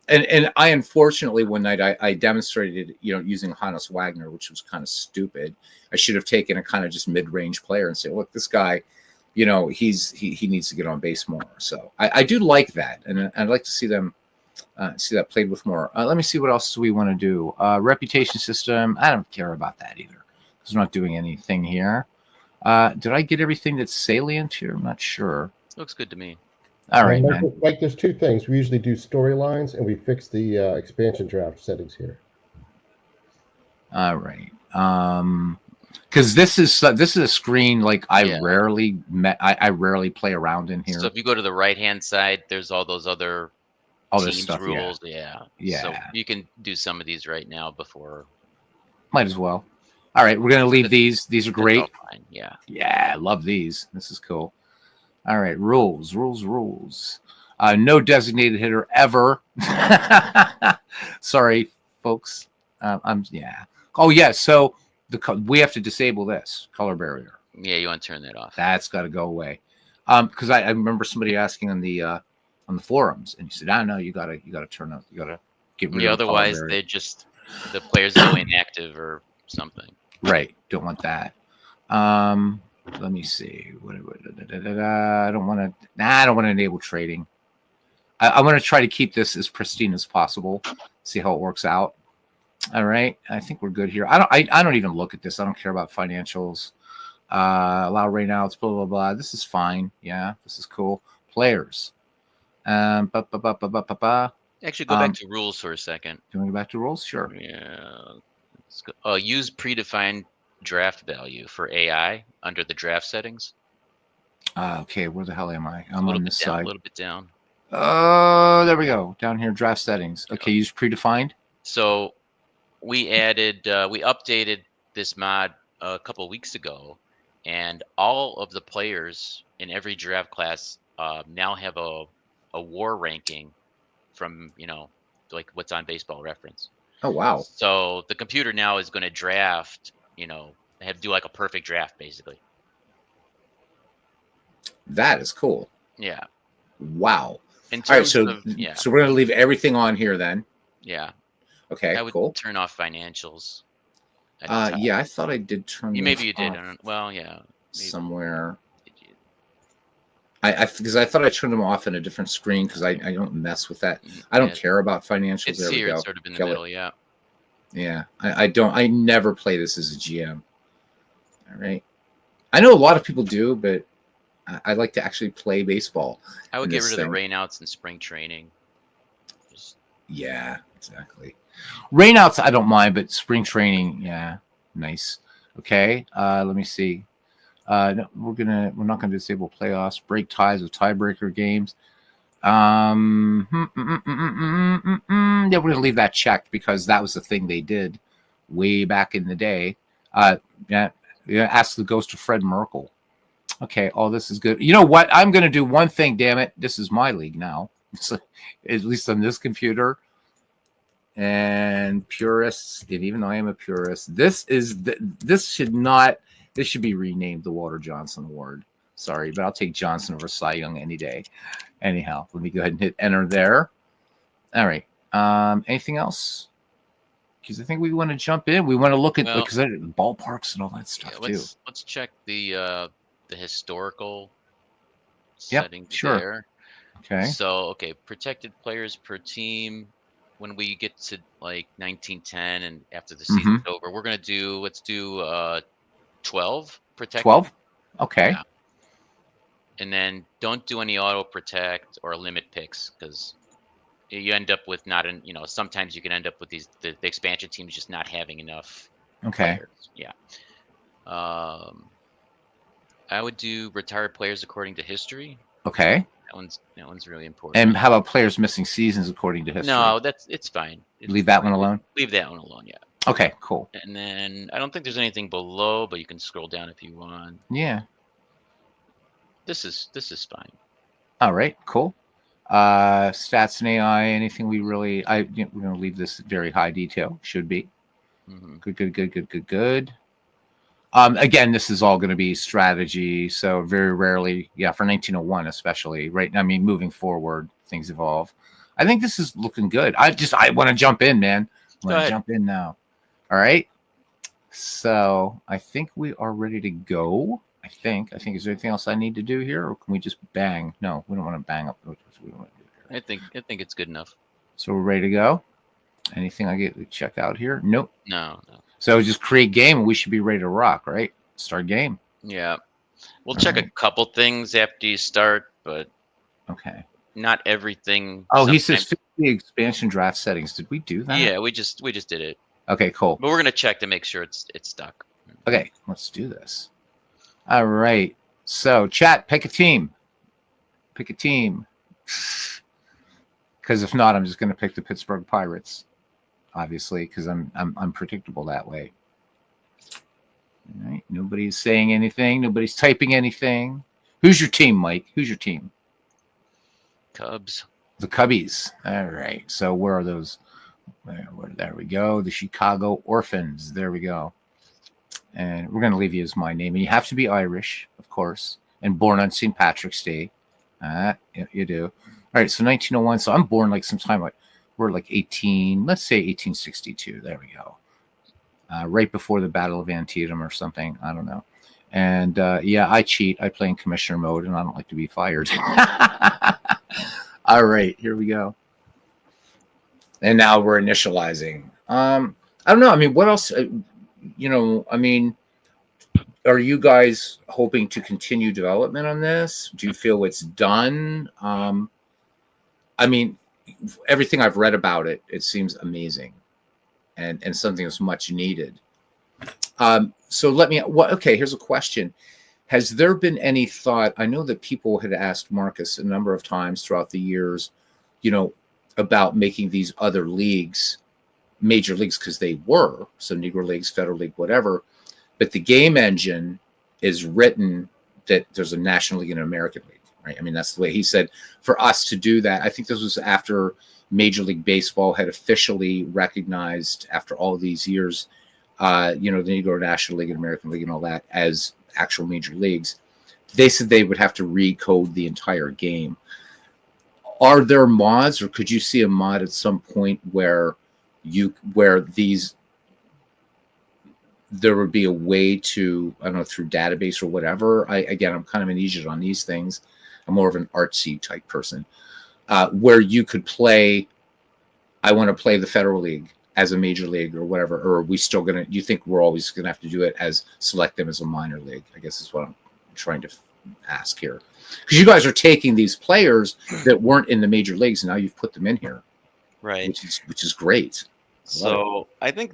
and I unfortunately one night I demonstrated, using Hannes Wagner, which was kind of stupid. I should have taken a kind of just mid-range player and say, look, this guy, he needs to get on base more. So I do like that, and I'd like to see them see that played with more. Let me see what else do we want to do. Reputation system. I don't care about that either because we're not doing anything here. Did I get everything that's salient here? I'm not sure. Looks good to me. All right, man. Mike, there's two things. We usually do storylines, and we fix the expansion draft settings here. All right. Because this is a screen like I rarely play around in here. So if you go to the right hand side, there's all those other teams stuff, rules. Yeah. So you can do some of these right now before. Might as well. All right, we're gonna leave these. These are great. Fine. Yeah. Yeah, I love these. This is cool. All right, rules. No designated hitter ever. Sorry, folks. Oh yeah. So we have to disable this color barrier. Yeah, you want to turn that off. That's got to go away. Because I remember somebody asking on the forums, and you said, "I know you gotta turn up. You gotta get rid of the color otherwise barrier." the players go inactive or something. Right. Don't want that. Let me see. I don't want to enable trading. I want to try to keep this as pristine as possible. See how it works out. All right. I think we're good here. I don't even look at this. I don't care about financials. Allow rainouts, blah, blah, blah. This is fine. Yeah, this is cool. Players. Actually, go back to rules for a second. Do you want to go back to rules? Sure. Yeah. Let's go. Use predefined draft value for AI under the draft settings. Okay, where the hell am I? I'm on this side. A little bit down. Oh, there we go. Down here, draft settings. Okay, use predefined. So we updated this mod a couple of weeks ago, and all of the players in every draft class now have a WAR ranking from like what's on Baseball Reference. Oh wow! So the computer now is going to draft, do like a perfect draft basically. That is cool. Yeah. Wow. In terms all right, so we're going to leave everything on here then. Yeah. Okay. I would cool. turn off financials. Yeah, I thought I did turn. Maybe you did. Well, yeah. Maybe. Somewhere. Because I thought I turned them off in a different screen because I don't mess with that. I don't care about financials. It's here. It's sort of in the middle. Yeah. Yeah. I don't. I never play this as a GM. All right. I know a lot of people do, but I like to actually play baseball. I would get rid of the rainouts and spring training. Yeah, exactly. Rainouts I don't mind, but spring training, yeah, nice. Okay, let me see. No, we're not gonna disable playoffs, break ties with tiebreaker games. Yeah, we're gonna leave that checked because that was the thing they did way back in the day. Yeah. Ask the ghost of Fred Merkel. Okay, this is good. You know what? I'm gonna do one thing. Damn it! This is my league now. So, at least on this computer. And purists, and even though I am a purist, this should be renamed the Walter Johnson Award. Sorry, but I'll take Johnson over Cy Young any day. Anyhow, let me go ahead and hit enter there. All right. Anything else? Because I think we want to jump in. We want to look at because the ballparks and all that stuff too. Let's check the historical settings there. Okay. So protected players per team. When we get to like 1910 and after the season's over, we're gonna let's do 12 protected. 12. Okay. Yeah. And then don't do any auto protect or limit picks because you end up with sometimes you can end up with the expansion teams just not having enough. Okay. Players. Yeah. I would do retired players according to history. Okay. That one's really important. And how about players missing seasons according to history? No, it's fine. Leave that one alone? Leave that one alone, yeah. Okay, cool. And then I don't think there's anything below, but you can scroll down if you want. Yeah. This is fine. All right, cool. Stats and AI, anything we really we're gonna leave this very high detail. Should be. Mm-hmm. Good. Again, this is all going to be strategy. So very rarely, yeah, for 1901 especially, right? I mean, moving forward, things evolve. I think this is looking good. I want to jump in, man. I want to jump in now. All right. So I think we are ready to go. I think. Is there anything else I need to do here, or can we just bang? No, we don't want to bang up. We don't want to do here. I think it's good enough. So we're ready to go. Anything I get to check out here? Nope. No. So just create game, and we should be ready to rock, right? Start game. Yeah. We'll check a couple things after you start, but okay. Not everything. Oh, he says 50 expansion draft settings. Did we do that? Yeah, we just did it. Okay, cool. But we're gonna check to make sure it's stuck. Okay, let's do this. All right. So chat, pick a team. Pick a team. Because if not, I'm just gonna pick the Pittsburgh Pirates. Obviously, because I'm predictable that way. All right. Nobody's saying anything. Nobody's typing anything. Who's your team, Mike? Who's your team? Cubs. The Cubbies. All right. So where are those? There we go. The Chicago Orphans. There we go. And we're going to leave you as my name. And you have to be Irish, of course, and born on St. Patrick's Day. You do. All right. So 1901. So I'm born like sometime like we're like 18. Let's say 1862. There we go. Right before the Battle of Antietam or something. I don't know. And yeah, I cheat. I play in commissioner mode, and I don't like to be fired. All right, here we go. And now we're initializing. I don't know. I mean, what else? I mean, are you guys hoping to continue development on this? Do you feel it's done? I mean, everything I've read about it, it seems amazing, and something that's much needed. So let me. Okay, here's a question. Has there been any thought? I know that people had asked Marcus a number of times throughout the years, about making these other leagues, major leagues, because they were, so Negro Leagues, Federal League, whatever. But the game engine is written that there's a National League and an American League, right? I mean, that's the way he said for us to do that. I think this was after Major League Baseball had officially recognized, after all these years, the Negro National League and American League and all that as actual major leagues. They said they would have to recode the entire game. Are there mods, or could you see a mod at some point where there would be a way to, I don't know, through database or whatever? I'm kind of an idiot on these things. I'm more of an artsy type person, where you could play, I want to play the Federal League as a major league or whatever, or are we still going to, you think we're always going to have to do it as select them as a minor league? I guess is what I'm trying to ask here. Because you guys are taking these players that weren't in the major leagues, and now you've put them in here. Right. Which is great. So I think,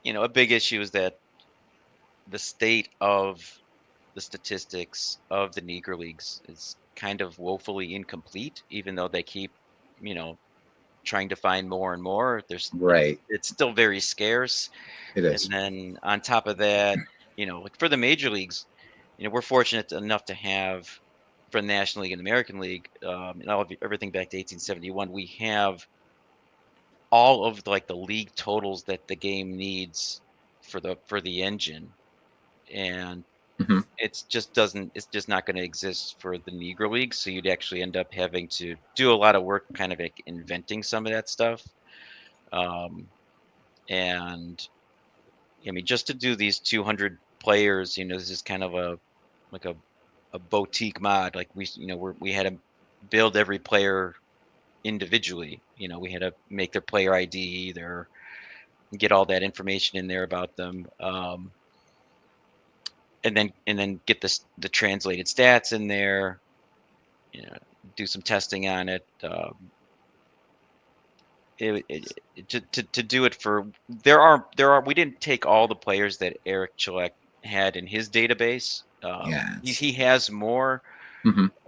a big issue is that the state of the statistics of the Negro Leagues is kind of woefully incomplete, even though they keep, trying to find more and more. It's still very scarce. It is. And then on top of that, like for the major leagues, we're fortunate enough to have, for the National League and American League, and everything back to 1871, we have all of the league totals that the game needs for the engine, and it's just not going to exist for the Negro League. So you'd actually end up having to do a lot of work kind of like inventing some of that stuff. And I mean, just to do these 200 players, this is kind of a boutique mod. Like we had to build every player individually. We had to make their player ID, get all that information in there about them. And then get the translated stats in there, do some testing on it. To do it for we didn't take all the players that Eric Chilek had in his database. He has more,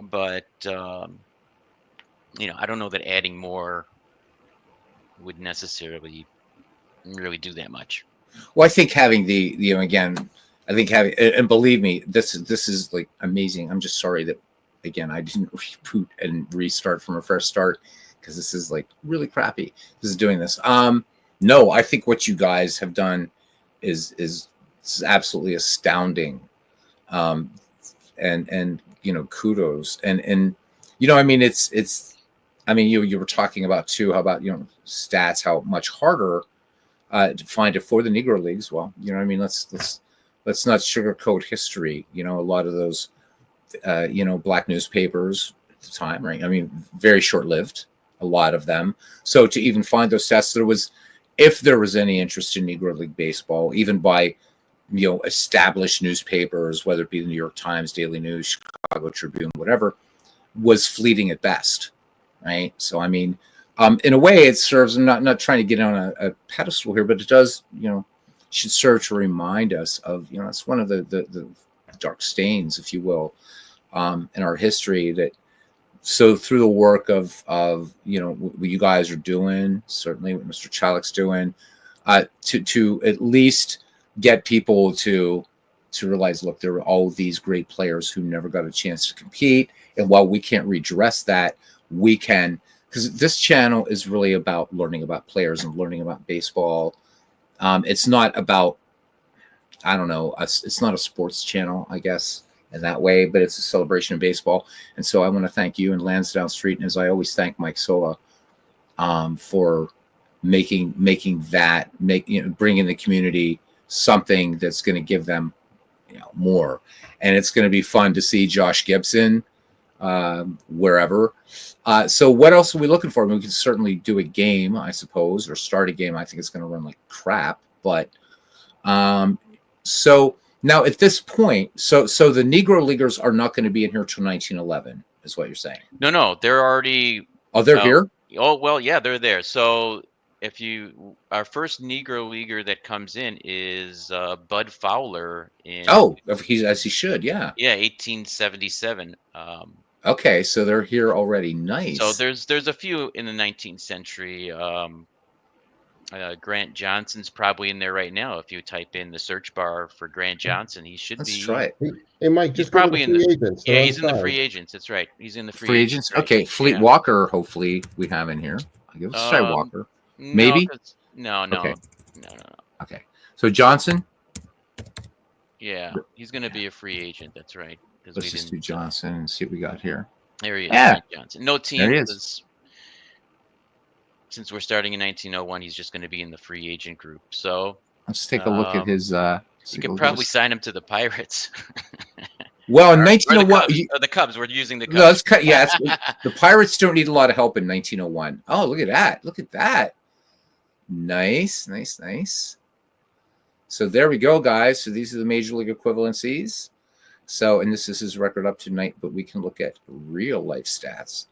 but I don't know that adding more would necessarily really do that much. Well, I think having and believe me, this is like amazing. I'm just sorry that, again, I didn't reboot and restart from a fresh start, because this is like really crappy. This is doing this. No, I think what you guys have done is It's absolutely astounding. And kudos. And I mean, it's I mean, you were talking about too, how about, stats, how much harder to find it for the Negro Leagues. Well, I mean, let's not sugarcoat history. A lot of those, black newspapers at the time, right? I mean, very short-lived, a lot of them. So to even find those stats, if there was any interest in Negro League baseball, even by, established newspapers, whether it be the New York Times, Daily News, Chicago Tribune, whatever, was fleeting at best, right? So, I mean, in a way, it serves. I'm not trying to get on a pedestal here, but it does, should serve to remind us of, it's one of the dark stains, if you will, in our history. That so through the work of what you guys are doing, certainly what Mr. Chalik's doing, to at least get people to realize, look, there are all these great players who never got a chance to compete, and while we can't redress that, we can. Because this channel is really about learning about players and learning about baseball. It's not about, I don't know, it's not a sports channel, I guess, in that way, but it's a celebration of baseball. And so I want to thank you and Lansdowne Street, and as I always thank Mike Sola, for making that, bringing the community something that's going to give them, more. And it's going to be fun to see Josh Gibson wherever. So what else are we looking for? I mean, we can certainly do a game, I suppose, or start a game. I think it's going to run like crap, but so now at this point, so the Negro Leaguers are not going to be in here till 1911, is what you're saying? No, they're already. Oh, they're here? Oh, well, yeah, they're there. So our first Negro Leaguer that comes in is Bud Fowler in. Oh, as he should, yeah. Yeah, 1877. Okay, so they're here already. Nice. So there's a few in the 19th century. Grant Johnson's probably in there right now. If you type in the search bar for Grant Johnson, he should Let's be. try it. Hey, Mike, just probably in the free agents. Yeah, he's in the free agents. That's right. He's in the free agents. Right? Okay, Fleet Yeah. Walker. Hopefully, we have in here. Let's try Walker. Maybe. No. Okay. No. Okay. So Johnson. Yeah, he's going to be a free agent. That's right. Let's just do Johnson and see what we got here. There he is. Yeah. Grant Johnson. No team. There he is. Since we're starting in 1901, he's just going to be in the free agent group. So let's take a look at his. You could probably sign him to the Pirates. Well, in 1901, the Cubs. We're using the Cubs. No, let's cut. Yeah, the Pirates don't need a lot of help in 1901. Oh, look at that! Look at that! Nice. So there we go, guys. So these are the major league equivalencies. So, and this is his record up to night, but we can look at real life stats.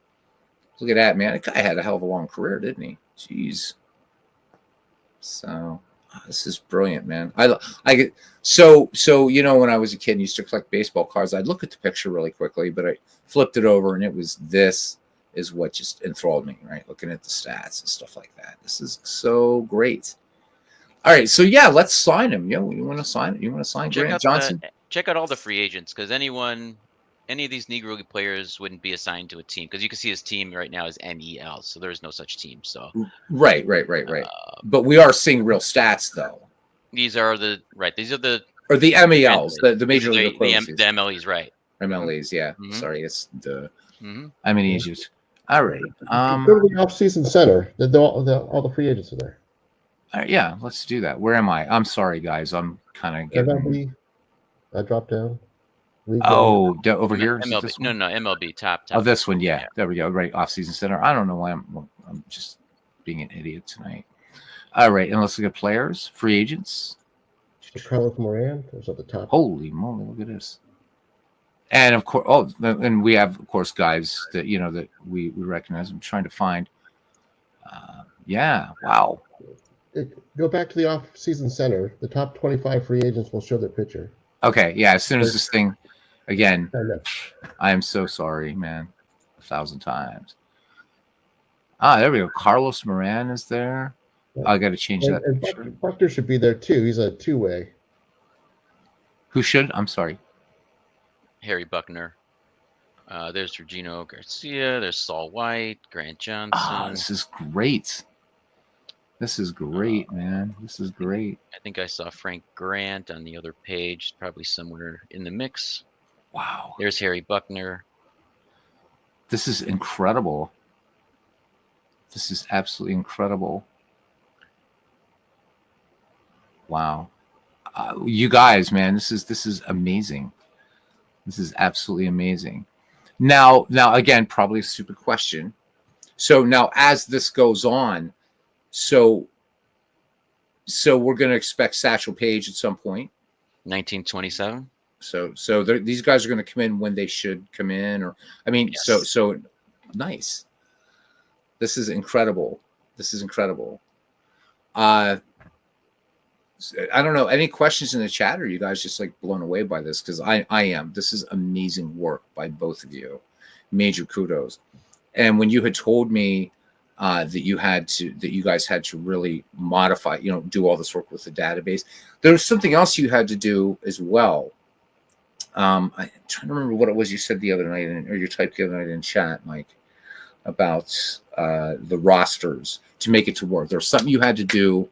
Look at that, man. That guy had a hell of a long career, didn't he? Jeez. So this is brilliant, man. I get so when I was a kid and used to collect baseball cards, I'd look at the picture really quickly, but I flipped it over and it was this is what just enthralled me, right? Looking at the stats and stuff like that. This is so great. All right, so yeah, let's sign him. You want to sign it? You want to sign Grant Johnson? Check out all the free agents, because any of these Negro League players wouldn't be assigned to a team, because you can see his team right now is MEL, so there's no such team. So right. But we are seeing real stats, though. These are the MELs, the major league equivalencies. The MLEs, right? MLEs, yeah. Mm-hmm. Sorry, it's the. I'm in Egypt. All right. Go to the off-season center. All the free agents are there. Yeah, let's do that. Where am I? I'm sorry, guys. I'm kind of getting. MLB. I dropped down. Over here. MLB. No, MLB top. Oh, this one. Yeah, there we go. Right, off-season center. I don't know why I'm just being an idiot tonight. All right, and let's look at players, free agents. Carlos Moran is at the top. Holy moly! Look at this. And of course, and we have, of course, guys that that we recognize. I'm trying to find. Yeah. Wow. Go back to the off-season center. The top 25 free agents will show their picture. Okay. Yeah. As soon as this thing, again, I am so sorry, man. 1,000 times. There we go. Carlos Moran is there. I got to change that. And Buckner should be there too. He's a two-way. Who should? I'm sorry. Harry Buckner. There's Regino Garcia. There's Saul White, Grant Johnson. This is great. This is great, man. This is great. I think I saw Frank Grant on the other page, probably somewhere in the mix. Wow. There's Harry Buckner. This is incredible. This is absolutely incredible. Wow. You guys, man, this is amazing. This is absolutely amazing. Now again, probably a stupid question. So now as this goes on, so we're going to expect Satchel Paige at some point. 1927. So these guys are going to come in when they should come in, or I mean, Yes. so nice. This is incredible. This is incredible. I don't know. Any questions in the chat? Or are you guys just like blown away by this? Because I am. This is amazing work by both of you. Major kudos. And when you had told me that you guys had to really modify, do all this work with the database, there was something else you had to do as well. I'm trying to remember what it was you said the other night, or you typed the other night in chat, Mike, about the rosters to make it to work. There was something you had to do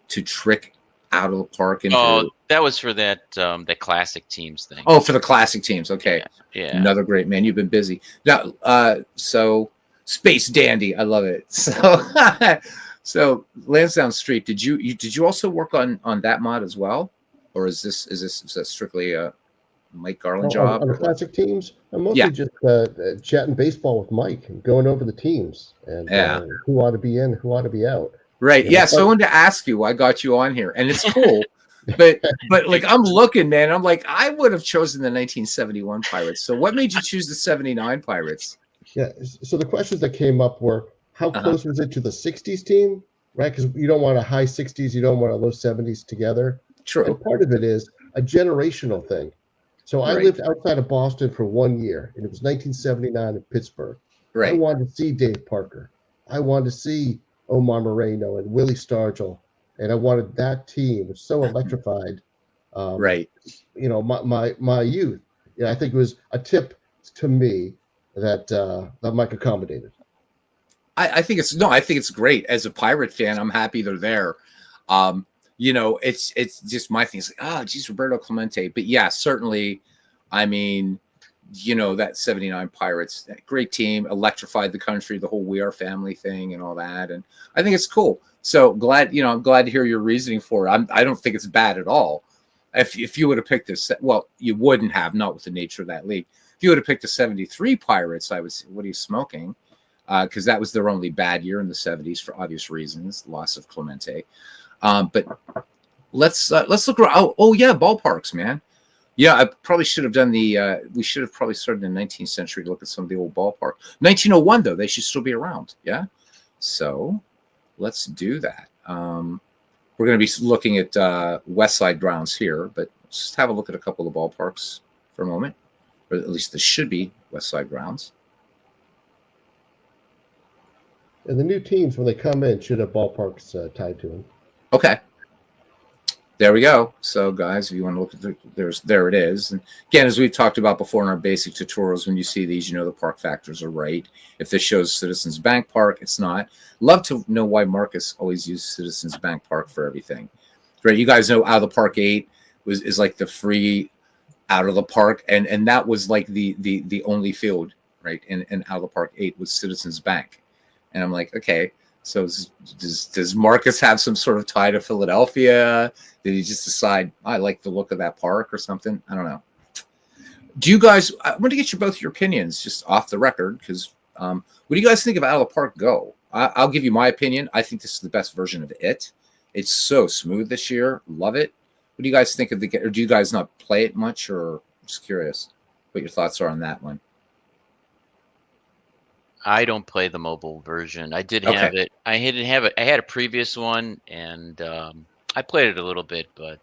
to trick Out of the Park into. Oh, that was for that that classic teams thing. Oh, for the classic teams. Okay. Yeah. Another great man. You've been busy. Now, so Space Dandy. I love it. So Lansdowne Street, did you also work on that mod as well? Or is that strictly a Mike Garland job? On the classic teams, I'm mostly just chatting baseball with Mike and going over the teams and who ought to be in, who ought to be out. Right. Yeah. So I wanted to ask you, I got you on here, and it's cool. but like I'm looking, man, I'm like, I would have chosen the 1971 Pirates. So what made you choose the 79 Pirates? Yeah. So the questions that came up were, how close was it to the 60s team? Right. Because you don't want a high 60s, you don't want a low 70s together. True. And part of it is a generational thing. So I lived outside of Boston for 1 year, and it was 1979 in Pittsburgh. Right. I wanted to see Dave Parker. I wanted to see Omar Moreno and Willie Stargell, and I wanted that team. It was so electrified. Right. My youth. Yeah, I think it was a tip to me that Mike accommodated. I think it's great. As a Pirate fan, I'm happy they're there. It's just my thing. It's like, geez, Roberto Clemente. But yeah, certainly, I mean, that 79 Pirates, great team, electrified the country, the whole We Are Family thing and all that. And I think it's cool. So I'm glad to hear your reasoning for it. I don't think it's bad at all. If you would have picked this, well, you wouldn't have, not with the nature of that league. If you would have picked the 73 Pirates, I would say, what are you smoking? Because that was their only bad year in the 70s for obvious reasons, loss of Clemente. But let's look around. Oh yeah, ballparks, man. Yeah, I probably should have done we should have probably started in the 19th century to look at some of the old ballpark. 1901 though, they should still be around. Yeah, so let's do that. We're going to be looking at West Side grounds here, but let's just have a look at a couple of ballparks for a moment, or at least this should be West Side grounds. And the new teams, when they come in, should have ballparks tied to them. Okay. There we go. So, guys, if you want to look at there it is. And again, as we've talked about before in our basic tutorials, when you see these, the park factors are right. If this shows Citizens Bank Park, it's not. Love to know why Marcus always uses Citizens Bank Park for everything. Right? You guys know Out of the Park 8 is like the free Out of the Park, and that was like the only field, right? And Out of the Park 8 was Citizens Bank, and I'm like, okay. So does Marcus have some sort of tie to Philadelphia? Did he just decide, I like the look of that park or something? I don't know. Do you guys, I want to get both your opinions just off the record, because what do you guys think of Out of the Park Go? I'll give you my opinion. I think this is the best version of it. It's so smooth this year. Love it. What do you guys think of or do you guys not play it much, or just curious what your thoughts are on that one? I don't play the mobile version. I did have it. I didn't have it. I had a previous one, and I played it a little bit, but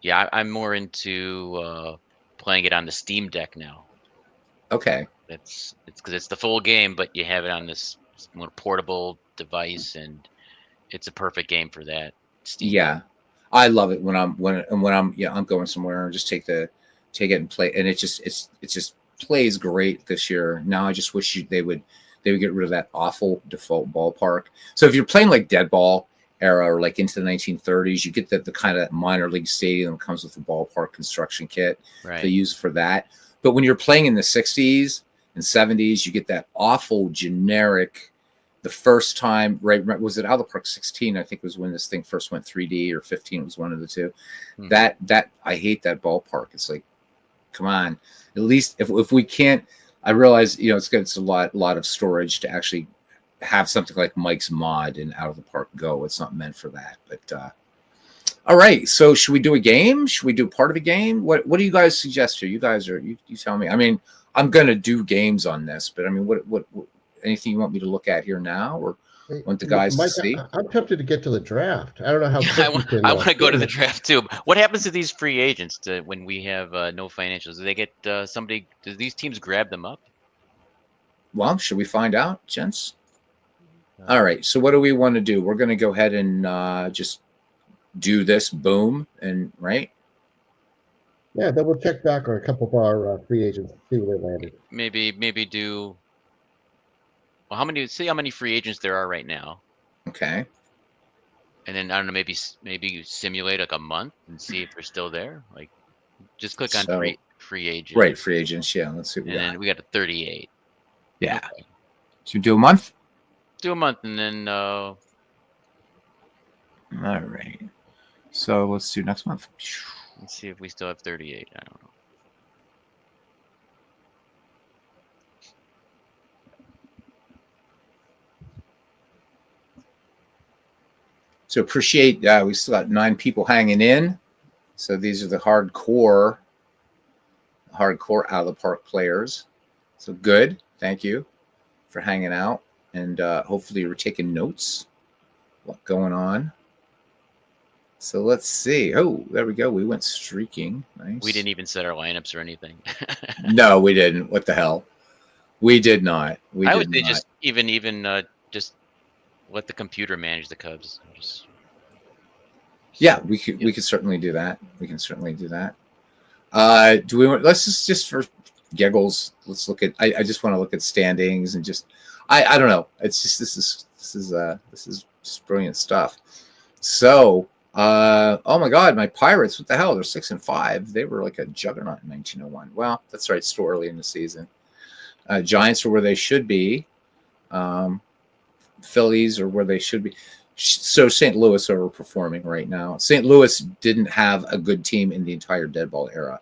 yeah, I'm more into playing it on the Steam Deck now. Okay. It's because it's the full game, but you have it on this portable device, and it's a perfect game for that. Steam Deck. I love it when I'm going somewhere and just take it and play, and it just plays great this year. Now I just wish they would they would get rid of that awful default ballpark. So if you're playing like dead ball era or like into the 1930s, you get the kind of minor league stadium that comes with the ballpark construction kit. Right. They use for that. But when you're playing in the 60s and 70s, you get that awful generic. The first time, right, was it Out of the Park 16? I think was when this thing first went 3D, or 15 was one of the two. Hmm. That I hate that ballpark. It's like, come on, at least if we can't. I realize, you know, it's a lot of storage to actually have something like Mike's Mod and Out of the Park Go. It's not meant for that. But all right, so should we do a game? Should we do part of a game? What do you guys suggest here? You guys you tell me. I mean, I'm gonna do games on this, but I mean, what anything you want me to look at here now, or want the guys Mike, to see? I'm tempted to get to the draft. I don't know how. I want to go to the draft too. What happens to these free agents when we have no financials? Do they get somebody? Do these teams grab them up? Well, should we find out, gents? All right. So what do we want to do? We're going to go ahead and just do this. Boom, and right. Yeah, then we'll check back on a couple of our free agents, see where they landed. Maybe do. Well, see how many free agents there are right now, Okay. and then I don't know, maybe you simulate like a month and see if they're still there. Like, just click on So- free agent. Right, free agents. Yeah, let's see what we And got. then we got a 38. Yeah. Okay. Should we do a month? Do a month, and then All right. So let's do next month. let's see if we still have 38. I don't know. So appreciate we still got 9 people hanging in. So these are the hardcore out of the park players. So good. Thank you for hanging out, and hopefully you're taking notes. What's going on? So let's see. Oh, there we go. We went streaking. Nice. We didn't even set our lineups or anything. No, we didn't. What the hell? We did not. I would say just even just let the computer manage the Cubs. Yeah, we could certainly do that. We can certainly do that. Do we want? Let's just for giggles. Let's look at. I just want to look at standings and just. I don't know. It's just this is just brilliant stuff. So, oh my God, my Pirates! What the hell? They're 6-5. They were like a juggernaut in 1901. Well, that's right. Still early in the season. Giants are where they should be. Phillies are where they should be. So St. Louis overperforming right now. St. Louis didn't have a good team in the entire dead ball era.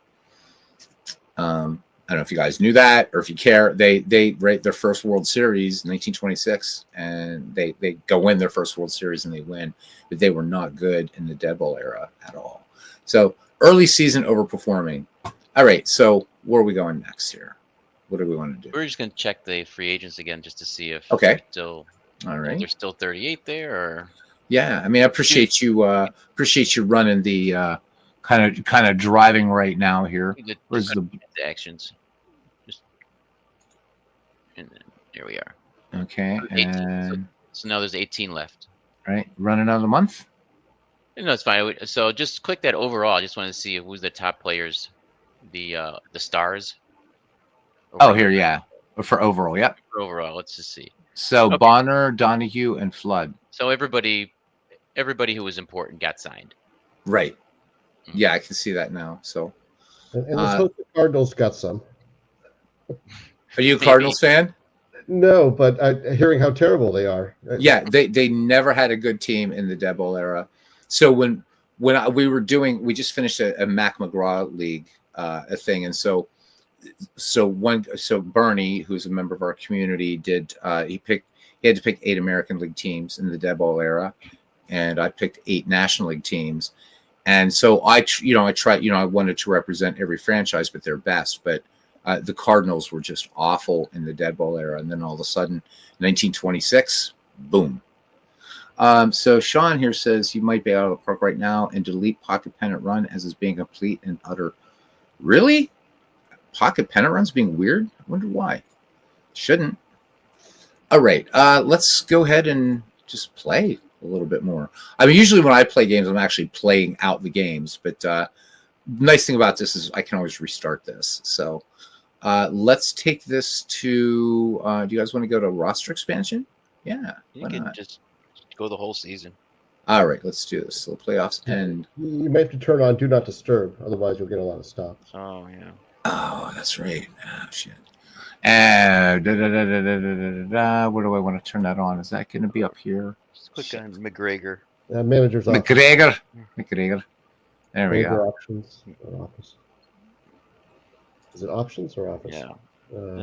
I don't know if you guys knew that or if you care. They rate their first World Series in 1926, and they go win their first World Series and they win, but they were not good in the dead ball era at all. So early season overperforming. All right, so where are we going next here? What do we want to do? We're just gonna check the free agents again just to see if Okay. still All right. there's still 38 there, or Yeah, I mean, I appreciate you running the kind of driving right now here. Where's the actions? And then here we are. okay 18. and So now there's 18 left. right run another month. No, it's fine. So just click that overall. I just want to see who's the top players, the stars. Oh, here, yeah, for overall, yep. For overall, let's just see. So Okay. Bonner, Donahue, and Flood. So everybody who was important got signed. Right. Yeah, I can see that now. So, And let's hope the Cardinals got some. are you a Maybe. Cardinals fan? No, but hearing how terrible they are. Yeah, they never had a good team in the dead ball era. So when we just finished a Mac McGraw league a thing, and so Bernie, who's a member of our community, he had to pick 8 American League teams in the dead ball era, and I picked 8 National League teams. And so I wanted to represent every franchise, but their best. But the Cardinals were just awful in the dead ball era. And then all of a sudden, 1926, boom. So Sean here says he might be out of the park right now and delete Pocket Pennant Run as is being complete and utter. Really? Pocket Pennant Run's being weird? I wonder why. Shouldn't. All right. Let's go ahead and just play a little bit more. I mean, usually when I play games, I'm actually playing out the games. But nice thing about this is I can always restart this. So Let's take this to. Do you guys want to go to roster expansion? Yeah. You can just go the whole season. All right, let's do this. So playoffs end. You may have to turn on Do Not Disturb, otherwise you'll get a lot of stops. Oh yeah. Oh, that's right. Oh shit. And where do I want to turn that on? Is that going to be up here? Just click on McGregor. Manager's office. McGregor. There we Manager go. Options or office. Is it options or office? Yeah.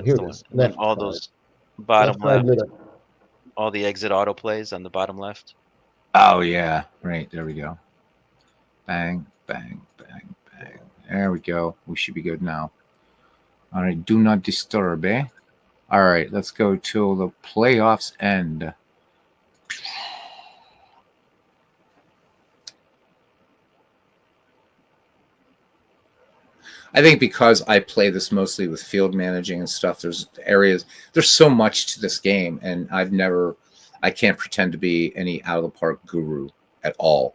Here it is. And then Left all side. those bottom Left left, side middle. all the exit autoplays on the bottom left. Oh yeah, right. There we go. Bang, bang, bang, bang. There we go. We should be good now. All right. Do not disturb, eh? All right. Let's go till the playoffs end. I think because I play this mostly with field managing and stuff, there's so much to this game, and I can't pretend to be any out of the park guru at all.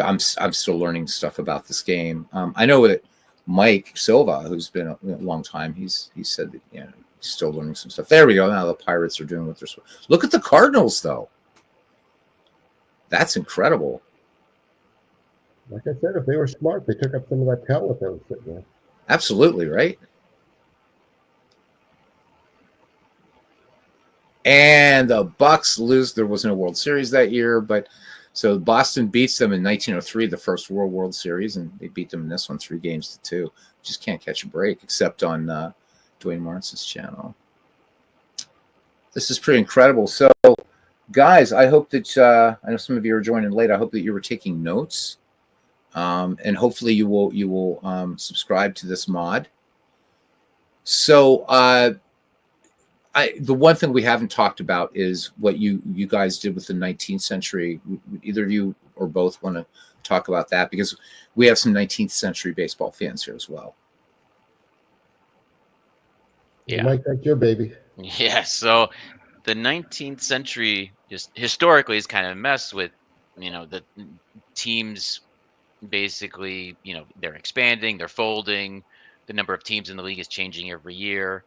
I'm still learning stuff about this game. I know that Mike Silva, who's been a long time, he said that he's still learning some stuff. There we go. Now the Pirates are doing what they're supposed. Look at the Cardinals, though. That's incredible. Like I said, if they were smart, they took up some of that talent that was sitting there. Absolutely, right? And the Bucks lose. There was no World Series that year, but so Boston beats them in 1903, the first World Series, and they beat them in this one 3-2. Just can't catch a break, except on Dwayne Martz's channel. This is pretty incredible. So, guys, I hope that I know some of you are joining late. I hope that you were taking notes. And hopefully you will subscribe to this mod. So the one thing we haven't talked about is what you guys did with the 19th century. Either of you or both want to talk about that, because we have some 19th century baseball fans here as well. Yeah. Mike, that's your baby. Yeah. So the 19th century just historically is kind of messed with, the teams. Basically, they're expanding, they're folding. The number of teams in the league is changing every year.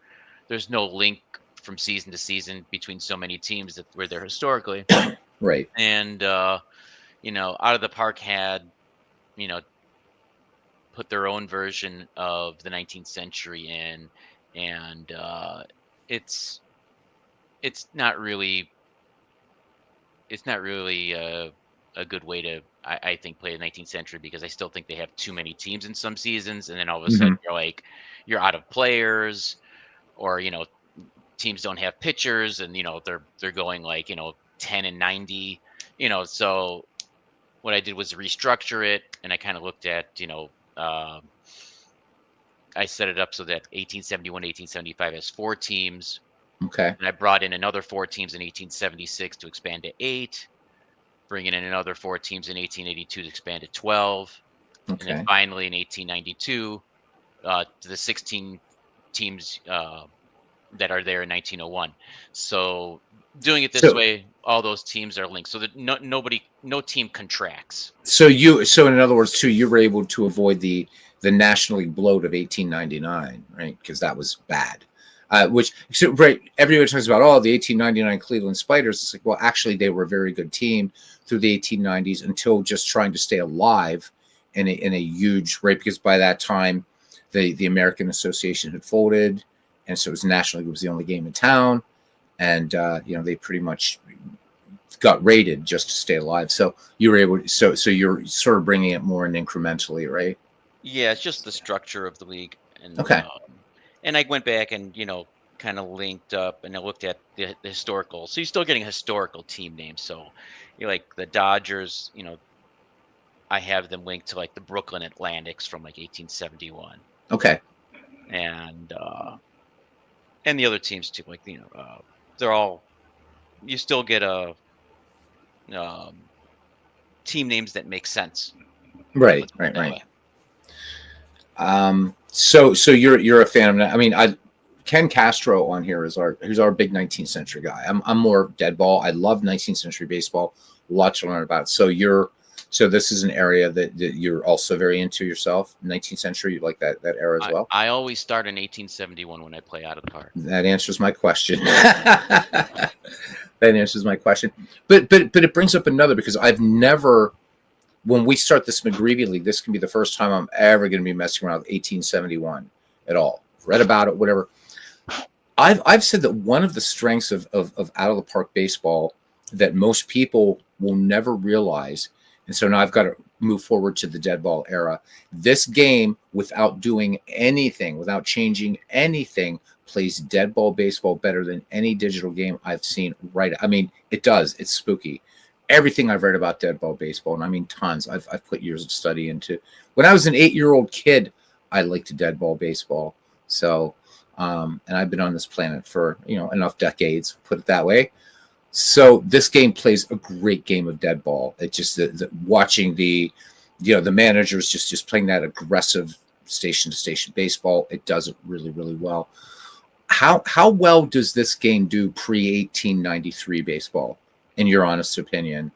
There's no link from season to season between so many teams that were there historically. Right. And, Out of the Park had, put their own version of the 19th century in. And it's not really a good way to, I think, play the 19th century, because I still think they have too many teams in some seasons, and then all of a sudden you're out of players, or teams don't have pitchers, and they're going 10 and 90, So what I did was restructure it, and I kind of looked at I set it up so that 1871 1875 has 4 teams. Okay. And I brought in another 4 teams in 1876 to expand to 8. Bringing in another 4 teams in 1882 to expand to 12. Okay. And then finally in 1892, to the 16 teams that are there in 1901. So doing it this way, all those teams are linked, so that no team contracts. So in other words, too, you were able to avoid the National League bloat of 1899, right? Because that was bad. Everybody talks about, the 1899 Cleveland Spiders. It's like, well, actually, they were a very good team through the 1890s until just trying to stay alive in a huge, right? Because by that time, the American Association had folded, and so it was National League was the only game in town, and they pretty much got raided just to stay alive. So you were able, so you're sort of bringing it more in incrementally, right? Yeah, it's just the structure of the league. And, okay. And I went back and, kind of linked up, and I looked at the historical. So you're still getting historical team names. So like the Dodgers, I have them linked to the Brooklyn Atlantics from 1871. Okay. And the other teams too, they're all, you still get team names that make sense. Right. So you're a fan of that. I mean, Ken Castro on here who's our big 19th century guy. I'm more dead ball. I love 19th century baseball. A lot to learn about. So you're So this is an area that you're also very into yourself. 19th century, you like that era as well? I always start in 1871 when I play Out of the Park. That answers my question. That answers my question. But it brings up another, because I've never, when we start this McGreevy League, this can be the first time I'm ever going to be messing around with 1871 at all. Read about it, whatever. I've said that one of the strengths of Out of the Park baseball that most people will never realize, and so now I've got to move forward to the dead ball era. This game, without doing anything, without changing anything, plays dead ball baseball better than any digital game I've seen. Right? I mean, it does. It's spooky. Everything I've read about dead ball baseball, and I mean tons. I've put years of study into. When I was an 8-year-old kid, I liked dead ball baseball. So, and I've been on this planet for enough decades, put it that way. So this game plays a great game of dead ball. It just watching the managers just playing that aggressive station to station baseball. It does it really, really well. How well does this game do pre-1893 baseball, in your honest opinion?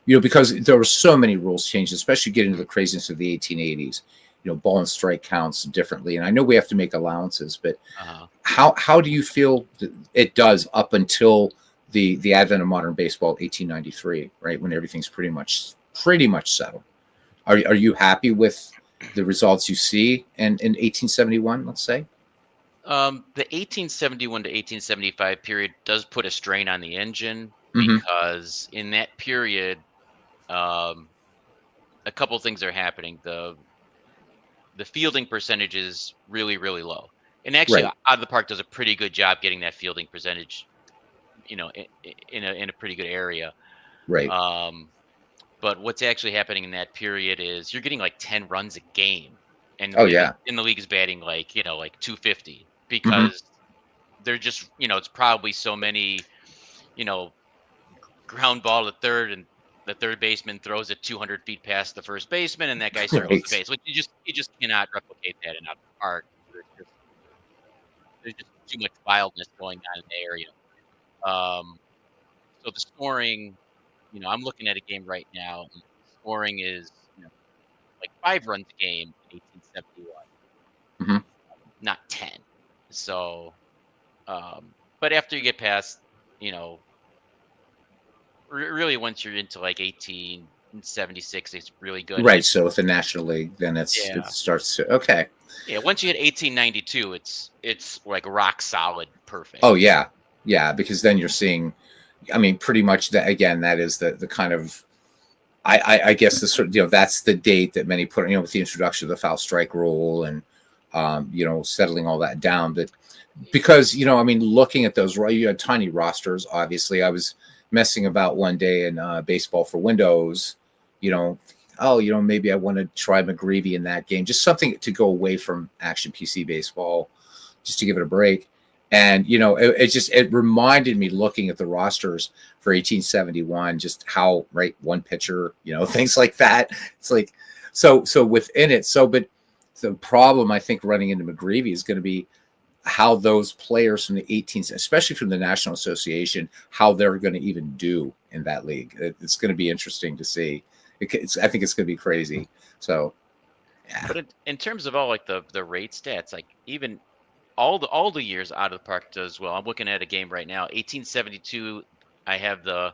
Because there were so many rules changes, especially getting to the craziness of the 1880s. Ball and strike counts differently, and I know we have to make allowances, but how do you feel it does up until the advent of modern baseball, 1893, right, when everything's pretty much settled? Are you happy with the results you see in 1871, let's say? The 1871 to 1875 period does put a strain on the engine, Mm-hmm. because in that period, a couple things are happening. The fielding percentage is really, really low, and actually, Right. Out of the Park does a pretty good job getting that fielding percentage, in a pretty good area. Right. But what's actually happening in that period is you're getting like 10 runs a game, and Oh, yeah. in the league is batting like 250, because they're just it's probably so many ground ball to third, and the third baseman throws it 200 feet past the first baseman, and that guy circles Right. the base. Like you just cannot replicate that in Out of the Park. There's just too much wildness going on in the area. So the scoring, I'm looking at a game right now. And scoring is like 5 runs a game in 1871, not 10. So, but after you get past, really once you're into like 1876, it's really good. Right. So with the National League, then it starts to okay. Yeah, once you hit 1892, it's like rock solid, perfect. Oh yeah, because then you're seeing, I mean, pretty much that again. That is the kind of, I guess the sort of that's the date that many put with the introduction of the foul strike rule and settling all that down. But because I mean, looking at those, you had tiny rosters. Obviously, I was messing about one day in baseball for Windows. Maybe I want to try McGreevy in that game, just something to go away from action PC baseball, just to give it a break. And, it reminded me, looking at the rosters for 1871, just how, right, one pitcher, things like that. It's like, so within it. But the problem, I think, running into McGreevy is going to be how those players from the 18th, especially from the National Association, how they're going to even do in that league. It's going to be interesting to see. I think it's going to be crazy. So, yeah. But in terms of all like the rate stats, like even all the years Out of the Park does well. I'm looking at a game right now. 1872, I have the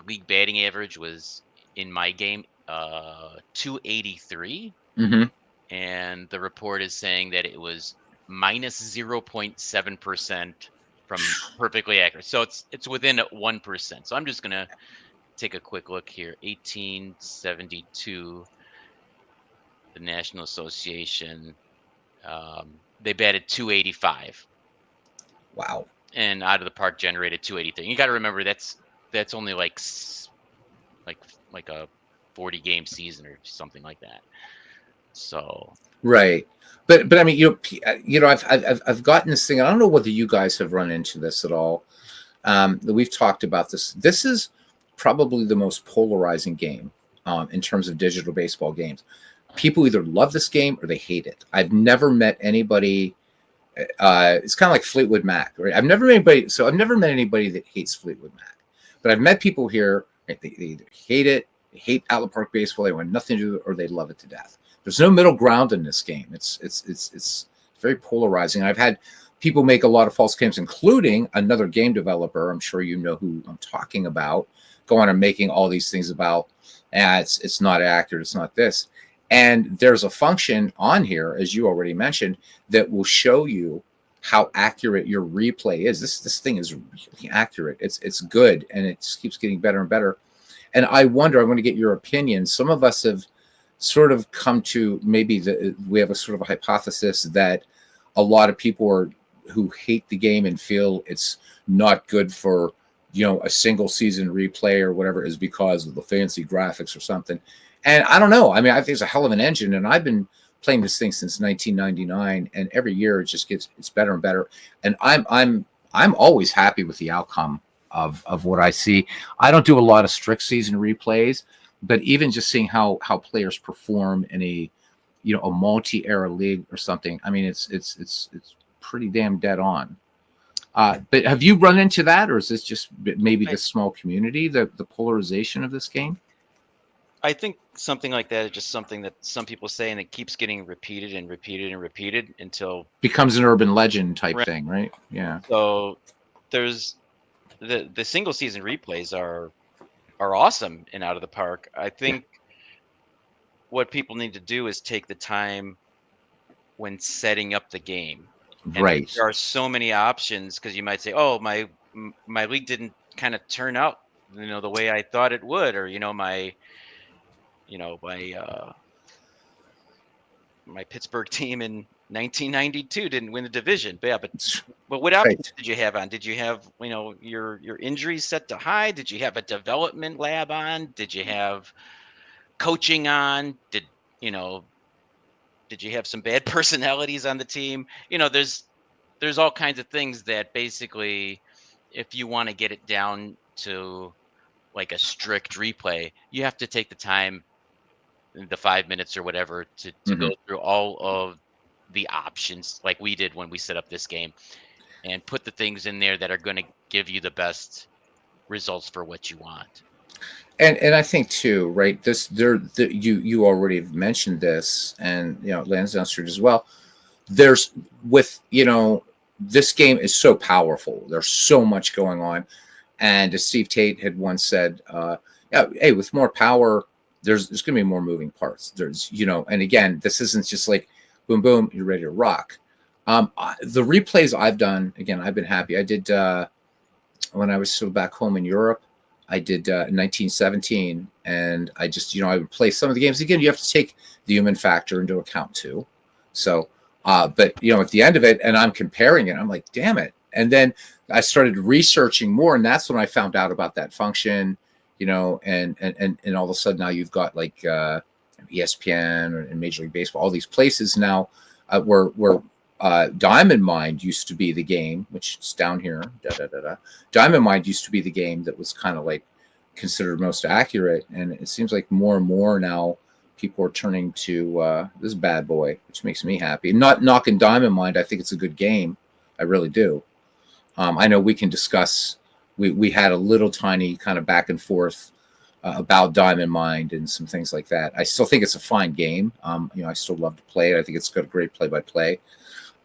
league batting average was in my game 283, and the report is saying that it was minus 0.7% from perfectly accurate. So it's within 1%. So I'm just gonna take a quick look here. 1872, the National Association, they batted 285. Wow. And Out of the Park generated 283. You got to remember that's only like a 40 game season or something like that. So right. But I mean, I've gotten this thing. I don't know whether you guys have run into this at all. We've talked about this. This is probably the most polarizing game in terms of digital baseball games. People either love this game or they hate it. I've never met anybody. It's kind of like Fleetwood Mac, right? I've never met anybody that hates Fleetwood Mac, but I've met people here. Right, they either hate it they hate Outlet Park baseball, they want nothing to do with it, or they love it to death. There's no middle ground in this game. It's very polarizing. I've had people make a lot of false claims, including another game developer. I'm sure you know who I'm talking about. Going and making all these things about, it's not accurate, it's not this. And there's a function on here, as you already mentioned, that will show you how accurate your replay is. This thing is really accurate. It's good, and it just keeps getting better and better. And I wonder, I want to get your opinion. Some of us have sort of come to maybe we have a sort of a hypothesis that a lot of people who hate the game and feel it's not good for a single season replay or whatever is because of the fancy graphics or something. And I don't know. I mean, I think it's a hell of an engine, and I've been playing this thing since 1999, and every year it's better and better. And I'm always happy with the outcome of what I see. I don't do a lot of strict season replays, but even just seeing how players perform in a multi-era league or something, I mean, it's pretty damn dead on. But have you run into that, or is this just maybe the small community, the polarization of this game? I think something like that is just something that some people say, and it keeps getting repeated and repeated and repeated until becomes an urban legend type thing, right? Yeah. So there's the single season replays are awesome in Out of the Park. I think what people need to do is take the time when setting up the game. And right. There are so many options, because you might say, "Oh, my league didn't kind of turn out, the way I thought it would," or my Pittsburgh team in 1992 didn't win the division. But what options did you have on? Did you have your injuries set to high? Did you have a development lab on? Did you have coaching on? Did you have some bad personalities on the team? There's all kinds of things that basically, if you want to get it down to like a strict replay, you have to take the time, the 5 minutes or whatever, to go through all of the options like we did when we set up this game, and put the things in there that are going to give you the best results for what you want. And I think too, right? You already mentioned this, and Lansdowne Street as well. There's this game is so powerful. There's so much going on, and as Steve Tate had once said, hey, with more power, there's going to be more moving parts. There's and again, this isn't just like boom boom, you're ready to rock. The replays I've done, again, I've been happy. I did when I was still back home in Europe. I did 1917, and I just, I would play some of the games. Again, you have to take the human factor into account too. So, but at the end of it, and I'm comparing it, I'm like, damn it. And then I started researching more, and that's when I found out about that function, and all of a sudden now you've got like ESPN and Major League Baseball, all these places now where Diamond Mind used to be the game, which is down here. Diamond Mind used to be the game that was kind of like considered most accurate, and it seems like more and more now people are turning to this bad boy, which makes me happy. Not knocking Diamond Mind, I think it's a good game, I really do. I know we can discuss. We had a little tiny kind of back and forth about Diamond Mind and some things like that. I still think it's a fine game. I still love to play it. I think it's got a great play-by-play.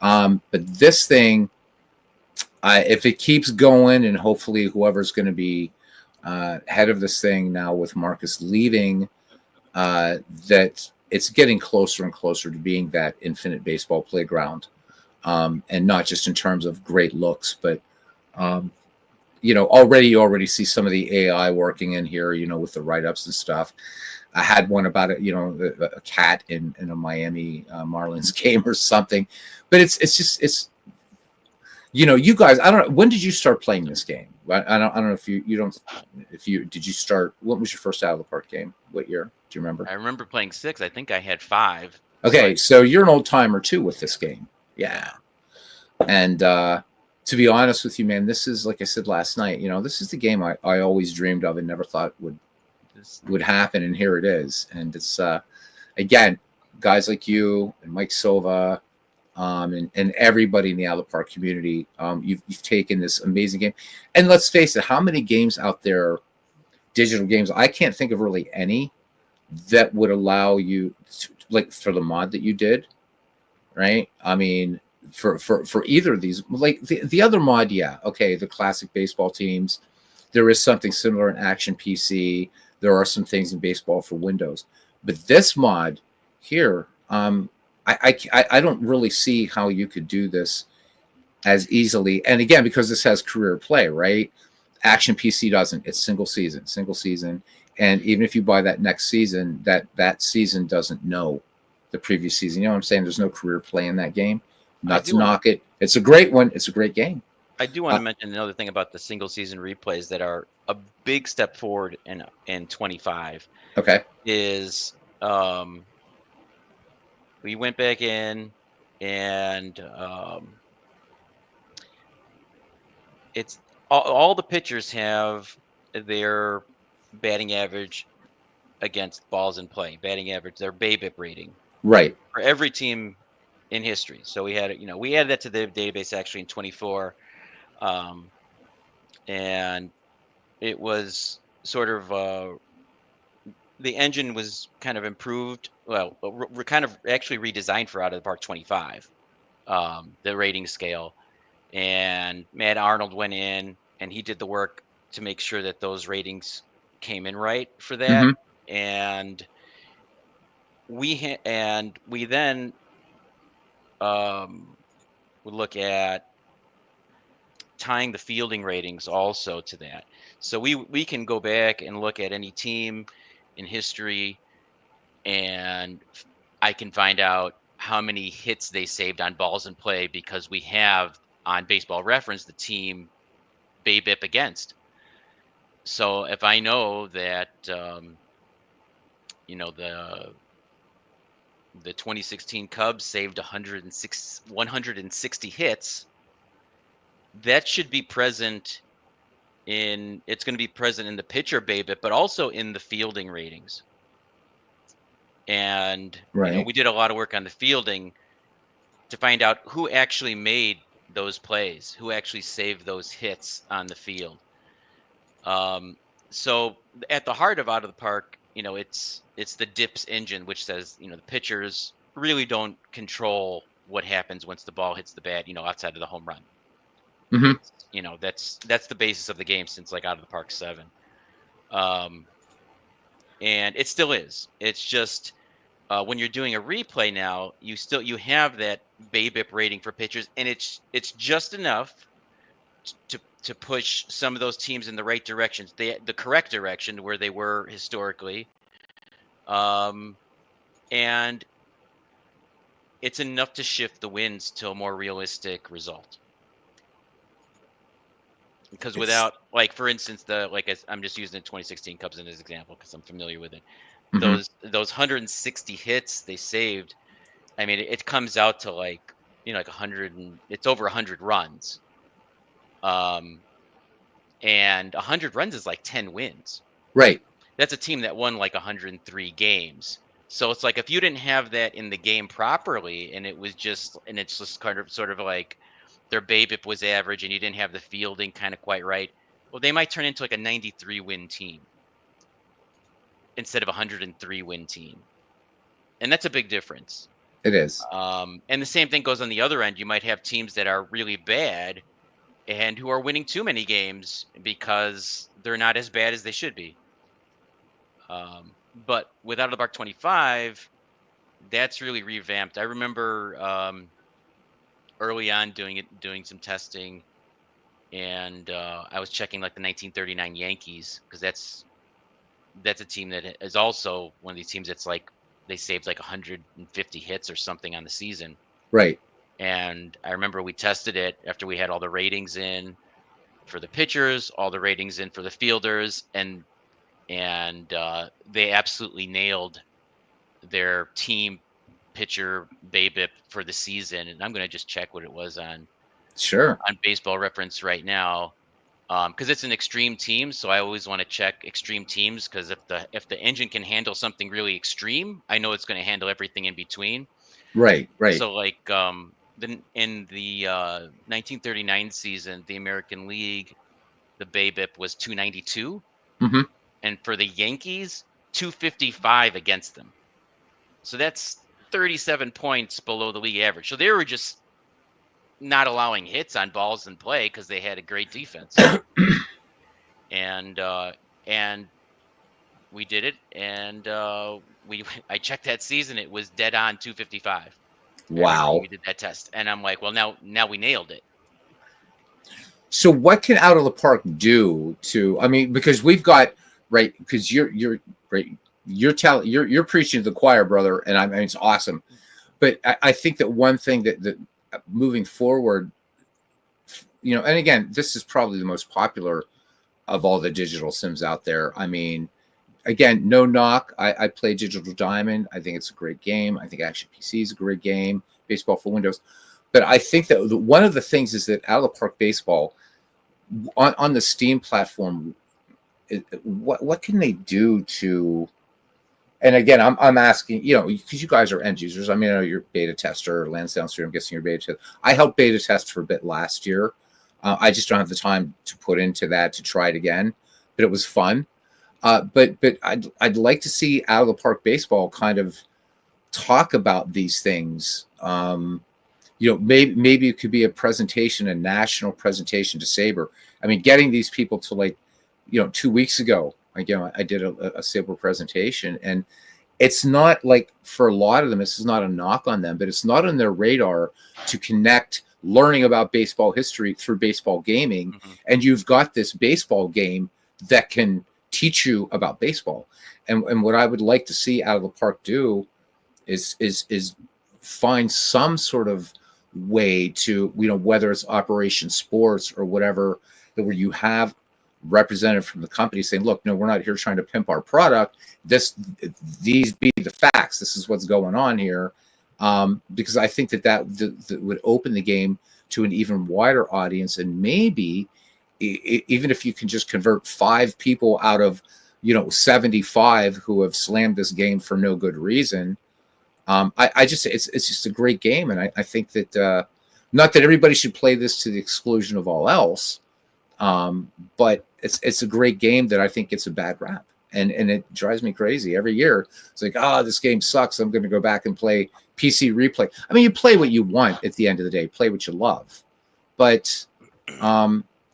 But this thing, if it keeps going, and hopefully whoever's going to be head of this thing now with Marcus leaving, that it's getting closer and closer to being that infinite baseball playground. And not just in terms of great looks, but, you already see some of the AI working in here, with the write-ups and stuff. I had one about it, a cat in a Miami Marlins game or something. But it's you guys, I don't know. When did you start playing this game? I don't know if did you start, what was your first Out of the Park game? What year? Do you remember? I remember playing 6. I think I had 5. Okay. So you're an old timer too with this game. Yeah. And, to be honest with you, man, this is, like I said last night, this is the game I always dreamed of and never thought would happen. And here it is. And it's, again, guys like you and Mike Silva, and everybody in the Out of the Park community, you've taken this amazing game. And let's face it, how many games out there digital games, I can't think of really any that would allow you to, like for the mod that you did, right? I mean, for either of these, like the other mod, yeah, okay, the classic baseball teams, there is something similar in Action PC. There are some things in baseball for Windows, but this mod here, I don't really see how you could do this as easily. And again, because this has career play, right? Action PC doesn't. It's single season. And even if you buy that next season, that season doesn't know the previous season. You know what I'm saying? There's no career play in that game. Not to knock it. It's a great one. It's a great game. I do want to mention another thing about the single season replays that are a big step forward in 25. Okay. Is we went back in and it's all the pitchers have their batting average against balls in play, batting average, their BABIP rating. Right. For every team in history. So we had, we added that to the database actually in 24. And it was sort of, the engine was kind of improved. Well, we're kind of actually redesigned for Out of the Park 25, the rating scale. And Matt Arnold went in and he did the work to make sure that those ratings came in right for that. Mm-hmm. And we then would look at tying the fielding ratings also to that. So we can go back and look at any team in history, and I can find out how many hits they saved on balls in play because we have on Baseball Reference the team BABIP against. So if I know that the 2016 Cubs saved 160 hits, that should be present it's going to be present in the pitcher BABIP, but also in the fielding ratings. And right. We did a lot of work on the fielding to find out who actually made those plays, who actually saved those hits on the field. So at the heart of Out of the Park, it's the DIPS engine, which says, the pitchers really don't control what happens once the ball hits the bat, outside of the home run. Mm-hmm. That's the basis of the game since like Out of the Park 7. And it still is. It's just when you're doing a replay now, you have that BABIP rating for pitchers, and it's just enough to push some of those teams in the right directions, the correct direction where they were historically. And it's enough to shift the wins to a more realistic result. Because without, like, for instance, I'm just using the 2016 Cubs as an example because I'm familiar with it. Mm-hmm. Those 160 hits they saved, I mean, it comes out to like 100, and it's over 100 runs. And 100 runs is like 10 wins. Right. That's a team that won like 103 games. So it's like if you didn't have that in the game properly, and it's just kind of sort of like their BABIP was average, and you didn't have the fielding kind of quite right, well, they might turn into like a 93 win team instead of a 103 win team, and that's a big difference. It is. And the same thing goes on the other end. You might have teams that are really bad and who are winning too many games because they're not as bad as they should be. But with Out of the Park 25, that's really revamped. I remember early on doing some testing, and I was checking like the 1939 Yankees because that's a team that is also one of these teams that's like they saved like 150 hits or something on the season. Right. And I remember we tested it after we had all the ratings in for the pitchers, all the ratings in for the fielders, and they absolutely nailed their team pitcher BABIP for the season. And I'm going to just check what it was on Baseball Reference right now, because it's an extreme team. So I always want to check extreme teams, because if the engine can handle something really extreme, I know it's going to handle everything in between. Right. So like in the 1939 season, the American League, the BABIP was 292. Mm-hmm. and for the Yankees, 255 against them. So that's 37 points below the league average. So they were just not allowing hits on balls in play because they had a great defense. and we did it, and I checked that season. It was dead on 255. Wow. We did that test, and I'm like, well, now we nailed it. So what can Out of the Park do to? I mean, because we've got right, because you're right. You're preaching to the choir, brother, and I mean it's awesome. But I think that one thing that moving forward, you know, and again, this is probably the most popular of all the digital sims out there. I mean, again, no knock. I play Digital Diamond. I think it's a great game. I think Action PC is a great game. Baseball for Windows. But I think that one of the things is that Out of the Park Baseball on the Steam platform, what can they do to? And again, I'm asking, you know, because you guys are end users. I mean, I know you're beta tester, Lansdowne Street. I'm guessing you're beta tester. I helped beta test for a bit last year. I just don't have the time to put into that to try it again. But it was fun. But I'd like to see Out of the Park Baseball kind of talk about these things. You know, maybe it could be a presentation, a national presentation to Saber. I mean, getting these people to, like, you know, 2 weeks ago, again, I did a Saber presentation, and it's not like, for a lot of them, this is not a knock on them, but it's not on their radar to connect learning about baseball history through baseball gaming. Mm-hmm. And you've got this baseball game that can teach you about baseball. And what I would like to see Out of the Park do is find some sort of way to, you know, whether it's Operation Sports or whatever, that where you have representative from the company saying, look, no, we're not here trying to pimp our product. These be the facts. This is what's going on here. Because I think that would open the game to an even wider audience. And maybe even if you can just convert 5 people out of, you know, 75 who have slammed this game for no good reason. I just, it's just a great game. And I think that, not that everybody should play this to the exclusion of all else. But it's a great game that I think gets a bad rap, and it drives me crazy every year. It's like, this game sucks. I'm going to go back and play PC Replay. I mean, you play what you want at the end of the day, play what you love. But,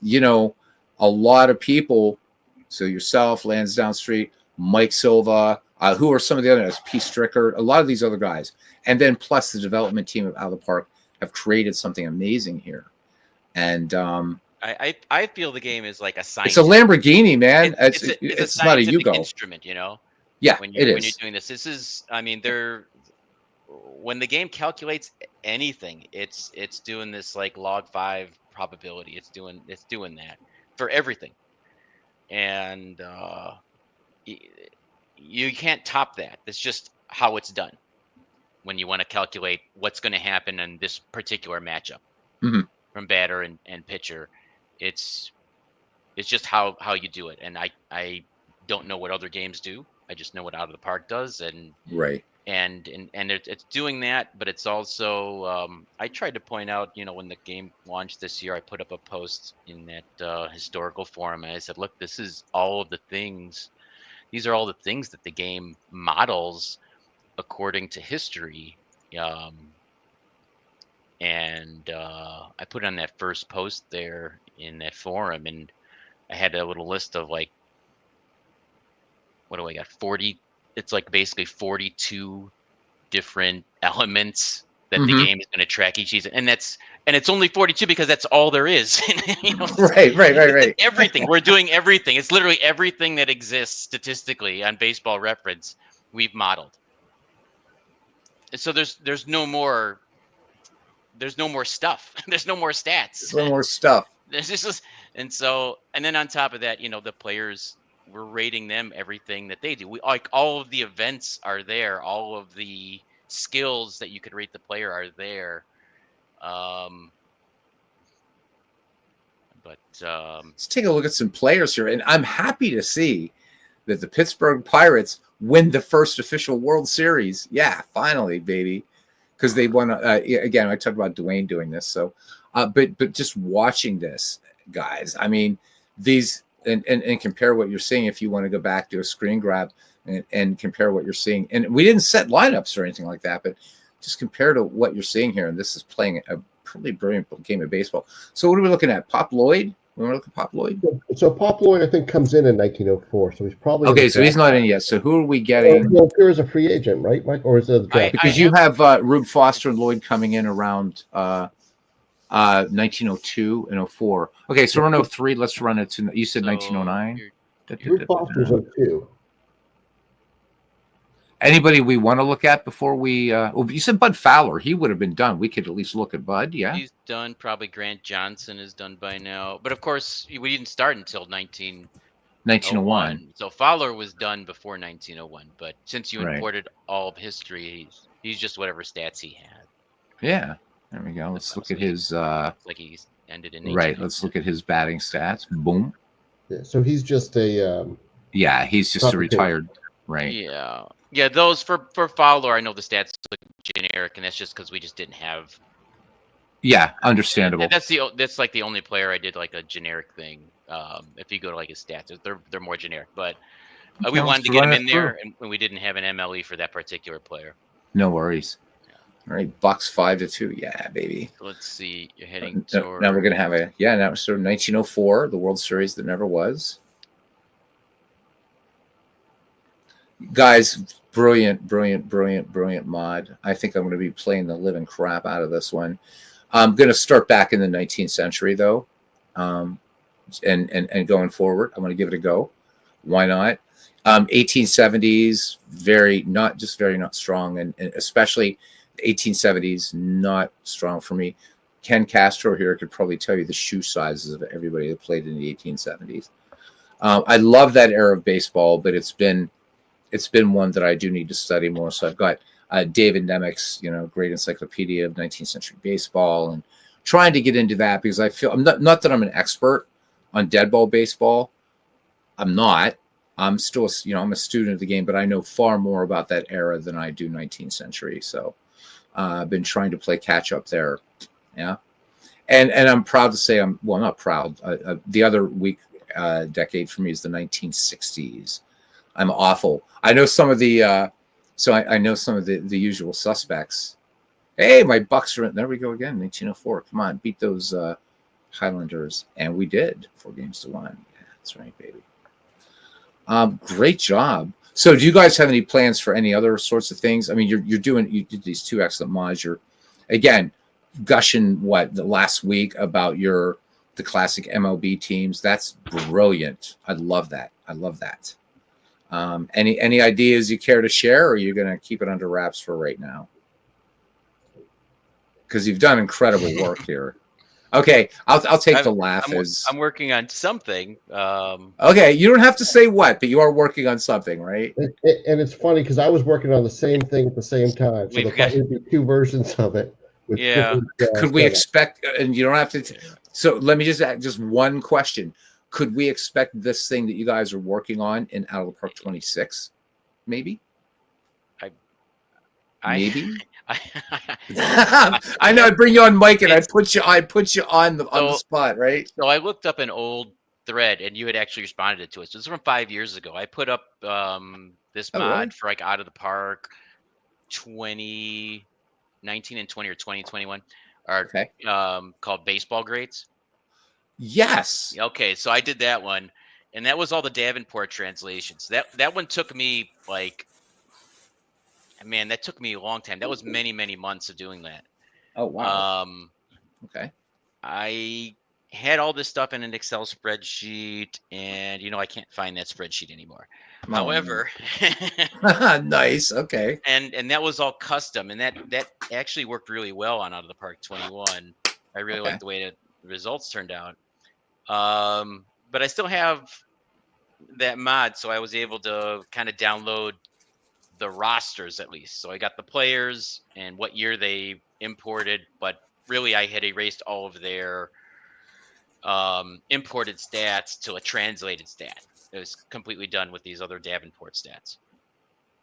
you know, a lot of people, so yourself, Lansdowne Street, Mike Silva, who are some of the others, P. Stricker, a lot of these other guys, and then plus the development team of Out of the Park have created something amazing here. And, I feel the game is like a science. It's a Lamborghini, man. It's not a Yugo instrument, you know. Yeah, when you're doing this, I mean, when the game calculates anything, it's doing this like log 5 probability. It's doing that for everything, and you can't top that. That's just how it's done when you want to calculate what's going to happen in this particular matchup from batter and pitcher. It's just how you do it, and I don't know what other games do. I just know what Out of the Park does, and right. And it's doing that, but it's also I tried to point out, you know, when the game launched this year, I put up a post in that historical forum, and I said, look, this is all of the things. These are all the things that the game models according to history. And I put on that first post there in that forum, and I had a little list of like, what do I got? 40. It's like basically 42 different elements that the game is going to track each season, and it's only 42 because that's all there is. You know, right. Everything. We're doing everything. It's literally everything that exists statistically on Baseball Reference. We've modeled. So there's no more. There's no more stuff. There's no more stats. There's no more stuff. And then on top of that, you know, the players, we're rating them everything that they do. We like all of the events are there. All of the skills that you could rate the player are there. Let's take a look at some players here, and I'm happy to see that the Pittsburgh Pirates win the first official World Series. Yeah, finally, baby. Because they won again. I talked about Dwayne doing this, so but just watching this, guys. I mean, these and compare what you're seeing. If you want to go back to a screen grab and compare what you're seeing, and we didn't set lineups or anything like that, but just compare to what you're seeing here. And this is playing a pretty brilliant game of baseball. So what are we looking at? Pop Lloyd? We want to look at Pop Lloyd? So Pop Lloyd, I think, comes in 1904. So he's probably Okay. So he's not in yet. So who are we getting? He'll appear as a free agent, right, Mike? Or is it a draft? Because you have Rube Foster and Lloyd coming in around 1902 and 04. Okay, so we're in 03. Let's run it to, you said 1909. Rube Foster's 02. Anybody we want to look at before we well, you said Bud Fowler. He would have been done. We could at least look at Bud. Yeah, He's done. Probably Grant Johnson is done by now. But of course, we didn't start until 1901. So Fowler was done before 1901. But since you Right. imported all of history, he's just whatever stats he had. Yeah, there we go. Let's look at his Like he's ended in right. Let's look at his batting stats. Boom. Yeah, so he's just a Yeah, he's just a Complicated. retired. Right. Yeah. Those for Fowler, I know the stats look generic, and that's just because we just didn't have. Yeah, understandable. That's like the only player I did like a generic thing. If you go to like his stats, they're more generic. But we Okay, wanted to let's get him run in it there, through. and we didn't have an MLE for that particular player. No worries. All right, Bucks 5-2. Yeah, baby. So let's see. You're heading Now toward. we're gonna have now so 1904, the World Series that never was. Guys, brilliant mod. I think I'm going to be playing the living crap out of this one. I'm going to start back in the 19th century though, and going forward, I'm going to give it a go. Why not? 1870s, very not strong, and especially 1870s, not strong for me. Ken Castro here could probably tell you the shoe sizes of everybody that played in the 1870s. I love that era of baseball, but it's been one that I do need to study more. So I've got David Nemec's, great encyclopedia of 19th century baseball, and trying to get into that because I feel I'm not that I'm an expert on dead ball baseball. I'm not. I'm still, I'm a student of the game, but I know far more about that era than I do 19th century. So I've been trying to play catch up there. Yeah. And I'm proud to say not proud. The other weak decade for me is the 1960s. I'm awful. I know some of the I know some of the usual suspects. Hey, my Bucks are in. There we go again. 1904. Come on, beat those Highlanders, and we did 4-1. Yeah, that's right, baby. Great job. So, do you guys have any plans for any other sorts of things? I mean, you did these 2 excellent mods. You're again gushing the last week about the classic MLB teams. That's brilliant. I love that. Any ideas you care to share, or are you going to keep it under wraps for right now? Because you've done incredible work here. Okay, I'll take the laugh. I'm working on something. Okay, you don't have to say what, but you are working on something, right? and it's funny because I was working on the same thing at the same time. So there'll probably be 2 versions of it. With Yeah. Could we expect? And you don't have to. So let me just ask just one question. Could we expect this thing that you guys are working on in Out of the Park 26? Maybe. Maybe. I know. I bring you on, Mike, and I put you on the spot, right? So I looked up an old thread, and you had actually responded to it. So this is from 5 years ago. I put up this mod really? for like Out of the Park 2019 and 20 or 2021 are Okay. called Baseball Greats. Yes. Okay, so I did that one, and that was all the Davenport translations. That one took me that took me a long time. That was many months of doing that. Oh wow. Okay. I had all this stuff in an Excel spreadsheet, and I can't find that spreadsheet anymore. Oh, However, nice. Okay. and that was all custom, and that actually worked really well on Out of the Park 21. I really liked the way that the results turned out. But I still have that mod, so I was able to kind of download the rosters at least. So I got the players and what year they imported, but really I had erased all of their imported stats to a translated stat. It was completely done with these other Davenport stats.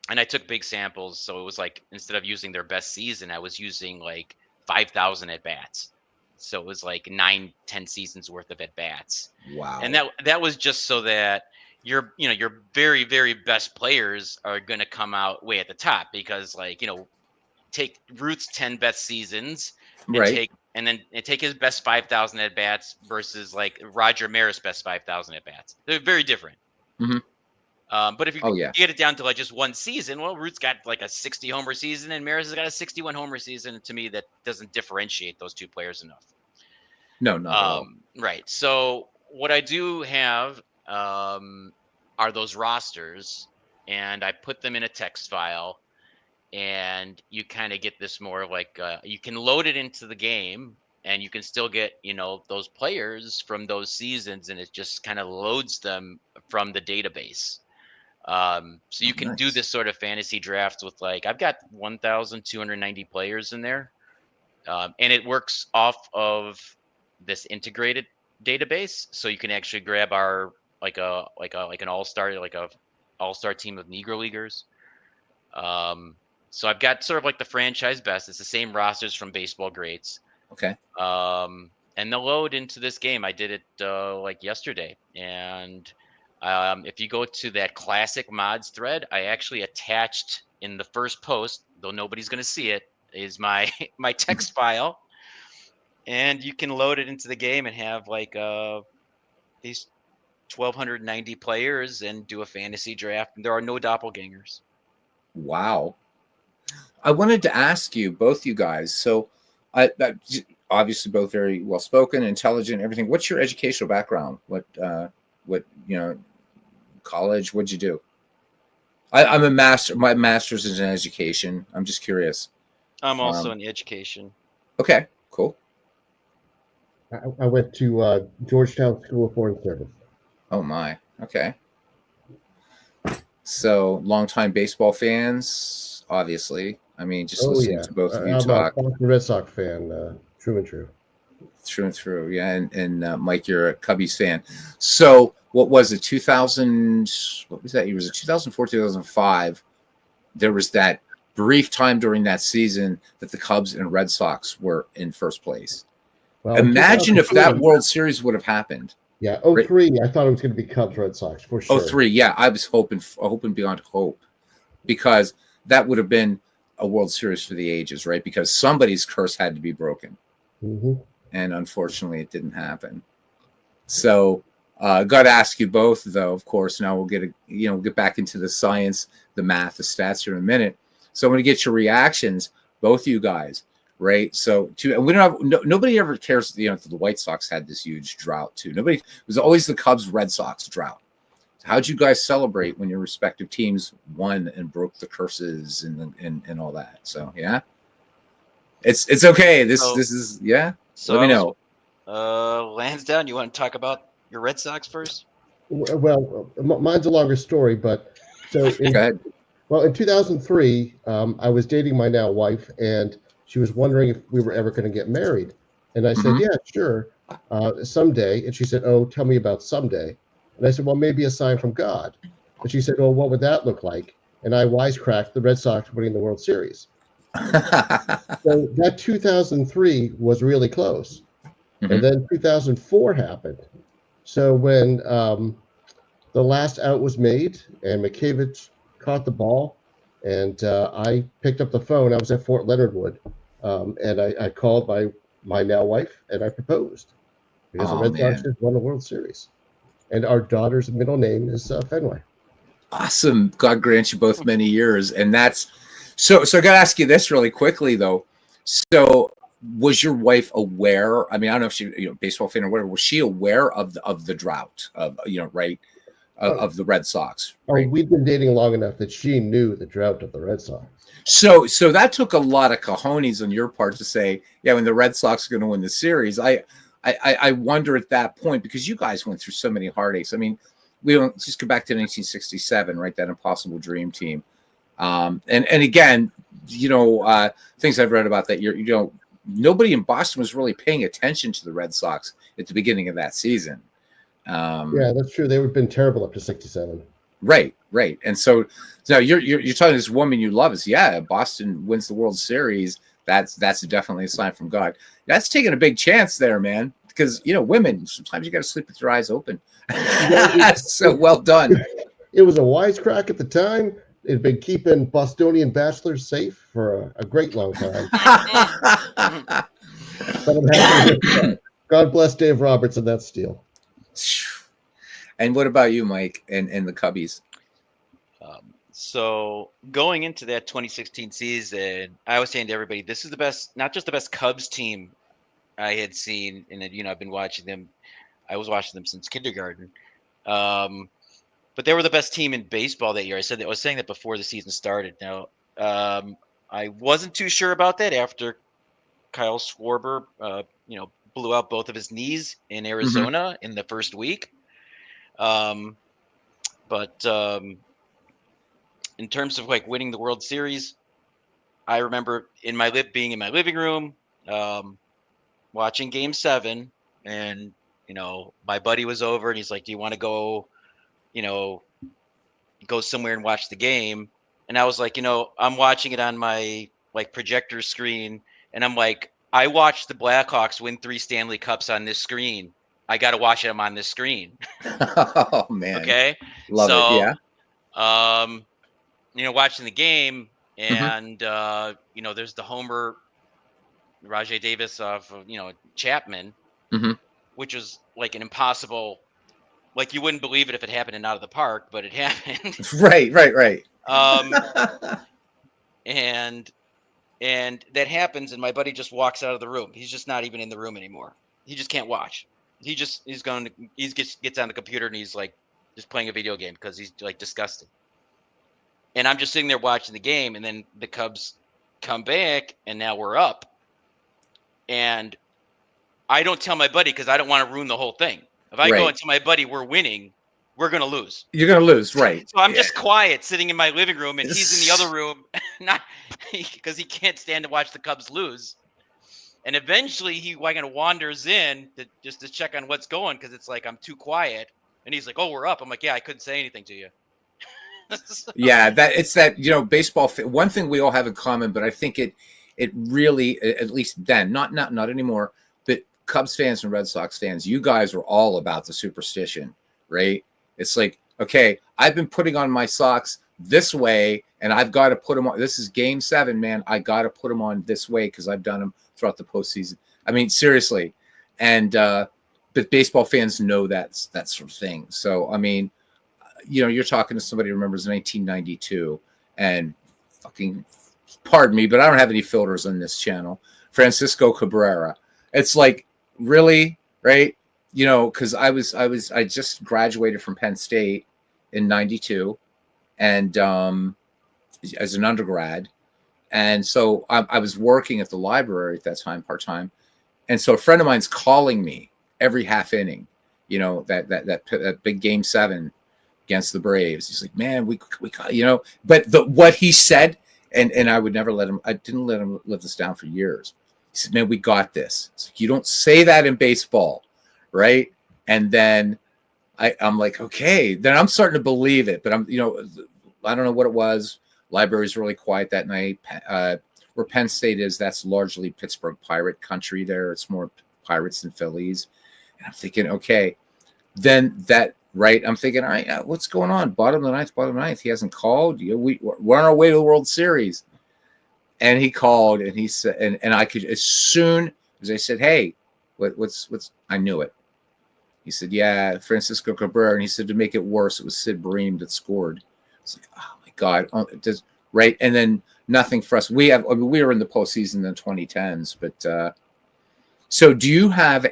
And I took big samples, so it was like instead of using their best season, I was using like 5,000 at bats. So it was like 9-10 seasons worth of at bats. Wow. And that was just so that your very, very best players are going to come out way at the top, because take Ruth's 10 best seasons and right. take his best 5,000 at bats versus like Roger Maris' best 5,000 at bats. They're very different. Mhm. But if you Oh, yeah. get it down to like just one season, well, Ruth's got like a 60 homer season and Maris has got a 61 homer season. To me, that doesn't differentiate those two players enough. No, not at all. Right. So what I do have are those rosters, and I put them in a text file, and you kind of get this more like you can load it into the game, and you can still get those players from those seasons, and it just kind of loads them from the database. So you can do Nice. this sort of fantasy drafts with like I've got 1,290 players in there, and it works off of this integrated database. So you can actually grab our like an all-star team of Negro Leaguers. So I've got sort of like the franchise best. It's the same rosters from Baseball Greats. Okay. And they'll load into this game. I did it like yesterday, and if you go to that classic mods thread, I actually attached in the first post, though nobody's going to see it, is my text file, and you can load it into the game and have like these 1,290 players and do a fantasy draft. There are no doppelgangers. Wow. I wanted to ask you, both you guys. So, I obviously both very well spoken, intelligent, everything. What's your educational background? What college? What'd you do? I'm a master. My master's is in education. I'm just curious. I'm also in education. Okay, cool. I went to Georgetown School of Foreign Service. Oh my. Okay. So, longtime baseball fans, obviously. I mean, just listening to both of you talk. I'm a Red Sox fan, true and true. Through and through, yeah. And Mike, you're a Cubbies fan. So, what was it? 2000? What was that year? Was it 2004, 2005? There was that brief time during that season that the Cubs and Red Sox were in first place. Well, Imagine if that World Series would have happened. Yeah, 03, I thought it was going to be Cubs Red Sox for sure. 03, yeah, I was hoping beyond hope, because that would have been a World Series for the ages, right? Because somebody's curse had to be broken, and unfortunately, it didn't happen. So, got to ask you both, though. Of course, now we'll get back into the science, the math, the stats here in a minute. So, I'm going to get your reactions, both of you guys. Right. So and we don't have nobody ever cares. The White Sox had this huge drought too. It was always the Cubs Red Sox drought. How'd you guys celebrate when your respective teams won and broke the curses and all that? So yeah. It's okay. This is yeah. So let me know. Lansdowne, you want to talk about your Red Sox first? Well, mine's a longer story, but so Go ahead. Well, in 2003, I was dating my now wife, and she was wondering if we were ever going to get married. And I said, yeah, sure, someday. And she said, oh, tell me about someday. And I said, well, maybe a sign from God. And she said, well, what would that look like? And I wisecracked the Red Sox winning the World Series. So that 2003 was really close. And then 2004 happened. So when the last out was made and McCavitt caught the ball, and I picked up the phone. I was at Fort Leonard Wood, and I called my now wife, and I proposed, because the Red Sox just won the World Series. And our daughter's middle name is Fenway. Awesome. God grant you both many years. And that's so I got to ask you this really quickly, though. So was your wife aware? I mean, I don't know if she, baseball fan or whatever, was she aware of the drought of the Red Sox? Right? Oh, we've been dating long enough that she knew the drought of the Red Sox. So that took a lot of cojones on your part to say, yeah, when the Red Sox are going to win the series. I wonder at that point, because you guys went through so many heartaches. I mean, we don't just go back to 1967, right? That impossible dream team. And again, things I've read about that year, nobody in Boston was really paying attention to the Red Sox at the beginning of that season. Yeah, that's true. They would have been terrible up to 67. Right. And so now you're talking to this woman you love. Is Boston wins the World Series. That's definitely a sign from God. That's taking a big chance there, man. Because women, sometimes you got to sleep with your eyes open. So well done. It was a wisecrack at the time. It had been keeping Bostonian bachelors safe for a great long time. But I'm happy with God bless Dave Roberts and that steal. And what about you, Mike, and the Cubbies? So going into that 2016 season, I was saying to everybody, this is the best, not just the best Cubs team I had seen, and I've been watching them. I was watching them since kindergarten. But they were the best team in baseball that year. I was saying that before the season started. Now, I wasn't too sure about that after Kyle Schwarber, blew out both of his knees in Arizona in the first week. But in terms of like winning the World Series, I remember being in my living room, watching Game 7, and my buddy was over, and he's like, "Do you want to go, go somewhere and watch the game?" And I was like, I'm watching it on my like projector screen, and I'm like, I watched the Blackhawks win 3 Stanley Cups on this screen. I got to watch them on this screen. Oh man. Okay. Love it. Yeah. Watching the game, and there's the homer, Rajai Davis off of Chapman, which was like an impossible, like you wouldn't believe it if it happened and out of the park, but it happened. Right. And that happens, and my buddy just walks out of the room. He's just not even in the room anymore. He just can't watch. He gets on the computer, and he's like just playing a video game because he's like disgusted. And I'm just sitting there watching the game, and then the Cubs come back, and now we're up. And I don't tell my buddy because I don't want to ruin the whole thing. If I go and tell my buddy we're winning, we're going to lose. You're going to lose, right. So I'm just quiet sitting in my living room, and he's in the other room, not because he can't stand to watch the Cubs lose. And eventually he wanders in just to check on what's going, because it's like I'm too quiet. And he's like, "Oh, we're up." I'm like, "Yeah, I couldn't say anything to you." Yeah, baseball. One thing we all have in common, but I think it really, at least then, not anymore. But Cubs fans and Red Sox fans, you guys were all about the superstition, right? It's like, okay, I've been putting on my socks this way, and I've got to put them on. This is Game 7, man. I got to put them on this way because I've done them throughout the postseason. I mean, seriously, and but baseball fans know that sort of thing. So I mean, you're talking to somebody who remembers 1992, and fucking, pardon me, but I don't have any filters on this channel. Francisco Cabrera. It's like, really, right? Because I just graduated from Penn State in 92, and as an undergrad, and so I was working at the library at that time part-time, and so a friend of mine's calling me every half inning, that big Game 7 against the Braves. He's like, "Man, we got," but what he said, and I would never I didn't let him live this down for years. He said, "Man, we got this." It's like, you don't say that in baseball, right? And then I'm like, okay, then I'm starting to believe it, but I don't know what it was. Library's really quiet that night. Where Penn State is, that's largely Pittsburgh Pirate country there. It's more Pirates than Phillies. And I'm thinking, okay, then that, right? I'm thinking, all right, what's going on? Bottom of the ninth. He hasn't called. We're on our way to the World Series. And he called, and he said, and I could, as soon as I said, "Hey, what's," I knew it. He said, "Yeah, Francisco Cabrera." And he said, to make it worse, it was Sid Bream that scored. It's like, oh my God. Right. And then nothing for us. We were in the postseason in the 2010s, but so do you have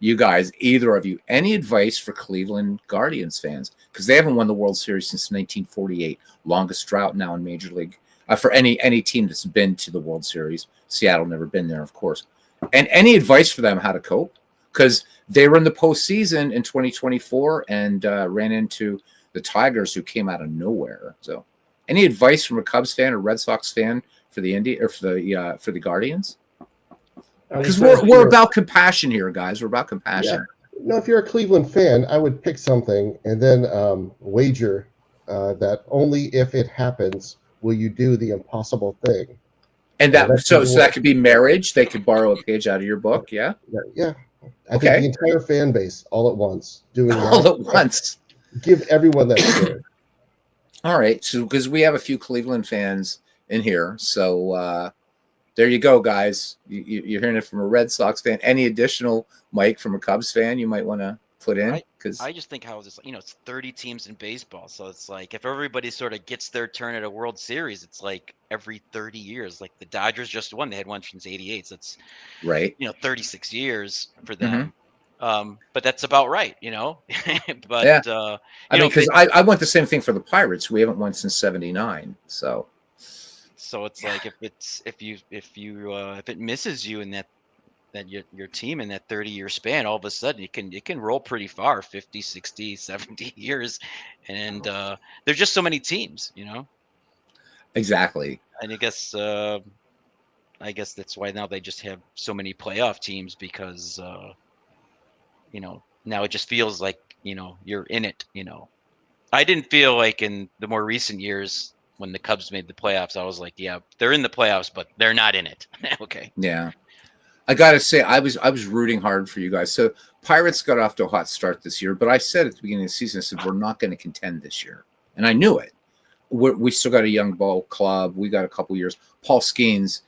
you guys, either of you, any advice for Cleveland Guardians fans? Because they haven't won the World Series since 1948, longest drought now in Major League. For any team that's been to the World Series. Seattle never been there, of course. And any advice for them how to cope? Because they were in the postseason in 2024 and ran into the Tigers, who came out of nowhere. So, any advice from a Cubs fan or Red Sox fan for the Guardians? Because we're about compassion here, guys. We're about compassion. Yeah. No, if you're a Cleveland fan, I would pick something and then wager that only if it happens will you do the impossible thing. And Yeah, that that's so the so that one. could be marriage. They could borrow a page out of your book. Yeah. Yeah. I think Okay. the entire fan base all at once doing All that. at once. Give everyone that share. All right. So because we have a few Cleveland fans in here, so there you go, guys. You're hearing it from a Red Sox fan. Any additional, Mike, from a Cubs fan you might want to put in? Because I just think how this, it's 30 teams in baseball. So it's like if everybody sort of gets their turn at a World Series, it's like every 30 years. Like the Dodgers just won. They had one since 88. So it's, right. 36 years for Mm-hmm. them. But that's about right, but, Yeah. I mean, because they, I want the same thing for the Pirates. We haven't won since '79. So it's like if it misses you in that your team in that 30-year span, all of a sudden it can roll pretty far, 50, 60, 70 years. And there's just so many teams, exactly. and I guess that's why now they just have so many playoff teams because now it just feels like you're in it. I didn't feel like in the more recent years when the Cubs made the playoffs, I was like, yeah, they're in the playoffs, but they're not in it. Okay. Yeah. I gotta say, I was rooting hard for you guys. So Pirates got off to a hot start this year, but I said at the beginning of the season, I said we're not going to contend this year, and I knew it. We still got a young ball club. We got a couple years. Paul Skeens,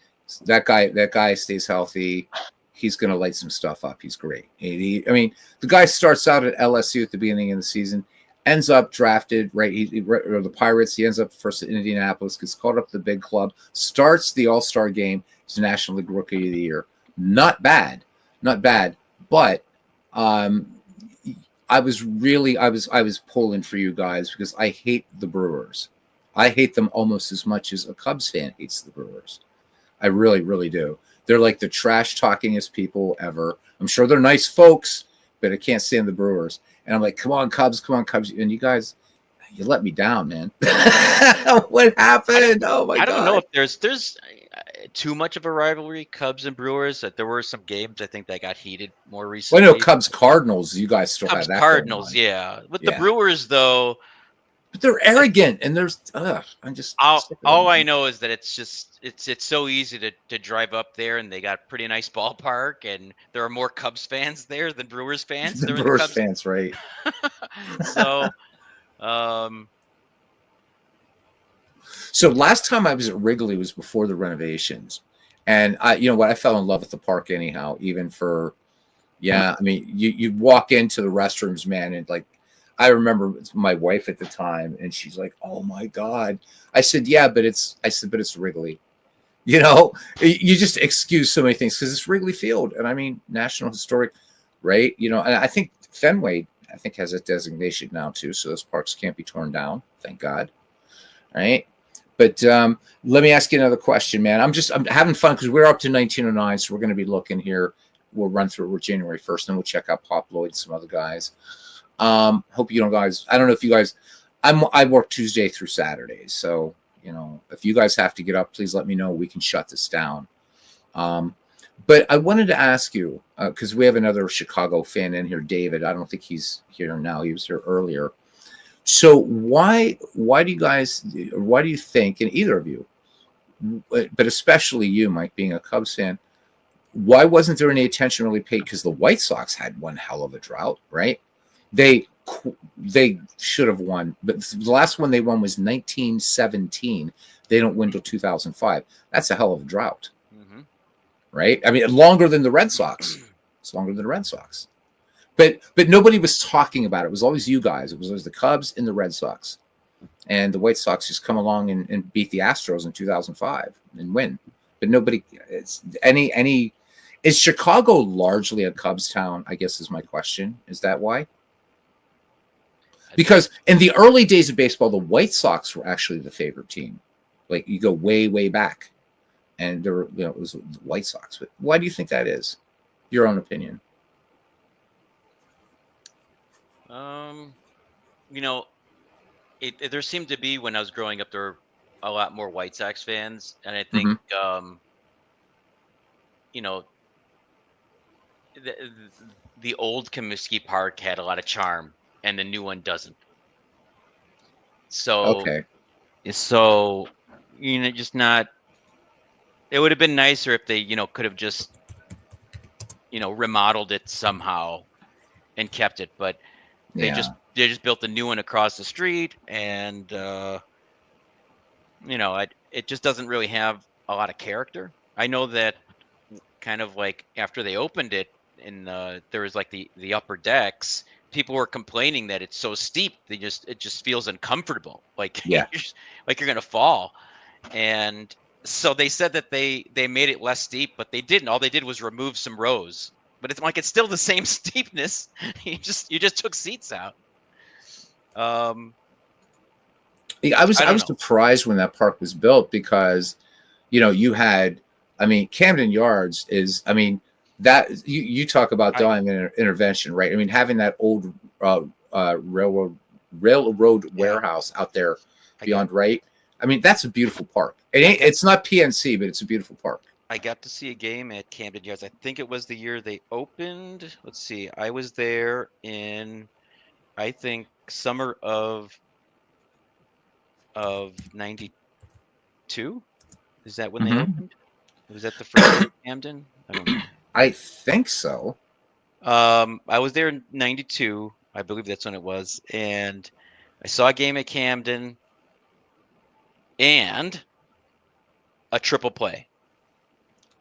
that guy stays healthy. He's going to light some stuff up. He's great. I mean, the guy starts out at LSU at the beginning of the season, ends up drafted or the Pirates. He ends up first at Indianapolis, gets called up to the big club, starts the All-Star game. He's National League Rookie of the Year. Not bad, but I was pulling for you guys because I hate the Brewers. I hate them almost as much as a Cubs fan hates the Brewers. I really, really do. They're like the trash talkingest people ever. I'm sure they're nice folks, but I can't stand the Brewers. And I'm like, come on, Cubs. And you guys, you let me down, man. What happened? Oh my God. I don't know if there's too much of a rivalry, Cubs and Brewers. That there were some games I think that got heated more recently. Well, I know Cubs Cardinals. You guys still Cubs have that. Cardinals, yeah. With the Brewers though, but they're arrogant and there's I'm just all I know is that it's so easy to drive up there, and they got pretty nice ballpark, and there are more Cubs fans there than Brewers fans. The Brewers fans, right? So, so last time I was at Wrigley was before the renovations, and I fell in love with the park anyhow. Even for, I mean, you walk into the restrooms, man, and like. I remember my wife at the time, and she's like, "Oh my God!" I said, "Yeah, but it's Wrigley." You just excuse so many things because it's Wrigley Field, and I mean National Historic, right? And I think Fenway, has a designation now too, so those parks can't be torn down. Thank God, right? But let me ask you another question, man. I'm having fun because we're up to 1909, so we're going to be looking here. We'll run through. We're January 1st, and we'll check out Pop Lloyd and some other guys. Hope you guys. I don't know if you guys. I work Tuesday through Saturday, so if you guys have to get up, please let me know. We can shut this down. But I wanted to ask you because we have another Chicago fan in here, David. I don't think he's here now. He was here earlier. So why do you guys? Why do you think, and either of you, but especially you, Mike, being a Cubs fan, why wasn't there any attention really paid? Because the White Sox had one hell of a drought, right? They should have won, but the last one they won was 1917. They don't win until 2005. That's a hell of a drought, right? I mean, longer than the Red Sox. It's longer than the Red Sox, but nobody was talking about it. It was always you guys. It was always the Cubs and the Red Sox, and the White Sox just come along and beat the Astros in 2005 and win. But nobody. Is Chicago largely a Cubs town? I guess is my question. Is that why? Because in the early days of baseball, the White Sox were actually the favorite team. Like you go way, way back, and there were, it was the White Sox. But why do you think that is? Your own opinion. There seemed to be when I was growing up, there were a lot more White Sox fans, and I think, the old Comiskey Park had a lot of charm, and the new one doesn't. So okay, just not. It would have been nicer if they, could have just, remodeled it somehow and kept it, but they Yeah. just built a new one across the street, and it just doesn't really have a lot of character. I know that kind of like after they opened it, and there was like the upper decks, people were complaining that it's so steep. It just feels uncomfortable, like Yeah. like you're gonna fall. And so they said that they made it less steep, but they didn't. All they did was remove some rows, but it's still the same steepness. You just took seats out. Yeah, I was don't know. surprised when that park was built because, you had, Camden Yards is, that you talk about dying intervention, right? Having that old railroad warehouse out there beyond, right? That's a beautiful park. It's not PNC, but it's a beautiful park. I got to see a game at Camden Yards. I think it was the year they opened. Let's see. I was there in, I think, summer of '92. Is that when they opened? Was that the first year at Camden? I don't know. I think so. I was there in '92. I believe that's when it was, and I saw a game at Camden and a triple play.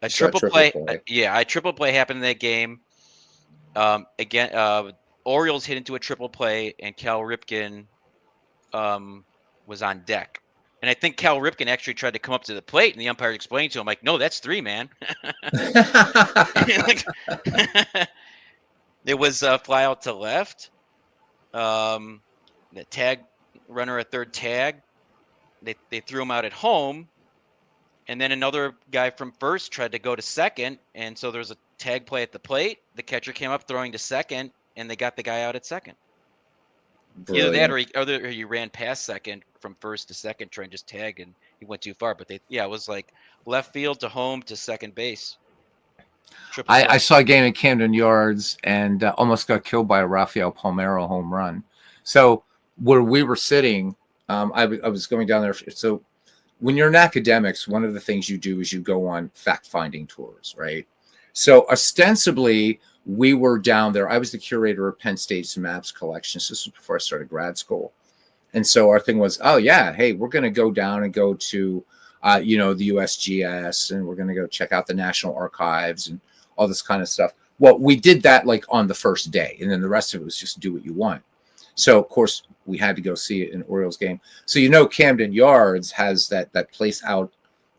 A triple play. Yeah, a triple play happened in that game. Again, Orioles hit into a triple play, and Cal Ripken was on deck. And I think Cal Ripken actually tried to come up to the plate, and the umpire explained to him, like, no, that's 3, man. It was a fly out to left. The tag runner at third tag. They threw him out at home. And then another guy from first tried to go to second. And so there was a tag play at the plate. The catcher came up throwing to second, and they got the guy out at second. Brilliant. Either that or he ran past second from first to second, trying to just tag, and he went too far. But it was like left field to home to second base. I saw a game at Camden Yards and almost got killed by a Rafael Palmeiro home run. So where we were sitting, I was going down there. So when you're in academics, one of the things you do is you go on fact-finding tours, right? So ostensibly, we were down there. I was the curator of Penn State's maps collection. So this was before I started grad school. And so our thing was, oh, yeah, hey, we're going to go down and go to, the USGS, and we're going to go check out the National Archives and all this kind of stuff. Well, we did that like on the first day, and then the rest of it was just do what you want. So, of course, we had to go see it in Orioles game. So, Camden Yards has that place out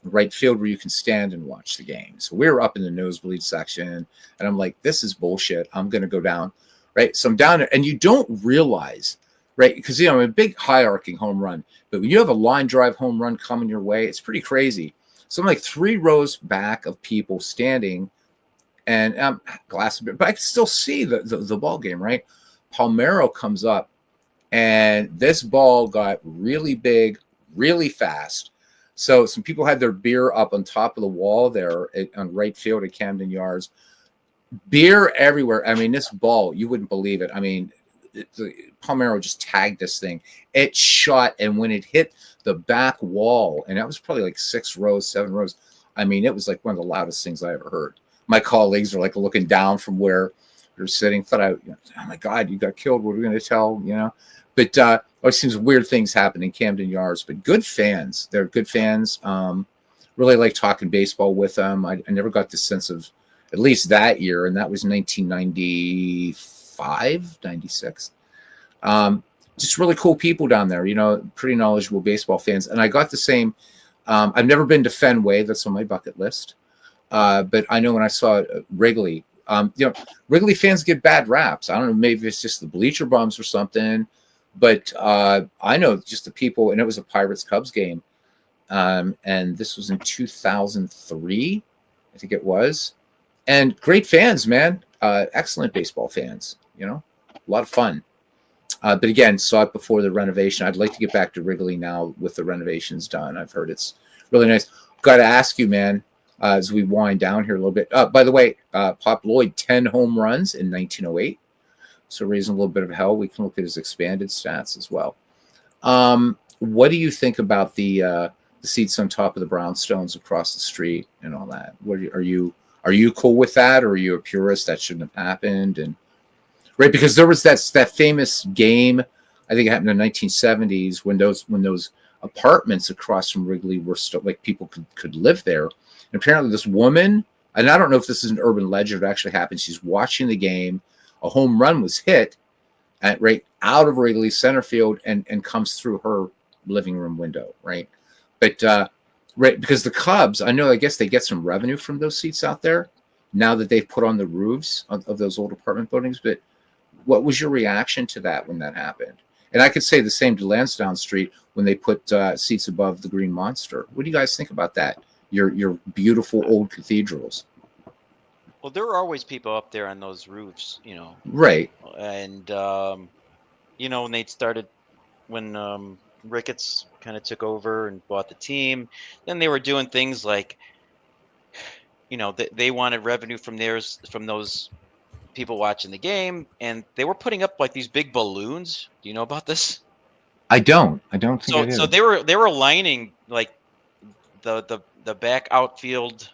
right field where you can stand and watch the game. So we were up in the nosebleed section, and I'm like, this is bullshit. I'm going to go down, right? So I'm down there, and you don't realize, right? Because, a big high arcing home run, but when you have a line drive home run coming your way, it's pretty crazy. So I'm like 3 rows back of people standing, and glass of beer, but I can still see the ball game, right? Palmeiro comes up, and this ball got really big, really fast. So some people had their beer up on top of the wall there on right field at Camden Yards. Beer everywhere. This ball, you wouldn't believe it. Palmeiro just tagged this thing. It shot, and when it hit the back wall, and that was probably like 6 rows, 7 rows. It was like one of the loudest things I ever heard. My colleagues are like looking down from where they're sitting. Thought, oh my God, you got killed. What are we going to tell? But always seems weird things happen in Camden Yards. But good fans. They're good fans. Really like talking baseball with them. I never got the sense of, at least that year, and that was 1995, 96. Just really cool people down there, pretty knowledgeable baseball fans. And I got the same. I've never been to Fenway. That's on my bucket list. But I know when I saw Wrigley, Wrigley fans get bad raps. I don't know, maybe it's just the bleacher bums or something. But I know just the people, and it was a Pirates-Cubs game. And this was in 2003, I think it was. And great fans, man. Excellent baseball fans, a lot of fun. But again, saw it before the renovation. I'd like to get back to Wrigley now with the renovations done. I've heard it's really nice. Got to ask you, man, as we wind down here a little bit. By the way, Pop Lloyd, 10 home runs in 1908. So raising a little bit of hell, we can look at his expanded stats as well. What do you think about the the seats on top of the brownstones across the street and all that. What are you cool with that, or are you a purist that shouldn't have happened? And right, because there was that famous game, I think it happened in the 1970s when those apartments across from Wrigley were still like people could live there. And apparently this woman, and I don't know if this is an urban legend or actually happened, she's watching the game, a home run was hit right out of Wrigley center field and comes through her living room window, right? But right, because the Cubs, I guess they get some revenue from those seats out there now that they've put on the roofs of those old apartment buildings. But what was your reaction to that when that happened? And I could say the same to Lansdowne Street when they put seats above the Green Monster. What do you guys think about that? Your beautiful old cathedrals. Well, there were always people up there on those roofs, Right. And when they started, when Ricketts kind of took over and bought the team, then they were doing things like, they wanted revenue from those people watching the game, and they were putting up like these big balloons. Do you know about this? I don't think I do. So they were lining like the back outfield,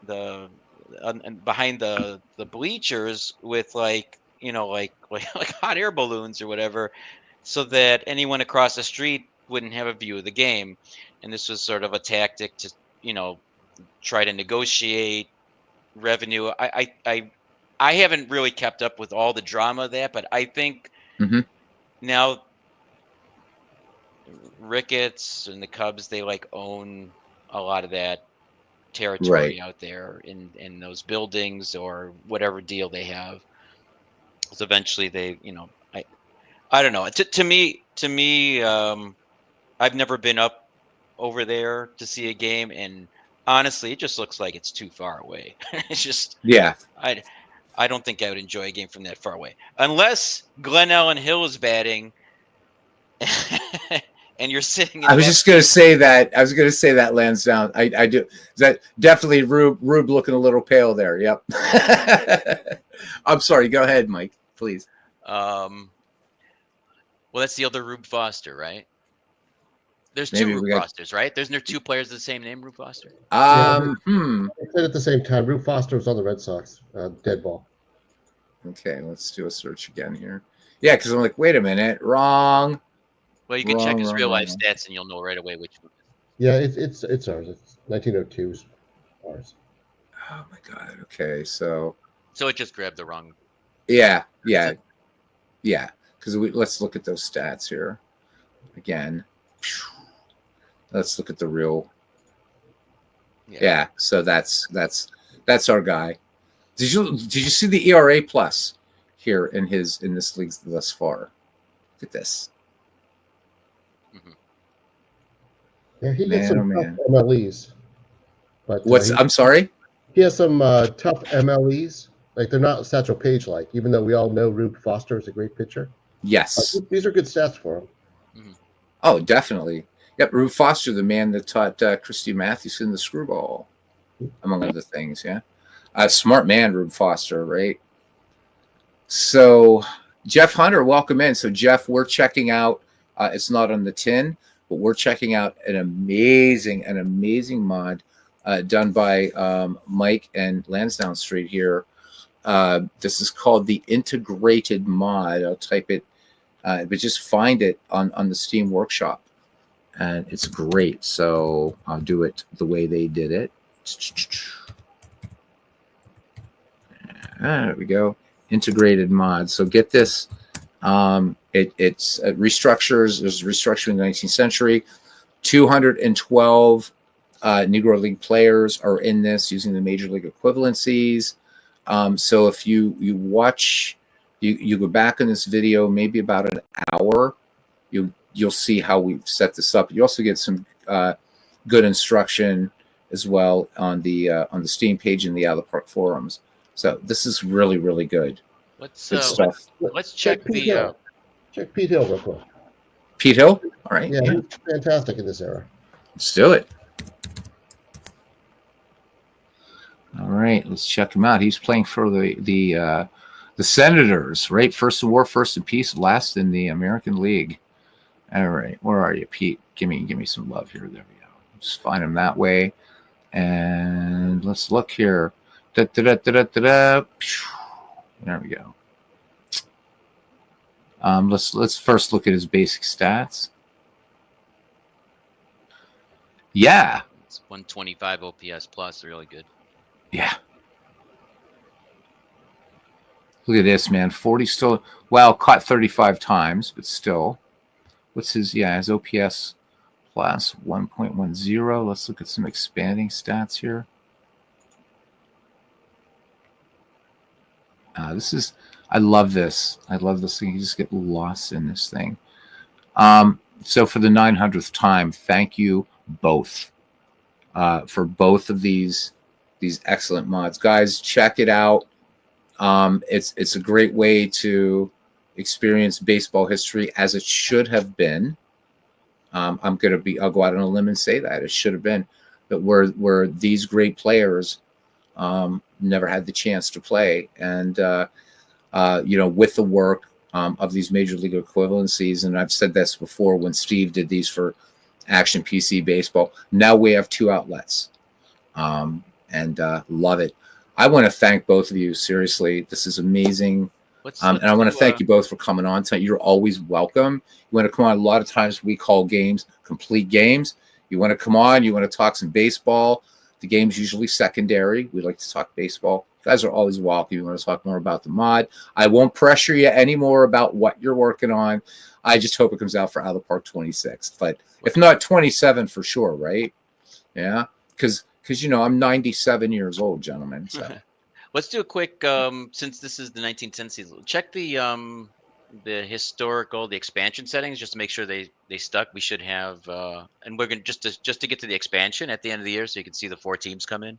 and behind the bleachers with like hot air balloons or whatever, so that anyone across the street wouldn't have a view of the game. And this was sort of a tactic to try to negotiate revenue. I haven't really kept up with all the drama of that, but I think now Ricketts and the Cubs, they like own a lot of that territory out there in those buildings or whatever deal they have. So eventually they, I don't know. To me, I've never been up over there to see a game, and honestly, it just looks like it's too far away. It's just, I don't think I would enjoy a game from that far away, unless Glenn Allen Hill is batting, and you're sitting. I was just going to say that. Lansdowne. I do. Is that definitely Rube looking a little pale there? Yep. I'm sorry. Go ahead, Mike, please. Well, that's the other Rube Foster, right? There's two Rube Fosters, right? There's two players of the same name, Rube Foster. They played at the same time. Rube Foster was on the Red Sox. Dead ball. Okay, let's do a search again here. Yeah, because I'm like, wait a minute, wrong. Well, you can check his real life stats, and you'll know right away which one. Yeah, it's ours. It's 1902's ours. Oh my God. Okay, so it just grabbed the wrong. Yeah. Because let's look at those stats here again. Let's look at the real. Yeah. So that's our guy. Did you see the ERA plus here in this league thus far? Look at this. Yeah, he gets some tough MLEs. But I'm sorry? He has some tough MLEs. Like, they're not Satchel Paige like, even though we all know Rube Foster is a great pitcher. Yes. These are good stats for him. Oh, definitely. Yep, Rube Foster, the man that taught Christy Mathewson the screwball, among other things, yeah. Smart man, Rube Foster, right? So, Jeff Hunter, welcome in. So, Jeff, we're checking out, it's not on the tin, but we're checking out an amazing mod done by Mike and Lansdowne Street here. This is called the Integrated Mod. I'll type it, but just find it on the Steam Workshop. And it's great. So I'll do it the way they did it. There we go. Integrated Mod. So get this. It's restructures. There's restructuring in the 19th century. 212 Negro League players are in this using the Major League equivalencies. So if you watch, you go back in this video, maybe about an hour, you'll see how we've set this up. You also get some good instruction as well on the Steam page in the Out of the Park forums. So this is really, really good. Let's check the check Pete Hill real quick. Pete Hill? All right. Yeah, he's fantastic in this era. Let's do it. All right, let's check him out. He's playing for the Senators, right? First in war, first in peace, last in the American League. All right, where are you, Pete? Give me some love here. There we go. Just find them that way. And let's look here. There we go. Let's first look at his basic stats. Yeah. It's 125 OPS plus, really good. Yeah. Look at this, man. 40 still. Well, caught 35 times, but still. What's his? Yeah, his OPS plus 1.10. Let's look at some expanding stats here. I love this. I love this thing. You just get lost in this thing. So for the 900th time, thank you both for both of these excellent mods. Guys, check it out. It's a great way to experience baseball history as it should have been. I'll go out on a limb and say that it should have been, that where these great players never had the chance to play, and with the work of these major league equivalencies, and I've said this before when Steve did these for Action PC Baseball. Now we have two outlets, and love it. I want to thank both of you. Seriously, this is amazing. And I want to thank you both for coming on tonight. You're always welcome. You want to come on. A lot of times we call games complete games. You want to come on. You want to talk some baseball. The game's usually secondary. We like to talk baseball. You guys are always welcome. You want to talk more about the mod. I won't pressure you anymore about what you're working on. I just hope it comes out for Out of the Park 26. But if not 27 for sure, right? Yeah, because I'm 97 years old, gentlemen. So. Let's do a quick, since this is the 1910 season, check the expansion settings just to make sure they stuck. We should have, and we're going to just to get to the expansion at the end of the year, so you can see the 4 teams come in.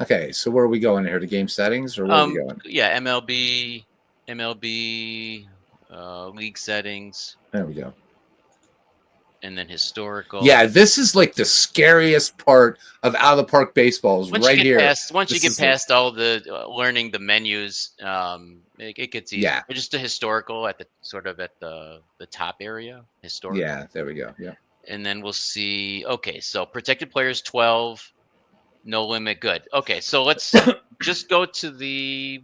Okay, so where are we going here? To game settings, or where are we going? Yeah, MLB, league settings. There we go. And then historical. Yeah, this is like the scariest part of Out of the Park baseball is right here. Once you get past all the learning the menus, it gets easy. Yeah. Or just a historical at the top area. Historical. Yeah, there we go. Yeah. And then we'll see. Okay, so protected players 12, no limit. Good. Okay, so let's just go to the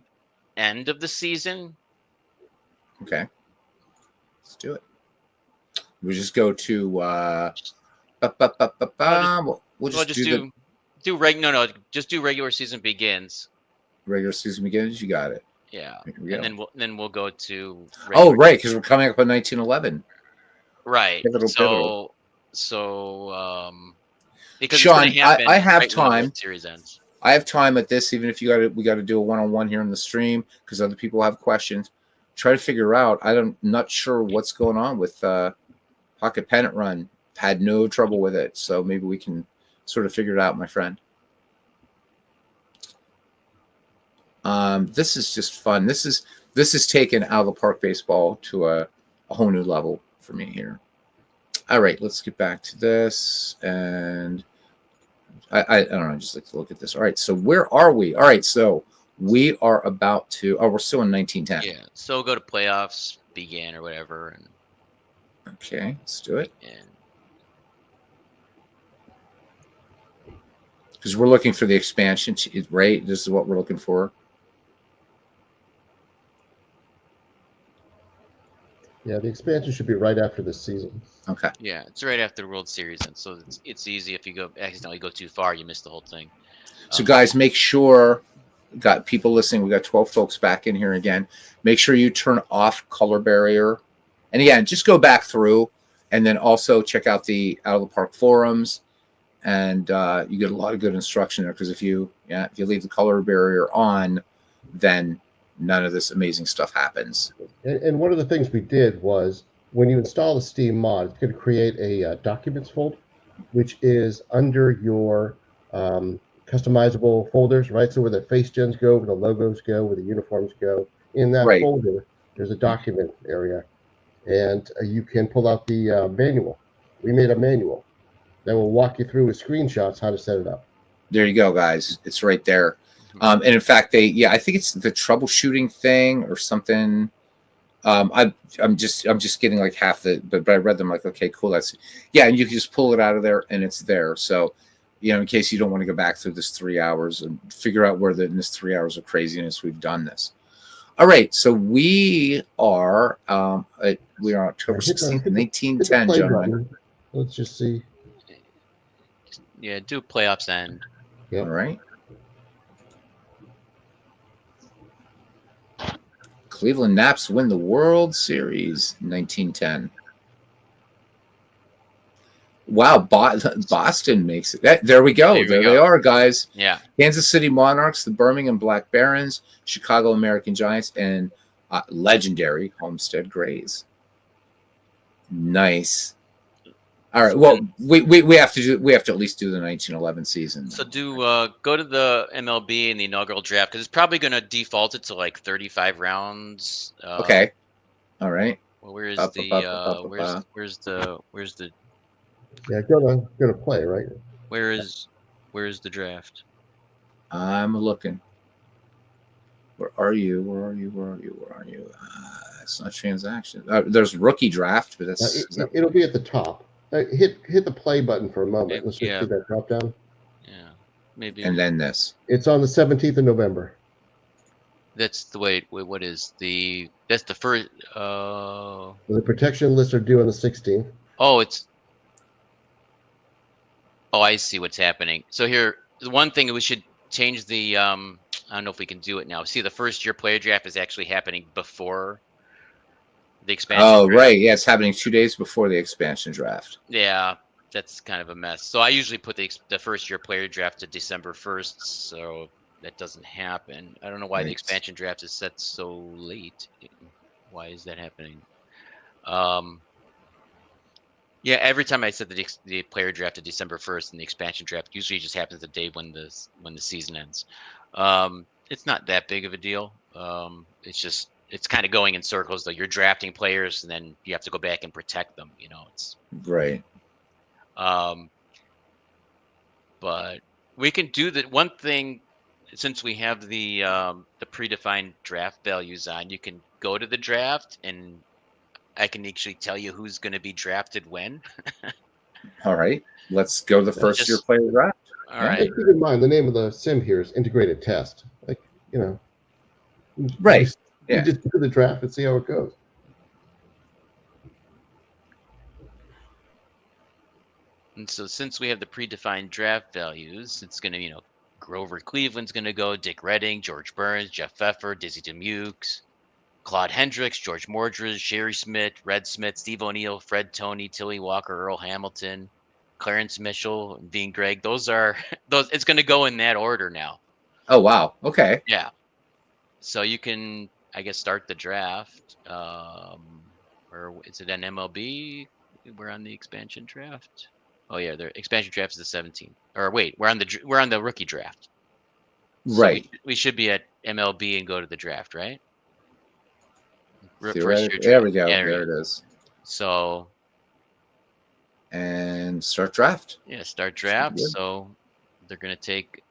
end of the season. Okay. Let's do it. We just go to we'll just do regular season begins. Regular season begins. You got it. Yeah, and then we'll go to. Right, because we're coming up on 1911. Right. Pivotal. Because Sean, I have time. Series ends. I have time at this, even if we got to do a one-on-one here in the stream because other people have questions. Try to figure out. I'm not sure what's going on with Pocket Pennant Run. Had no trouble with it, so maybe we can sort of figure it out, my friend. This is just fun. This is taken Out of the Park baseball to a whole new level for me here. All right, let's get back to this, and I don't know. I just like to look at this. All right, so where are we? All right, so we are about to. Oh, we're still in 1910. Yeah, so we'll go to playoffs begin or whatever, and. Okay, let's do it. Because we're looking for the expansion, right? This is what we're looking for. Yeah, the expansion should be right after this season. Okay. Yeah, it's right after the World Series, and so it's easy if you accidentally go too far, you miss the whole thing. So, guys, make sure. Got people listening. We got 12 folks back in here again. Make sure you turn off color barrier. And again, just go back through and then also check out the Out of the Park forums. And you get a lot of good instruction there because if you leave the color barrier on, then none of this amazing stuff happens. And one of the things we did was when you install the Steam mod, it's going to create a documents folder, which is under your customizable folders, right? So where the face gens go, where the logos go, where the uniforms go. In that folder, there's a document area. And you can pull out the manual. We made a manual that will walk you through with screenshots how to set it up. There you go, guys. It's right there. And in fact, I think it's the troubleshooting thing or something. I'm just getting like half the, but I read them like, okay, cool. That's and you can just pull it out of there and it's there. So, in case you don't want to go back through this 3 hours and figure out where in this 3 hours of craziness we've done this. All right, so we are October 16th, 1910, gentlemen. Button. Let's just see. Yeah, do playoffs end. Yep. All right. Cleveland Naps win the World Series 1910. Wow, Boston makes it. There we go. There they are, guys. Yeah. Kansas City Monarchs, the Birmingham Black Barons, Chicago American Giants, and legendary Homestead Grays. Nice. All right. Well, we have to at least do the 1911 season. So go to the MLB in the inaugural draft because it's probably going to default it to like 35 rounds. Okay. All right. Well, where's the Yeah, gonna play, right? where's the draft? I'm looking. Where are you? It's not transaction. There's rookie draft, but that's it'll be at the top. Hit the play button for a moment. Let's just do that drop down. Yeah, maybe. And then this. It's on the 17th of November. That's the wait. What is that's the first? The protection lists are due on the 16th. Oh, I see what's happening. So here, the one thing we should change the. I don't know if we can do it now. See, the first year player draft is actually happening before the expansion. Oh, draft. right. Yeah, it's happening 2 days before the expansion draft. Yeah, that's kind of a mess. So I usually put the first year player draft to December 1st, so that doesn't happen. I don't know why the expansion draft is set so late. Why is that happening? Yeah, every time I set the player draft to December 1st and the expansion draft usually just happens the day when the season ends. It's not that big of a deal. It's kind of going in circles though. You're drafting players and then you have to go back and protect them. It's right. But we can do that. One thing, since we have the predefined draft values on, you can go to the draft and I can actually tell you who's going to be drafted when. All right. Let's go to the first year player draft. All right. Keep in mind, the name of the sim here is integrated test. Right. You just do the draft and see how it goes. And so since we have the predefined draft values, it's going to, Grover Cleveland's going to go, Dick Redding, George Burns, Jeff Pfeffer, Dizzy Demukes, Claude Hendricks, George Mordred, Sherry Smith, Red Smith, Steve O'Neill, Fred Toney, Tilly Walker, Earl Hamilton, Clarence Mitchell, and Dean Gregg. Those. It's going to go in that order now. Oh, wow. Okay. Yeah. So you can, I guess, start the draft. Or is it an MLB? We're on the expansion draft. Oh yeah, the expansion draft is the 17th. Or wait, we're on the rookie draft. Right. So we should be at MLB and go to the draft, right? There we go. There it is. So. And start draft. Yeah, start draft. So they're gonna take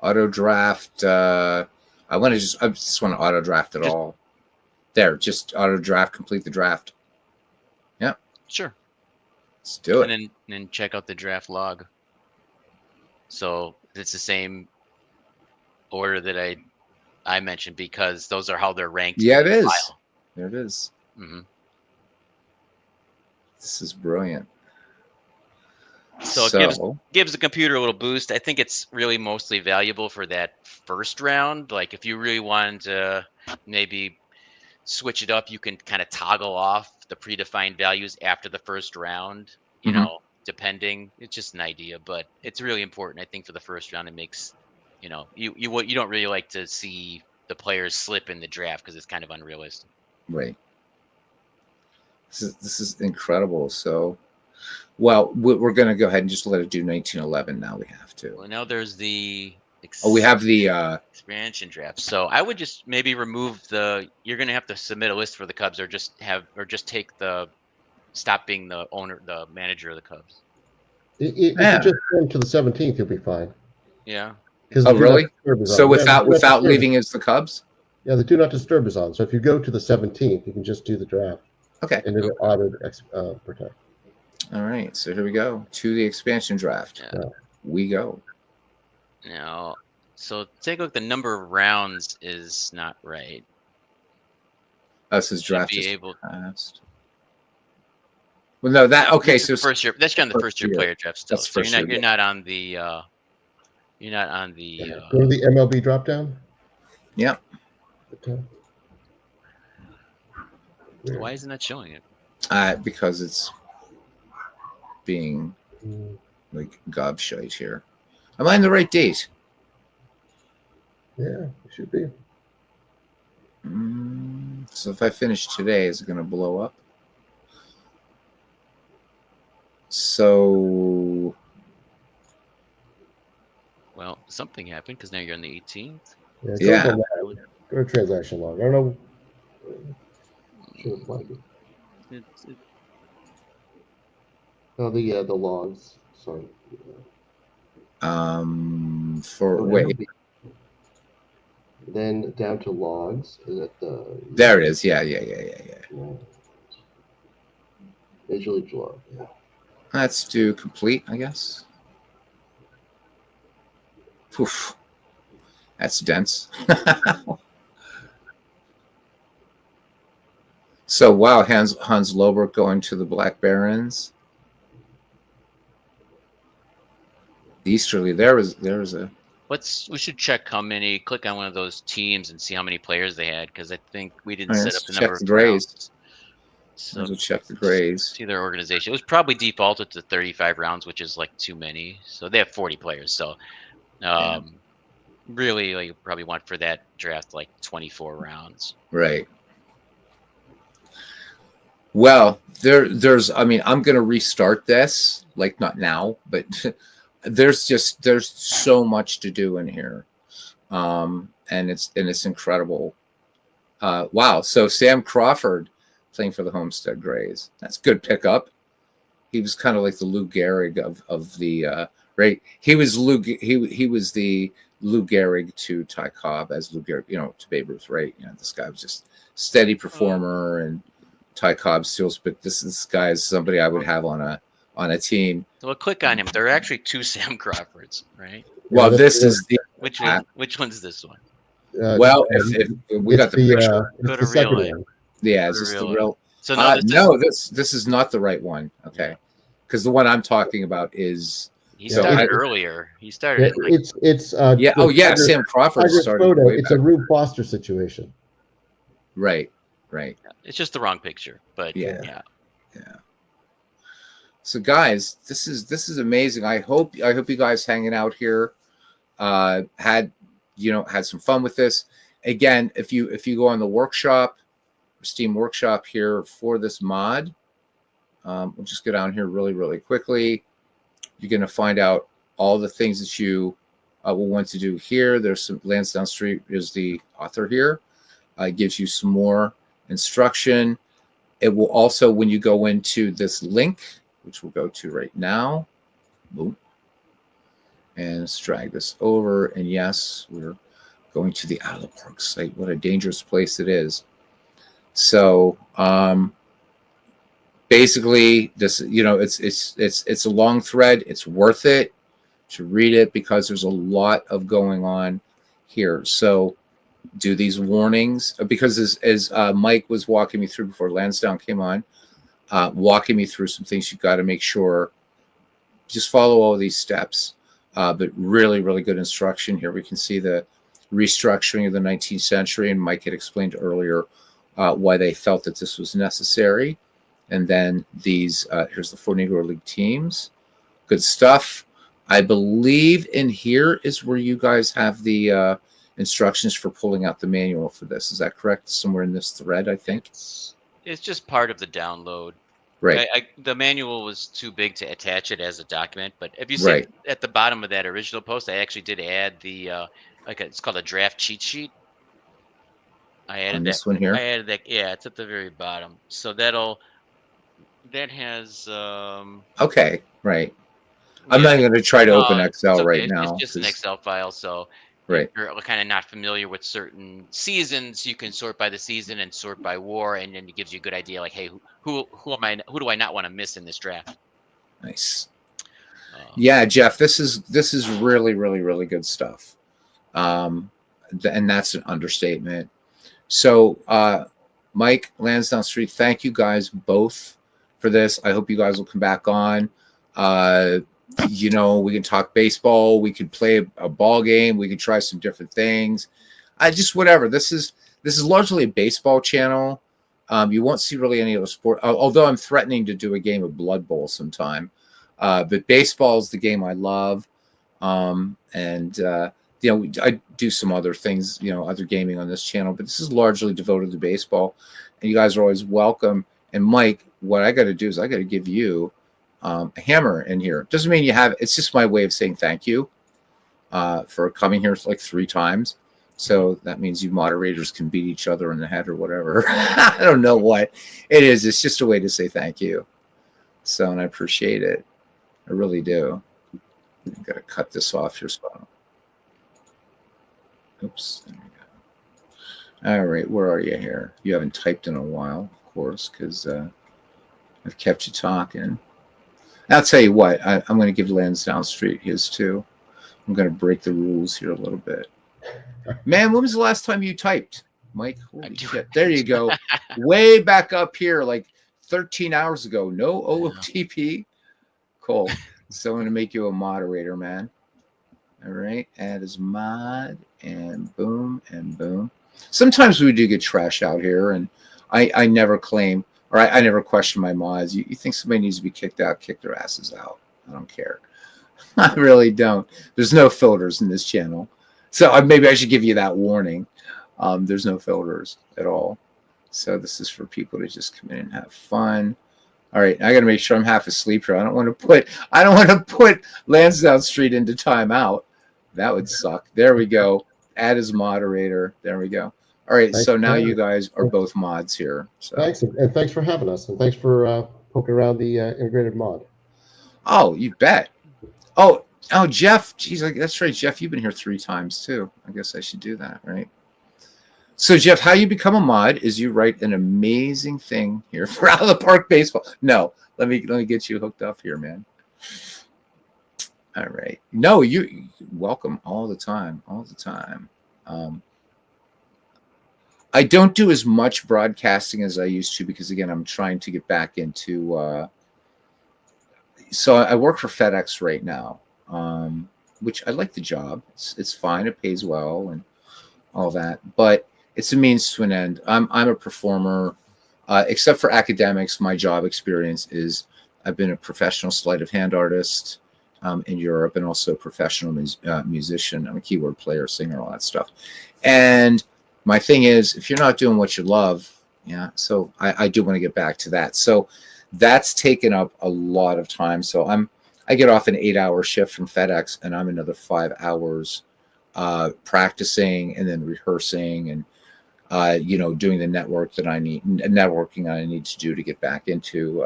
auto draft. I just want to auto draft it all. There, just auto draft. Complete the draft. Yeah. Sure. Let's do it. And then check out the draft log. So it's the same order that I mentioned because those are how they're ranked. Yeah, it is. File. There it is. Mm-hmm. This is brilliant. So it gives the computer a little boost. I think it's really mostly valuable for that first round. Like if you really wanted to maybe switch it up, you can kind of toggle off the predefined values after the first round, depending. It's just an idea, but it's really important. I think for the first round, it makes, you don't really like to see the players slip in the draft because it's kind of unrealistic. Right. This is incredible. So, well, we're going to go ahead and just let it do 1911 now. We have to. Well, now there's the we have the expansion draft. So I would just maybe remove you're going to have to submit a list for the Cubs or just take stop being the manager of the Cubs. If you just go to the 17th, you'll be fine. Yeah. Oh, really? So without leaving as the Cubs? Yeah, the do not disturb is on. So if you go to the 17th, you can just do the draft, Okay. and it'll auto protect. All right. So here we go to the expansion draft. Yeah. We go. Now, so take a look. The number of rounds is not right. Us as draft be is able- passed. Well, no, that okay. This is So first year. That's on the first year year. player draft still. That's So first year, you're not on the. You're not on the. Go to the MLB drop down. yeah. Okay. Why isn't that showing it? Because it's being Mm, like gobshite here. Am I on the right date? Yeah, it should be. So if I finish today, is it going to blow up? So Well, something happened because now you're on the 18th. Yeah. Yeah. Go to transaction log. I don't know. Sure, it might be. Oh, the logs. Sorry. for Oh, wait, MLB. Then down to logs. Is that the? there it is. Yeah. Major League log. Yeah. Let's do complete, I guess. Oof. That's dense. So wow, Hans Lobert going to the Black Barons. Easterly, there was a We should check how many. Click on one of those teams and see how many players they had because I think we didn't All right, set let's up the check number the of Grays. rounds. So we'll check the Grays. see their organization. It was probably defaulted to 35 rounds, which is like too many. So they have 40 players. So really, like, you probably want for that draft like 24 rounds. Right. Well, there's I mean, I'm gonna restart this, like not now, but there's so much to do in here. And it's incredible. Wow. So Sam Crawford playing for the Homestead Grays. That's a good pickup. He was kind of like the Lou Gehrig of the right. He was he was the Lou Gehrig to Ty Cobb as Lou Gehrig, to Babe Ruth, right? This guy was just steady performer, and Ty Cobb steals. But this guy is somebody I would have on a team. Well, click on him. There are actually two Sam Crawfords, right? Well, this is the Which one? Which one's this one? well. If we got the picture, Go it's to the second real life. one. yeah, is Go to this real the real? So No, this is not the right one. Okay, because the one I'm talking about is he so started I- earlier. He started. Yeah, Like, it's yeah. the Oh yeah, Tiger- Sam Crawford Tiger's started. photo. way It's a back. Rube Foster situation. Right. it's just the wrong picture, but Yeah. yeah. So guys, this is amazing. I hope you guys hanging out here had some fun with this. Again, if you go on the workshop, Steam Workshop here for this mod, we'll just go down here really quickly. You're going to find out all the things that you will want to do here. There's some Lansdowne Street is the author here. It gives you some more instruction. It will also, when you go into this link, which we'll go to right now, boom, and let's drag this over. And yes, we're going to the Isle Park site. What a dangerous place it is. So basically, this it's a long thread. It's worth it to read it because there's a lot of going on here. So do these warnings because as Mike was walking me through before Lansdowne came on, walking me through some things you've got to make sure. Just follow all these steps, but really good instruction here. We can see the restructuring of the 19th century, and Mike had explained earlier why they felt that this was necessary. And then these here's the 4 Negro League teams. Good stuff. I believe in here is where you guys have the instructions for pulling out the manual for this. Is that correct? Somewhere in this thread, I think. It's just part of the download. Right. The manual was too big to attach it as a document, but if you see Right. at the bottom of that original post, I actually did add the it's called a draft cheat sheet. I added On that. this one here. I added that. Yeah, it's at the very bottom. So that has. Okay. Right. I'm not going to try to open it's Excel okay. right It's now. just an Excel file. So Right. you're kind of not familiar with certain seasons, you can sort by the season and sort by war, and then it gives you a good idea. Like, hey, who do I not want to miss in this draft? Nice. Yeah, Jeff, this is really, really, really good stuff. And that's an understatement. So, Mike, Lansdowne Street, thank you guys both for this. I hope you guys will come back on. We can talk baseball. We could play a ball game. We could try some different things. Whatever. This is largely a baseball channel. You won't see really any other sport, although I'm threatening to do a game of Blood Bowl sometime. But baseball is the game I love. I do some other things, other gaming on this channel, but this is largely devoted to baseball. And you guys are always welcome. And Mike, what I got to do is I got to give you a hammer in here. Doesn't mean you have, it's just my way of saying thank you for coming here like 3 times. So that means you moderators can beat each other in the head or whatever. I don't know what it is. It's just a way to say thank you. So, and I appreciate it. I really do. I've got to cut this off your spot. Oops. There we go. All right. Where are you here? You haven't typed in a while, of course, because I've kept you talking. I'll tell you what. I'm going to give Lansdowne Street his too. I'm going to break the rules here a little bit. Man, when was the last time you typed, Mike? Holy shit. There you go. Way back up here, like 13 hours ago. No OOTP. Cool. So I'm going to make you a moderator, man. All right. Add as mod and boom and boom. Sometimes we do get trash out here, and I never claim, or I never question my mods. You think somebody needs to be kicked out, kick their asses out. I don't care. I really don't. There's no filters in this channel. So maybe I should give you that warning. There's no filters at all. So this is for people to just come in and have fun. All right, I got to make sure I'm half asleep here. I don't want to put Lansdowne Street into timeout. That would suck. There we go. Add as moderator. There we go. All right, thanks, so now you guys are both mods here. So. Thanks, and thanks for having us, and thanks for poking around the integrated mod. Oh, you bet. Oh, Jeff. Geez, that's right, Jeff. You've been here 3 times too. I guess I should do that, right? So, Jeff, how you become a mod is you write an amazing thing here for Out of the Park Baseball. No, let me get you hooked up here, man. All right. No, you welcome all the time. I don't do as much broadcasting as I used to because, again, I'm trying to get back into. So I work for FedEx right now, which I like the job. It's fine. It pays well and all that, but it's a means to an end. I'm a performer, except for academics. My job experience is I've been a professional sleight of hand artist in Europe, and also a professional musician. I'm a keyboard player, singer, all that stuff. And my thing is, if you're not doing what you love, yeah. So I do want to get back to that. So that's taken up a lot of time. So I get off an 8-hour shift from FedEx, and I'm another 5 hours practicing and then rehearsing and doing the networking I need to do to get back into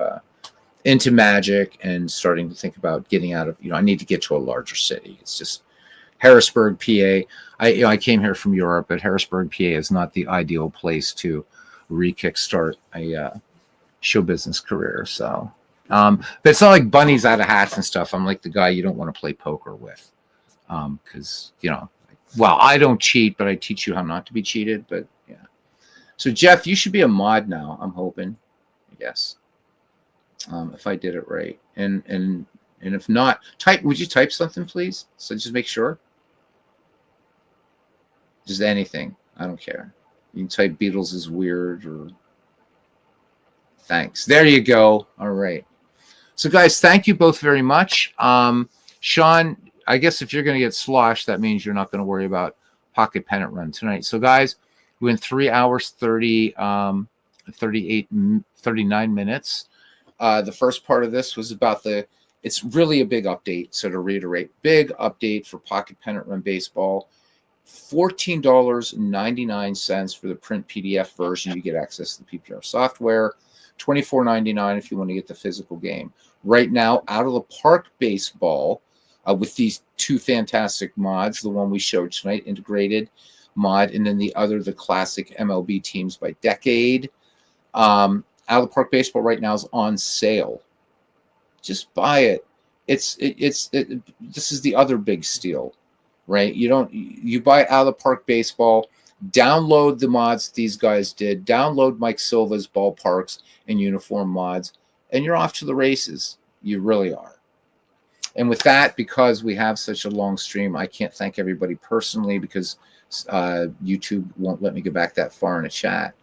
magic, and starting to think about getting out of, I need to get to a larger city. It's just Harrisburg, PA. I came here from Europe, but Harrisburg, PA is not the ideal place to re-kickstart a show business career. So, but it's not like bunnies out of hats and stuff. I'm like the guy you don't want to play poker with, because well, I don't cheat, but I teach you how not to be cheated. But yeah. So Jeff, you should be a mod now. I'm hoping. Yes. If I did it right, and if not, would you type something, please? So just make sure. Just anything. I don't care. You can type Beatles is weird or thanks. There you go. All right. So guys, thank you both very much. Sean, I guess if you're going to get sloshed, that means you're not going to worry about Pocket Pennant Run tonight. So guys, we went 3 hours, 39 minutes. The first part of this was about it's really a big update. So to reiterate, big update for Pocket Pennant Run Baseball. $14.99 for the print PDF version. You get access to the PPR software. $24.99 if you want to get the physical game. Right now, Out of the Park Baseball, with these two fantastic mods. The one we showed tonight, integrated mod, and then the other, the classic MLB teams by decade. Out of the Park Baseball right now is on sale. Just buy it. This is the other big steal, right? You buy Out of the Park Baseball, download the mods these guys did, download Mike Silva's ballparks and uniform mods, and you're off to the races. You really are. And with that, because we have such a long stream, I can't thank everybody personally because YouTube won't let me go back that far in a chat.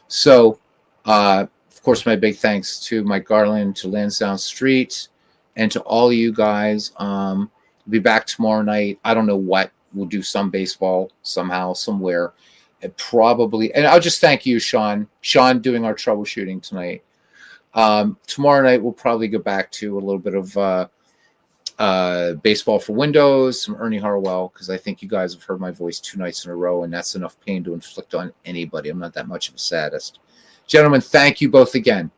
So, of course, my big thanks to Mike Garland, to Lansdowne Street, and to all you guys. We'll be back tomorrow night. I don't know what. We'll do some baseball somehow, somewhere. And probably, and I'll just thank you, Sean. Sean doing our troubleshooting tonight. Tomorrow night, we'll probably go back to a little bit of baseball for Windows, some Ernie Harwell, because I think you guys have heard my voice 2 nights in a row, and that's enough pain to inflict on anybody. I'm not that much of a sadist. Gentlemen, thank you both again.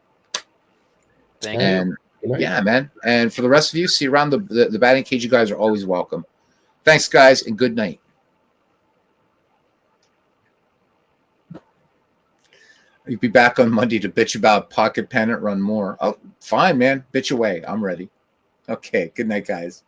Thank and you. Yeah, man. And for the rest of you, see you around the batting cage. You guys are always welcome. Thanks, guys, and good night. You'll be back on Monday to bitch about Pocket Pennant Run more. Oh, fine, man. Bitch away. I'm ready. Okay. Good night, guys.